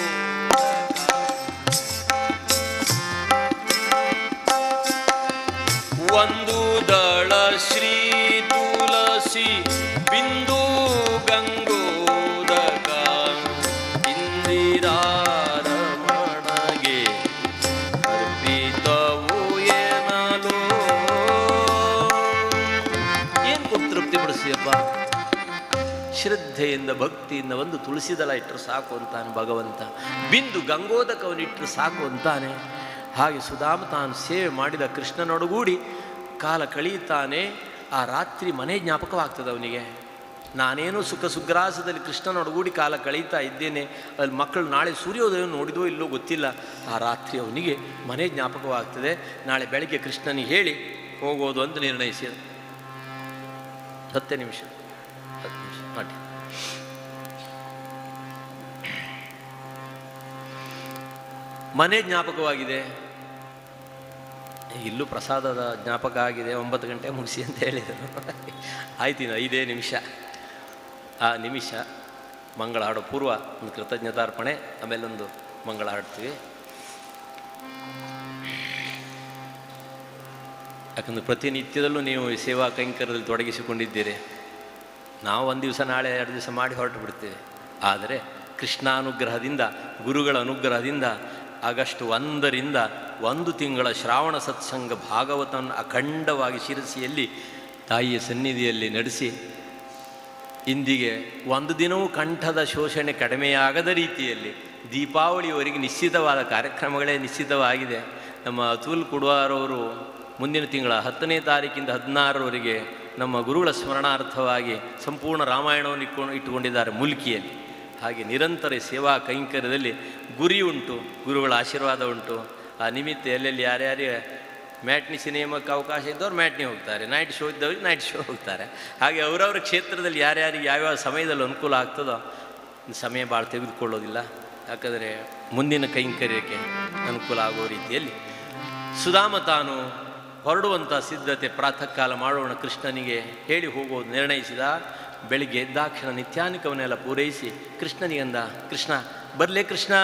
ಒಂದು ದಳ ಶ್ರೀ ತುಳಸಿ ಬಿಂದು ಗಂಗೋದಕ, ಇಂದಿರಾರಮಣಗೆ ಅರ್ಪಿತವು ಏನಲೋ. ಏನು ಕೊಟ್ಟು ತೃಪ್ತಿ ಪಡಿಸಿಯಪ್ಪ? ಶ್ರದ್ಧೆಯಿಂದ ಭಕ್ತಿಯಿಂದ ಒಂದು ತುಳಸಿ ದಳ ಇಟ್ಟರು ಸಾಕು ಅಂತಾನೆ ಭಗವಂತ. ಬಿಂದು ಗಂಗೋದಕವನ್ನಿಟ್ಟರು ಸಾಕು ಅಂತಾನೆ. ಹಾಗೆ ಸುಧಾಮ ತಾನು ಸೇವೆ ಮಾಡಿದ ಕೃಷ್ಣನೊಡಗೂಡಿ ಕಾಲ ಕಳೆಯುತ್ತಾನೆ. ಆ ರಾತ್ರಿ ಮನೆ ಜ್ಞಾಪಕವಾಗ್ತದೆ ಅವನಿಗೆ. ನಾನೇನು ಸುಖ ಸುಗ್ರಾಸದಲ್ಲಿ ಕೃಷ್ಣನೊಡಗೂಡಿ ಕಾಲ ಕಳೀತಾ ಇದ್ದೇನೆ, ಅಲ್ಲಿ ಮಕ್ಕಳು ನಾಳೆ ಸೂರ್ಯೋದಯ ನೋಡಿದೋ ಇಲ್ಲೋ ಗೊತ್ತಿಲ್ಲ. ಆ ರಾತ್ರಿ ಅವನಿಗೆ ಮನೆ ಜ್ಞಾಪಕವಾಗ್ತದೆ. ನಾಳೆ ಬೆಳಗ್ಗೆ ಕೃಷ್ಣನಿಗೆ ಹೇಳಿ ಹೋಗೋದು ಅಂತ ನಿರ್ಣಯಿಸಿದ. 10 ನಿಮಿಷ ಮಾಡಿ. ಮನೆ ಜ್ಞಾಪಕವಾಗಿದೆ, ಇಲ್ಲೂ ಪ್ರಸಾದದ ಜ್ಞಾಪಕ ಆಗಿದೆ. 9 ಗಂಟೆ ಮುಗಿಸಿ ಅಂತ ಹೇಳಿದರು. ಆಯ್ತಿನ 5 ನಿಮಿಷ. ಆ ನಿಮಿಷ ಮಂಗಳ ಹಾಡೋ ಪೂರ್ವ ಒಂದು ಕೃತಜ್ಞತಾರ್ಪಣೆ, ಆಮೇಲೆ ಒಂದು ಮಂಗಳ ಹಾಡ್ತೀವಿ. ಯಾಕಂದರೆ ಪ್ರತಿನಿತ್ಯದಲ್ಲೂ ನೀವು ಸೇವಾ ಕೈಂಕರ್ಯದಲ್ಲಿ ತೊಡಗಿಸಿಕೊಂಡಿದ್ದೀರಿ. ನಾವು ಒಂದು ದಿವಸ ನಾಳೆ 2 ದಿವಸ ಮಾಡಿ ಹೊರಟು ಬಿಡ್ತೇವೆ. ಆದರೆ ಕೃಷ್ಣಾನುಗ್ರಹದಿಂದ, ಗುರುಗಳ ಅನುಗ್ರಹದಿಂದ ಆಗಸ್ಟ್ 1ರಿಂದ 1 ತಿಂಗಳ ಶ್ರಾವಣ ಸತ್ಸಂಗ ಭಾಗವತವನ್ನು ಅಖಂಡವಾಗಿ ಶಿರಸಿಯಲ್ಲಿ ತಾಯಿಯ ಸನ್ನಿಧಿಯಲ್ಲಿ ನಡೆಸಿ ಇಂದಿಗೆ 1 ದಿನವೂ ಕಂಠದ ಶೋಷಣೆ ಕಡಿಮೆಯಾಗದ ರೀತಿಯಲ್ಲಿ ದೀಪಾವಳಿಯವರೆಗೆ ನಿಶ್ಚಿತವಾದ ಕಾರ್ಯಕ್ರಮಗಳೇ ನಿಶ್ಚಿತವಾಗಿದೆ. ನಮ್ಮ ಅತುಲ್ ಕುಡ್ವಾರವರು ಮುಂದಿನ ತಿಂಗಳ 10ನೇ ತಾರೀಕಿಂದ 16ರವರೆಗೆ ನಮ್ಮ ಗುರುಗಳ ಸ್ಮರಣಾರ್ಥವಾಗಿ ಸಂಪೂರ್ಣ ರಾಮಾಯಣವನ್ನು ಇಟ್ಟುಕೊಂಡಿದ್ದಾರೆ ಮುಲ್ಕಿಯಲ್ಲಿ. ಹಾಗೆ ನಿರಂತರ ಸೇವಾ ಕೈಂಕರ್ಯದಲ್ಲಿ ಗುರಿ ಉಂಟು, ಗುರುಗಳ ಆಶೀರ್ವಾದ ಉಂಟು. ಆ ನಿಮಿತ್ತ ಎಲ್ಲೆಲ್ಲಿ ಯಾರ್ಯಾರಿಗೆ ಮ್ಯಾಟ್ನಿ ಸಿನಿಮಾಕ್ಕೆ ಅವಕಾಶ ಇದ್ದವ್ರು ಮ್ಯಾಟ್ನಿ ಹೋಗ್ತಾರೆ, ನೈಟ್ ಶೋ ಇದ್ದವ್ರಿಗೆ ನೈಟ್ ಶೋ ಹೋಗ್ತಾರೆ. ಹಾಗೆ ಅವರವ್ರ ಕ್ಷೇತ್ರದಲ್ಲಿ ಯಾರ್ಯಾರಿಗೆ ಯಾವ್ಯಾವ ಸಮಯದಲ್ಲಿ ಅನುಕೂಲ ಆಗ್ತದೋ ಸಮಯ ಭಾಳ ತೆಗೆದುಕೊಳ್ಳೋದಿಲ್ಲ. ಯಾಕಂದರೆ ಮುಂದಿನ ಕೈಂಕರ್ಯಕ್ಕೆ ಅನುಕೂಲ ಆಗೋ ರೀತಿಯಲ್ಲಿ ಸುಧಾಮ ತಾನು ಹೊರಡುವಂಥ ಸಿದ್ಧತೆ ಪ್ರಾತಃ ಕಾಲ ಮಾಡೋಣ ಕೃಷ್ಣನಿಗೆ ಹೇಳಿ ಹೋಗೋದು ನಿರ್ಣಯಿಸಿದ. ಬೆಳಿಗ್ಗೆ ಎದ್ದಾಕ್ಷಣ ನಿತ್ಯಾನಿಕವನ್ನೆಲ್ಲ ಪೂರೈಸಿ ಕೃಷ್ಣನಿಗಂದ, ಕೃಷ್ಣ ಬರಲೇ ಕೃಷ್ಣ,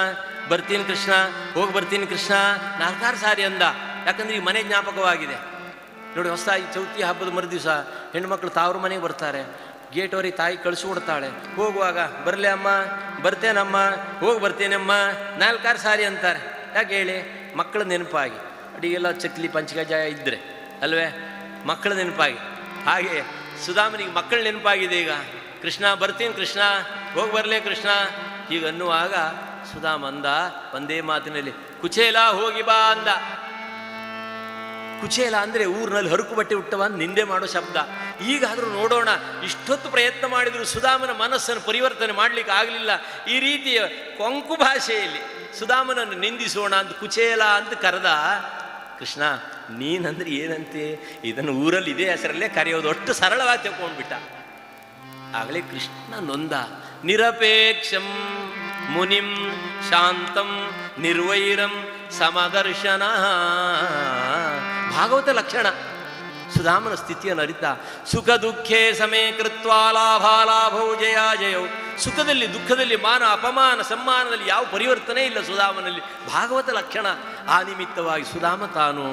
ಬರ್ತೀನಿ ಕೃಷ್ಣ, ಹೋಗಿ ಬರ್ತೀನಿ ಕೃಷ್ಣ 4-6 ಸಾರಿ ಅಂದ. ಯಾಕಂದ್ರೆ ಈ ಮನೆ ಜ್ಞಾಪಕವಾಗಿದೆ ನೋಡಿ. ಹೊಸದಾಗಿ ಚೌತಿ ಹಬ್ಬದ ಮರುದಿವಸ ಹೆಣ್ಮಕ್ಳು ತಾವ್ರ ಮನೆಗೆ ಬರ್ತಾರೆ. ಗೇಟವರಿಗೆ ತಾಯಿ ಕಳಿಸ್ಕೊಡ್ತಾಳೆ. ಹೋಗುವಾಗ ಬರಲೇ ಅಮ್ಮ, ಬರ್ತೇನಮ್ಮ, ಹೋಗಿ ಬರ್ತೇನಮ್ಮ 4-6 ಸಾರಿ ಅಂತಾರೆ. ಯಾಕೆ ಹೇಳಿ? ಮಕ್ಕಳ ನೆನಪಾಗಿ. ಅಡಿಗೆಲ್ಲ ಚಕ್ಲಿ ಪಂಚಕಜಾಯ ಇದ್ದರೆ ಅಲ್ವೇ, ಮಕ್ಕಳ ನೆನಪಾಗಿ. ಹಾಗೆ ಸುಧಾಮನಿಗೆ ಮಕ್ಕಳ ನೆನಪಾಗಿದೆ. ಈಗ ಕೃಷ್ಣ ಬರ್ತೀನಿ ಕೃಷ್ಣ, ಹೋಗಿ ಬರಲೇ ಕೃಷ್ಣ ಹೀಗೆ ಅನ್ನುವಾಗ ಸುಧಾಮ ಅಂದ ಒಂದೇ ಮಾತಿನಲ್ಲಿ, ಕುಚೇಲ ಹೋಗಿ ಬಾ ಅಂದ. ಕುಚೇಲ ಅಂದರೆ ಊರಿನಲ್ಲಿ ಹರುಕು ಬಟ್ಟೆ ಹುಟ್ಟವ ನಿಂದೆ ಮಾಡೋ ಶಬ್ದ. ಈಗಾದರೂ ನೋಡೋಣ, ಇಷ್ಟೊತ್ತು ಪ್ರಯತ್ನ ಮಾಡಿದರೂ ಸುಧಾಮನ ಮನಸ್ಸನ್ನು ಪರಿವರ್ತನೆ ಮಾಡಲಿಕ್ಕೆ ಆಗಲಿಲ್ಲ. ಈ ರೀತಿಯ ಕೊಂಕು ಭಾಷೆಯಲ್ಲಿ ಸುಧಾಮನನ್ನು ನಿಂದಿಸೋಣ ಅಂತ ಕುಚೇಲ ಅಂತ ಕರೆದ. ಕೃಷ್ಣ ನೀನಂದ್ರೆ ಏನಂತೆ, ಇದನ್ನು ಊರಲ್ಲಿ ಇದೇ ಹೆಸರಲ್ಲೇ ಕರೆಯೋದು, ಒಟ್ಟು ಸರಳವಾಗಿ ತಗೊಂಡ್ಬಿಟ್ಟ. ಆಗಲೇ ಕೃಷ್ಣ ನೊಂದ. ನಿರಪೇಕ್ಷಂ ಮುನಿಂ ಶಾಂತಂ ನಿರ್ವೈರಂ ಸಮದರ್ಶನ. ಭಾಗವತ ಲಕ್ಷಣ. ಸುಧಾಮನ ಸ್ಥಿತಿಯನ್ನು ಅರಿತ. ಸುಖ ದುಃಖೇ ಸಮೇ ಕೃತ್ವಾ ಲಾಭಾಲಾಭೌ ಜಯಾಜಯೌ. ಸುಖದಲ್ಲಿ ದುಃಖದಲ್ಲಿ ಮಾನ ಅಪಮಾನ ಸಮ್ಮಾನದಲ್ಲಿ ಯಾವ ಪರಿವರ್ತನೆ ಇಲ್ಲ ಸುಧಾಮನಲ್ಲಿ. ಭಾಗವತ ಲಕ್ಷಣ. ಆ ನಿಮಿತ್ತವಾಗಿ ಸುಧಾಮ ತಾನು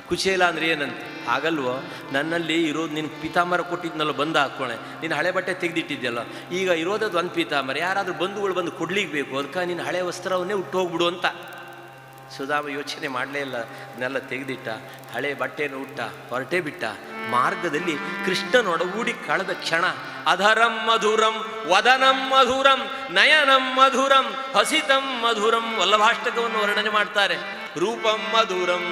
ಕುಚೇಲ ಅಂದರೆ ಏನಂತೆ, ಆಗಲ್ವೋ ನನ್ನಲ್ಲಿ ಇರೋದು ನಿನ್ನ ಪೀತಾಂಬರ ಕೊಟ್ಟಿದ್ನಲ್ಲ ಬಂದು ಹಾಕ್ಕೊಳೆ, ನಿನ್ನ ಹಳೆ ಬಟ್ಟೆ ತೆಗೆದಿಟ್ಟಿದ್ಯಲ್ಲ, ಈಗ ಇರೋದದು ಒಂದು ಪೀತಾಂಬರ, ಯಾರಾದರೂ ಬಂಧುಗಳು ಬಂದು ಕೊಡ್ಲಿಕ್ಕೆ ಬೇಕು, ಅದಕ್ಕೆ ನಿನ್ನ ಹಳೆ ವಸ್ತ್ರವನ್ನೇ ಹುಟ್ಟೋಗ್ಬಿಡು ಅಂತ. ಸುಧಾಮ ಯೋಚನೆ ಮಾಡಲೇ ಇಲ್ಲ, ಅದನ್ನೆಲ್ಲ ತೆಗೆದಿಟ್ಟ, ಹಳೆ ಬಟ್ಟೆಯನ್ನು ಉಟ್ಟ, ಹೊರಟೇ ಬಿಟ್ಟ. ಮಾರ್ಗದಲ್ಲಿ ಕೃಷ್ಣನೊಡಗೂಡಿ ಕಳೆದ ಕ್ಷಣ ಅಧರಂ ಮಧುರಂ ವದನಂ ಮಧುರಂ ನಯನಂ ಮಧುರಂ ಹಸಿತಂ ಮಧುರಂ ವಲ್ಲಭಾಷ್ಟಕವನ್ನು ವರ್ಣನೆ ಮಾಡ್ತಾರೆ. ರೂಪಂ ಮಧುರಂ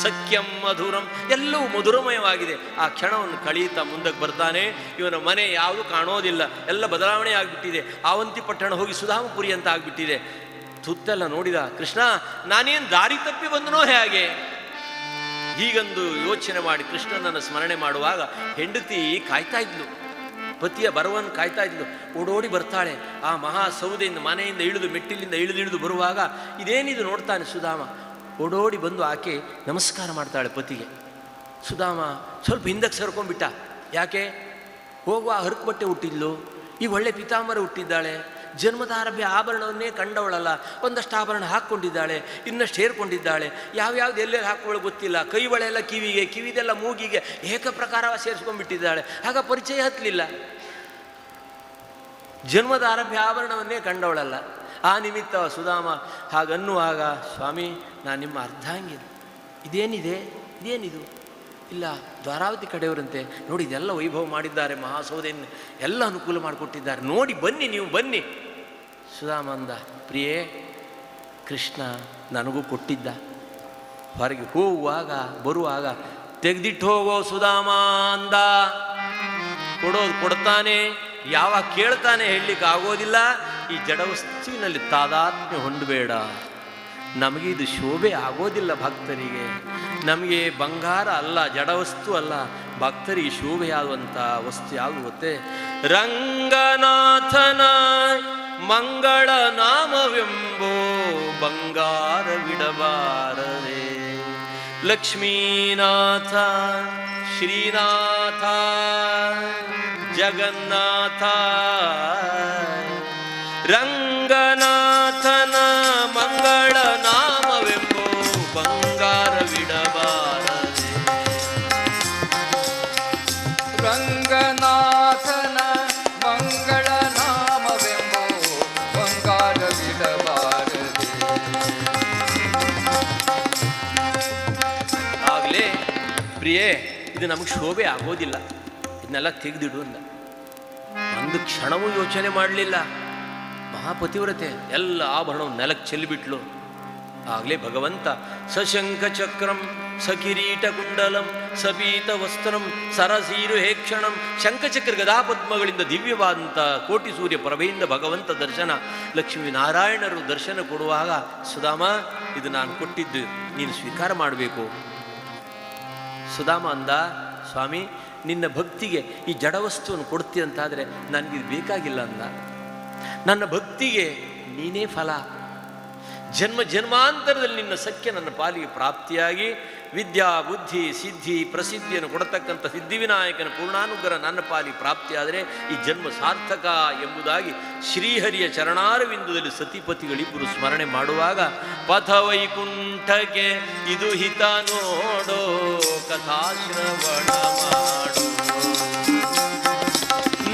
ಸಖ್ಯಂ ಮಧುರಂ, ಎಲ್ಲವೂ ಮಧುರಮಯವಾಗಿದೆ. ಆ ಕ್ಷಣವನ್ನು ಕಳೀತಾ ಮುಂದಕ್ಕೆ ಬರ್ತಾನೆ. ಇವನ ಮನೆ ಯಾವುದು ಕಾಣೋದಿಲ್ಲ, ಎಲ್ಲ ಬದಲಾವಣೆ ಆಗಿಬಿಟ್ಟಿದೆ. ಆವಂತಿ ಪಟ್ಟಣ ಹೋಗಿ ಸುಧಾಮಪುರಿ ಅಂತ ಆಗಿಬಿಟ್ಟಿದೆ. ತುತ್ತೆಲ್ಲ ನೋಡಿದ ಕೃಷ್ಣ, ನಾನೇನು ದಾರಿ ತಪ್ಪಿ ಬಂದನೋ ಹೇಗೆ? ಹೀಗಂದು ಯೋಚನೆ ಮಾಡಿ ಕೃಷ್ಣನನ್ನು ಸ್ಮರಣೆ ಮಾಡುವಾಗ ಹೆಂಡತಿ ಕಾಯ್ತಾ ಇದ್ಲು, ಪತಿಯ ಬರವನ್ನು ಕಾಯ್ತಾ ಇದ್ಲು. ಓಡೋಡಿ ಬರ್ತಾಳೆ. ಆ ಮಹಾ ಸೌದೆಯಿಂದ ಮನೆಯಿಂದ ಇಳಿದು ಮೆಟ್ಟಿಲಿಂದ ಇಳಿದು ಬರುವಾಗ ಇದೇನಿದು ನೋಡ್ತಾನೆ ಸುಧಾಮ. ಓಡೋಡಿ ಬಂದು ಆಕೆ ನಮಸ್ಕಾರ ಮಾಡ್ತಾಳೆ ಪತಿಗೆ. ಸುಧಾಮ ಸ್ವಲ್ಪ ಹಿಂದಕ್ಕೆ ಸರ್ಕೊಂಡ್ಬಿಟ್ಟ. ಯಾಕೆ? ಹೋಗುವ ಹರಕು ಬಟ್ಟೆ ಹುಟ್ಟಿದ್ಲು, ಈಗ ಒಳ್ಳೆ ಪಿತಾಂಬರ ಹುಟ್ಟಿದ್ದಾಳೆ, ಜನ್ಮದಾರಭ್ಯ ಆಭರಣವನ್ನೇ ಕಂಡವಳಲ್ಲ, ಒಂದಷ್ಟು ಆಭರಣ ಹಾಕ್ಕೊಂಡಿದ್ದಾಳೆ, ಇನ್ನಷ್ಟು ಹೇರ್ಕೊಂಡಿದ್ದಾಳೆ, ಯಾವ್ಯಾವ್ದು ಎಲ್ಲೆಲ್ಲಿ ಹಾಕೊಳ್ಳೋ ಗೊತ್ತಿಲ್ಲ, ಕೈ ಬಳೆಲ್ಲ ಕಿವಿಗೆ, ಕಿವಿದೆಲ್ಲ ಮೂಗಿಗೆ ಏಕಪ್ರಕಾರ ಸೇರಿಸ್ಕೊಂಡ್ಬಿಟ್ಟಿದ್ದಾಳೆ. ಆಗ ಪರಿಚಯ ಹತ್ತಲಿಲ್ಲ, ಜನ್ಮದಾರಭ್ಯ ಆಭರಣವನ್ನೇ ಕಂಡವಳಲ್ಲ. ಆ ನಿಮಿತ್ತ ಸುಧಾಮ ಹಾಗನ್ನುವಾಗ, ಸ್ವಾಮಿ ನಾನು ನಿಮ್ಮ ಅರ್ಧಾಂಗಿ, ಇದೇನಿದು? ಇಲ್ಲ, ದ್ವಾರಾವತಿ ಕಡೆಯವರಂತೆ ನೋಡಿ, ಇದೆಲ್ಲ ವೈಭವ ಮಾಡಿದ್ದಾರೆ, ಮಹಾಸೌದೆಯನ್ನು ಎಲ್ಲ ಅನುಕೂಲ ಮಾಡಿಕೊಟ್ಟಿದ್ದಾರೆ, ನೋಡಿ ಬನ್ನಿ, ನೀವು ಬನ್ನಿ. ಸುಧಾಮ ಅಂದ, ಪ್ರಿಯೇ ಕೃಷ್ಣ ನನಗೂ ಕೊಟ್ಟಿದ್ದ, ಹೊರಗೆ ಹೋಗುವಾಗ ಬರುವಾಗ ತೆಗೆದಿಟ್ಟು ಹೋಗೋ ಸುಧಾಮ ಅಂದ. ಕೊಡೋದು ಕೊಡ್ತಾನೆ, ಯಾವಾಗ ಕೇಳ್ತಾನೆ ಹೇಳಲಿಕ್ಕೆ ಆಗೋದಿಲ್ಲ. ಈ ಜಡವಸ್ತುವಿನಲ್ಲಿ ತಾದಾತ್ಮ್ಯ ಹೊಂದಬೇಡ, ನಮಗೆ ಇದು ಶೋಭೆ ಆಗೋದಿಲ್ಲ ಭಕ್ತರಿಗೆ. ನಮಗೆ ಬಂಗಾರ ಅಲ್ಲ, ಜಡವಸ್ತು ಅಲ್ಲ, ಭಕ್ತರಿಗೆ ಶೋಭೆಯಾಗುವಂಥ ವಸ್ತು ಯಾವುದು ಗೊತ್ತೇ? ರಂಗನಾಥನ ಮಂಗಳ ನಾಮವೆಂಬೋ ಬಂಗಾರವಿಡಬಾರದೆ. ಲಕ್ಷ್ಮೀನಾಥ ಶ್ರೀನಾಥ ಜಗನ್ನಾಥ ರಂಗನಾಥನ ಮಂಗಳ ನಾಮವೆಂಬೋ ಬಂಗಾರವಿಡಬಾರದೆ. ರಂಗನಾಥನ ಅಯ್ಯೇ ಇದು ನಮಗೆ ಶೋಭೆ ಆಗೋದಿಲ್ಲ, ಇದನ್ನೆಲ್ಲ ತೆಗೆದಿಡು ಅಂದ. ಒಂದು ಕ್ಷಣವೂ ಯೋಚನೆ ಮಾಡಲಿಲ್ಲ. ಮಹಾಪತಿವ್ರತೆ ಎಲ್ಲ ಆಭರಣವನ್ನು ನೆಲಕ್ಕೆ ಚೆಲ್ಲಿಬಿಟ್ಲು. ಆಗಲೇ ಭಗವಂತ ಸಶಂಖ ಚಕ್ರಂ ಸಕಿರೀಟ ಕುಂಡಲಂ ಸಪೀತ ವಸ್ತ್ರಂ ಸರಸೀರು ಹೇಕ್ಷಣಂ, ಶಂಖಚಕ್ರ ಗದಾಪದ್ಮಗಳಿಂದ ದಿವ್ಯವಾದಂಥ ಕೋಟಿ ಸೂರ್ಯ ಪ್ರಭೆಯಿಂದ ಭಗವಂತ ದರ್ಶನ. ಲಕ್ಷ್ಮೀನಾರಾಯಣರು ದರ್ಶನ ಕೊಡುವಾಗ, ಸುಧಾಮ ಇದು ನಾನು ಕೊಟ್ಟಿದ್ದು, ನೀನು ಸ್ವೀಕಾರ ಮಾಡಬೇಕು. ಸುಧಾಮ ಅಂದ, ಸ್ವಾಮಿ ನಿನ್ನ ಭಕ್ತಿಗೆ ಈ ಜಡವಸ್ತುವನ್ನು ಕೊಡ್ತಿ ಅಂತಾದರೆ ನನಗಿದು ಬೇಕಾಗಿಲ್ಲ ಅಂದ. ನನ್ನ ಭಕ್ತಿಗೆ ನೀನೇ ಫಲ. ಜನ್ಮ ಜನ್ಮಾಂತರದಲ್ಲಿ ನಿನ್ನ ಸಖ್ಯ ನನ್ನ ಪಾಲಿಗೆ ಪ್ರಾಪ್ತಿಯಾಗಿ ವಿದ್ಯಾ ಬುದ್ಧಿ ಸಿದ್ಧಿ ಪ್ರಸಿದ್ಧಿಯನ್ನು ಕೊಡತಕ್ಕಂಥ ಸಿದ್ಧಿವಿನಾಯಕನ ಪೂರ್ಣಾನುಗ್ರಹ ನನ್ನ ಪಾಲಿಗೆ ಪ್ರಾಪ್ತಿಯಾದರೆ ಈ ಜನ್ಮ ಸಾರ್ಥಕ ಎಂಬುದಾಗಿ ಶ್ರೀಹರಿಯ ಚರಣಾರವಿಂದದಲ್ಲಿ ಸತಿಪತಿಗಳಿಬ್ಬರು ಸ್ಮರಣೆ ಮಾಡುವಾಗ, ಪಥವೈಕುಂಠಕ್ಕೆ ಇದು ಹಿತ ನೋಡೋ ಕಥಾಶ್ರವಣ ಮಾಡು,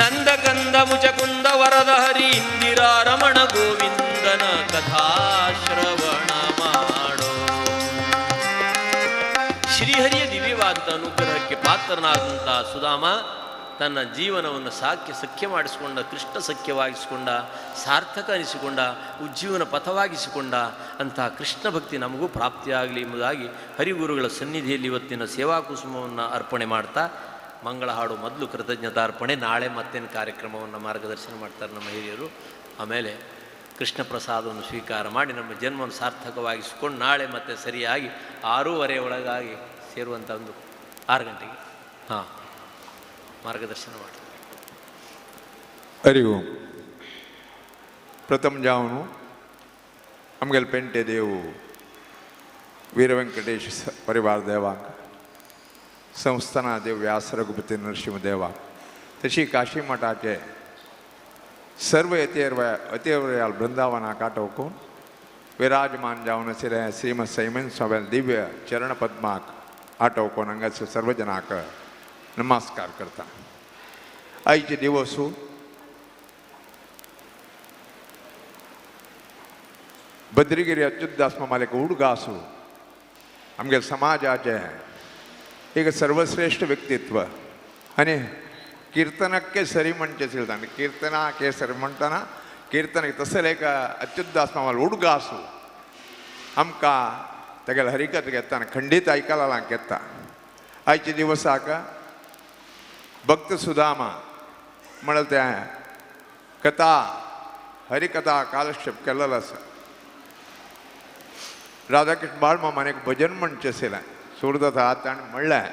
ನಂದಕಂದ ಮುಚಕುಂದ ವರದ ಹರಿ ಇಂದಿರಾ ರಮಣ ಗೋವಿಂದನ ಕಥಾಶ್ರವಣ ಮಾಡೋ. ಶ್ರೀಹರಿಯ ದಿವ್ಯವಾದ ಅನುಗ್ರಹಕ್ಕೆ ಪಾತ್ರನಾದಂಥ ಸುಧಾಮ ತನ್ನ ಜೀವನವನ್ನು ಸಖ್ಯ ಮಾಡಿಸಿಕೊಂಡ, ಕೃಷ್ಣ ಸಖ್ಯವಾಗಿಸಿಕೊಂಡ, ಸಾರ್ಥಕ ಅನಿಸಿಕೊಂಡ, ಉಜ್ಜೀವನ ಪಥವಾಗಿಸಿಕೊಂಡ. ಅಂತಹ ಕೃಷ್ಣ ಭಕ್ತಿ ನಮಗೂ ಪ್ರಾಪ್ತಿಯಾಗಲಿ ಎಂಬುದಾಗಿ ಹರಿಗುರುಗಳ ಸನ್ನಿಧಿಯಲ್ಲಿ ಇವತ್ತಿನ ಸೇವಾಕುಸುಮವನ್ನು ಅರ್ಪಣೆ ಮಾಡ್ತಾ, ಮಂಗಳ ಹಾಡು ಮೊದಲು ಕೃತಜ್ಞತಾರ್ಪಣೆ, ನಾಳೆ ಮತ್ತೇನು ಕಾರ್ಯಕ್ರಮವನ್ನು ಮಾರ್ಗದರ್ಶನ ಮಾಡ್ತಾರೆ ನಮ್ಮ ಹಿರಿಯರು. ಆಮೇಲೆ ಕೃಷ್ಣ ಪ್ರಸಾದವನ್ನು ಸ್ವೀಕಾರ ಮಾಡಿ ನಮ್ಮ ಜನ್ಮವನ್ನು ಸಾರ್ಥಕವಾಗಿಸಿಕೊಂಡು ನಾಳೆ ಮತ್ತೆ ಸರಿಯಾಗಿ 6:30 ಒಳಗಾಗಿ ಸೇರುವಂಥ ಒಂದು 6 ಗಂಟೆಗೆ ಮಾರ್ಗದರ್ಶನ ಮಾಡ್ತಾರೆ. हरि ओम. प्रथम जाऊन आमगेल पेंटे देव वीर वेंकटेश परिवार देवांग संस्थाना देव व्यास रघुपती नरसिंह देवा तशी काशी मठाचे सर्व अतिवयाल वृंदावना काटोकून विराजमान जाऊन असे श्रीमद सैमन स्वामी दिव्य चरण पद्माक आटोकून हांगासर सर्व जनाक नमस्कार करता. आयचे दिवसू बद्रीगिरी अच्युतदास मामालेक उडगासू आमगे समाजाचे एक सर्वश्रेष्ठ व्यक्तित्व आणि कीर्तनಕ್ಕೆ ಸರಿ म्हणचे ಹೇಳ್ತಾನೆ. कीर्तनाके सरी म्हणताना कीर्तनಕ್ಕೆ तसं एक अच्युतदास मामाला उडगासू आमकां तेगेले हरिकथ घेताना खंडीत ऐकायला घेता. आयचे दिवसाक भक्त सुदामा म्हणलं त्या कथा हरिकथा कालक्षेप केलेलो आसा. राधाकृष्ण बाळ मामान एक भजन म्हणचे असेल सुरदत हात आणि म्हणलें,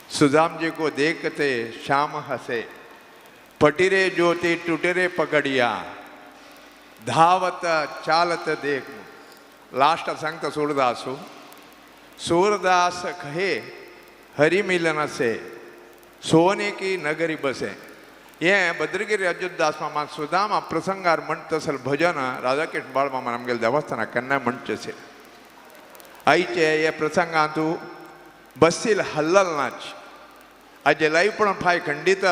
सुदाम जी को देखते श्याम हसे पटिरे ज्योति टुटेरे पगड़िया धावत चालत देख. लास्ट सांगता सूरदासू सूरदास कहे हरि मिलन से सोने की नगरी बसे. हे बद्रगिरी अच्युतदास मामा सुदामा प्रसंगार म्हणत असेल भजन राधाकृष्ण बाळ मामा आमगेल्या देवस्थानाक केन्ना म्हणचे असेल. आईचे हे प्रसंगांत बसील हल्लल नाच आजे लाई पण पाय खंडित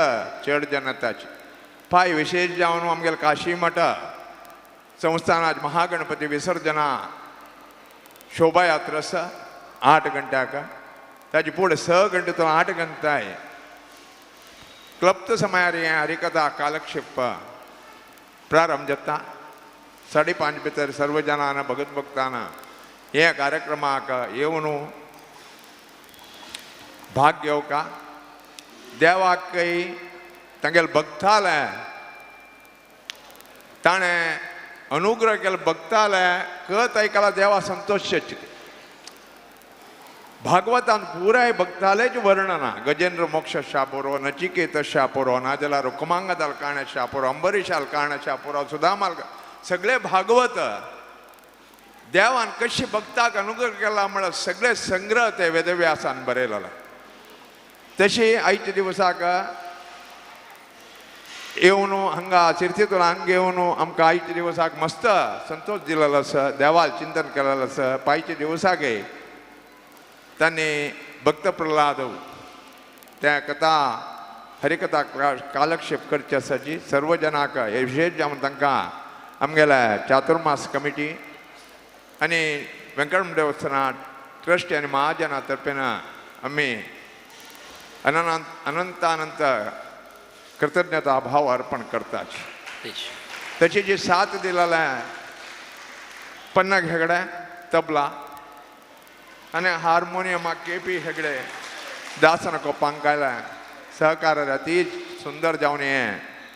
चड जनताची पाय विशेष जावन आमगेल्या काशी मठ संस्थानात महागणपती विसर्जना शोभायात्रा आसा 8 गंट्याक. ताचे फुडें 6 गंटे तो 8 गंटाय क्लप्त समयार हें हरिकथा कालक्षेप प्रारंभ जाता. 5:30 भितर सर्व जाणांना भगत भक्तांना हे कार्यक्रमाक येवन भाग घेवका. देवाकय तांगेले भक्ताले ताणें अनुग्रह केलो. भक्ताले कथ ऐकला देवा संतोष. भागवतान पुराय भक्तालेच वर्णना. गजेंद्र मोक्ष शापुरो नचिकेत शापुरो नाजला रुक्मांगदाल काणे शापुरो अंबरीशाल काणे शापुरो सुदामाल सगळे भागवत देवान कशी भक्ताक अनुग्रह केला म्हळ्यार सगळे संग्रह ते वेदव्यासान बरयलेला. तशी आयच्या दिवसाक येवन हांगा शिरसीतून हांगा येवन आमकां आयच्या दिवसाक मस्त संतोष दिलेलो आसा. देवाल चिंतन केलेलो आसा. पायच्या दिवसाकय तांणी भक्त प्रल्हाद त्या कथा हरिकथा कालक्षेप करचे आसाची सर्व जनाक विशेष जावन तांकां आमगेल्या चातुर्मास कमिटी आनी व्यंकटरमण देवस्थान ट्रस्ट आणि महाजनातर्फे आम्ही अनंत कृतज्ञता भाव अर्पण करतात. त्याची जी साथ दिलेला आहे पन्ना हेगडे तबला आणि हार्मोनियम KP हेगडे दासन कोपांकायला सहकार अति सुंदर जाऊन हे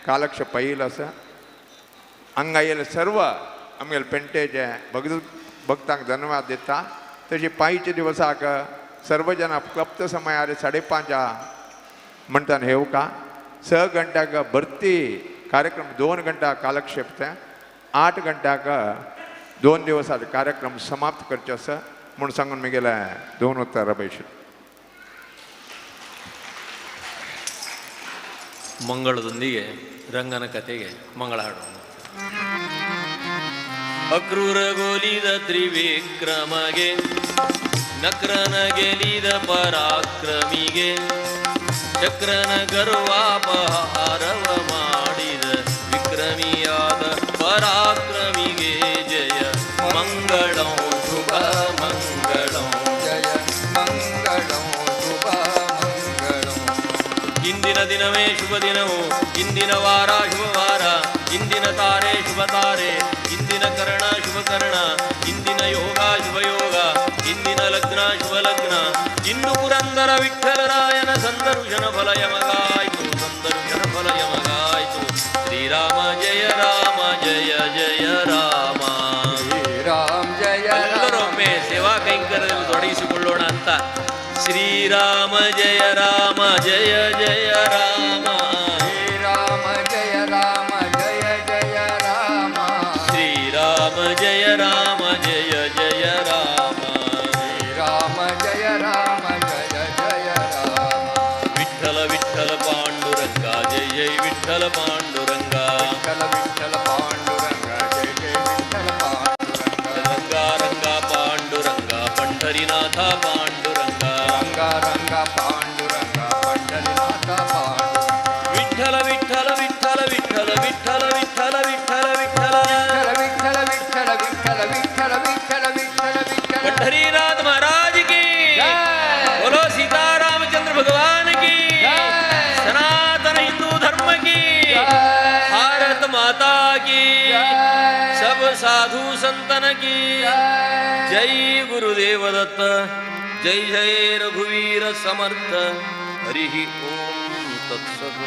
कालक्षेप पहिलं असं अंगायला सर्व आमगेल पेंटेज भक्तांक धन्यवाद देता. तशी पायीचे दिवसाक सर्वजन क्लप्त समय आरे 5:30 म्हणटान हेव का 6 घंट्याक भरती कार्यक्रम 2 घंटा कालक्षेप ते 8 घंट्याक 2 दिवसाचे कार्यक्रम समाप्त करचे असं म्हणून सांगून मी गेला 2 उत्तर अपेक्षित. ಮಂಗಳದೊಂದಿಗೆ ರಂಗನ ಕತೆಗೆ ಮಂಗಳ ಹಾಡೋಣ. ಅಕ್ರೂರ ಗೋಲಿದ ತ್ರಿವಿಕ್ರಮಗೆ ನಕ್ರನ ಗೆಲಿದ ಪರಾಕ್ರಮಿಗೆ ಚಕ್ರನ ಗರ್ವಾಪಹಾರವ ಮಾಡಿದ ವಿಕ್ರಮಿಯಾದ ಪರಾಕ್ರಮಿಗೆ ಜಯ ಮಂಗಳಂ ಶುಭ ಮಂಗಳಂ ಜಯ ಮಂಗಳಂ ಶುಭ ಮಂಗಳಂ. ಇಂದಿನ ದಿನವೇ ಶುಭ ದಿನವು, ಇಂದಿನ ವಾರ ಶುಭ ವಾರ, ಇಂದಿನ ತಾರೆ ಶುಭ ತಾರೆ, ಇಂದಿನ ಕರ್ಣ ಶುಭ ಕರ್ಣ, ಇಂದಿನ ಯೋಗ ಶುಭ ಯೋಗ, ಇಂದಿನ ಲಗ್ನ ಶುಭ ಲಗ್ನ. ಇಂದು ಪುರಂದರ ವಿಠ್ಠಲರಾಯನ ಸಂದರ್ಶನ ಫಲ ಯಮಗಾಯಿತು, ಸಂದರ್ಶನ ಫಲ ಯಮಗಾಯಿತು. ಶ್ರೀರಾಮ ಜಯ ರಾಮ ಜಯ ಜಯ ರಾಮ. ಶ್ರೀರಾಮ ಜಯ ಎಲ್ಲರೊಮ್ಮೆ ಸೇವಾ ಕೈಂಕರ್ಯದಲ್ಲಿ ತೊಡಗಿಸಿಕೊಳ್ಳೋಣ ಅಂತ. ಶ್ರೀರಾಮ ಜಯ ರಾಮ ಜಯ ಜಯ ರಾಮ. ಶ್ರೀರಾಮ ಜಯ ರಾಮ ಜಯ ಜಯ ರಾಮ. ಶ್ರೀರಾಮ ಜಯ ರಾಮ ಜಯ ಜಯ ರಾಮ. ಶ್ರೀರಾಮ ಜಯ ರಾಮ ಜಯ ಜಯ ರಾಮ. ವಿಠ್ಠಲ ವಿಠ್ಠಲ ಪಾಂಡುರಂಗ ಜಯ ಜಯ ವಿಠ್ಠಲ ಪಾಂಡುರಂಗ. ವಿಠಲ ವಿಠಲ ಪಾಂಡುರಂಗ ಜಯ ಜಯ ವಿಠಲ ಪಾಂಡುರಂಗ. ರಂಗ ರಂಗ ಪಾಂಡುರಂಗ ಪಂಢರಿನಾಥ ಪಾಂಡುರಂಗ. ರಂಗ ರಂಗ ಪಾಂಡುರಂಗ ಪಂಡರಿನಾಥ ಪಾಂಡುರಂಗ. ವಿಠ್ಠಲ ವಿಠ್ಠಲ ವಿಠ್ಠಲ ವಿಠ್ಠಲ ವಿಠ್ಠಲ ವಿಠ್ಠಲ ವಿಠ್ಠಲ ವಿಠ್ಠಲ. ವಿಠಲ ವಿಠಲ ವಿಠಲ ವಿಠಲ ವಿಠಲ ವಿಠಲ ವಿಠಲ. पंढरीनाथ महाराज की बोलो, सीतारामचंद्र भगवान की, सनातन हिंदू धर्म की, भारत माता की, सब साधु संतन की जय. गुरुदेव दत्त. जय जय रघुवीर समर्थ. हरि ओम तत्सत.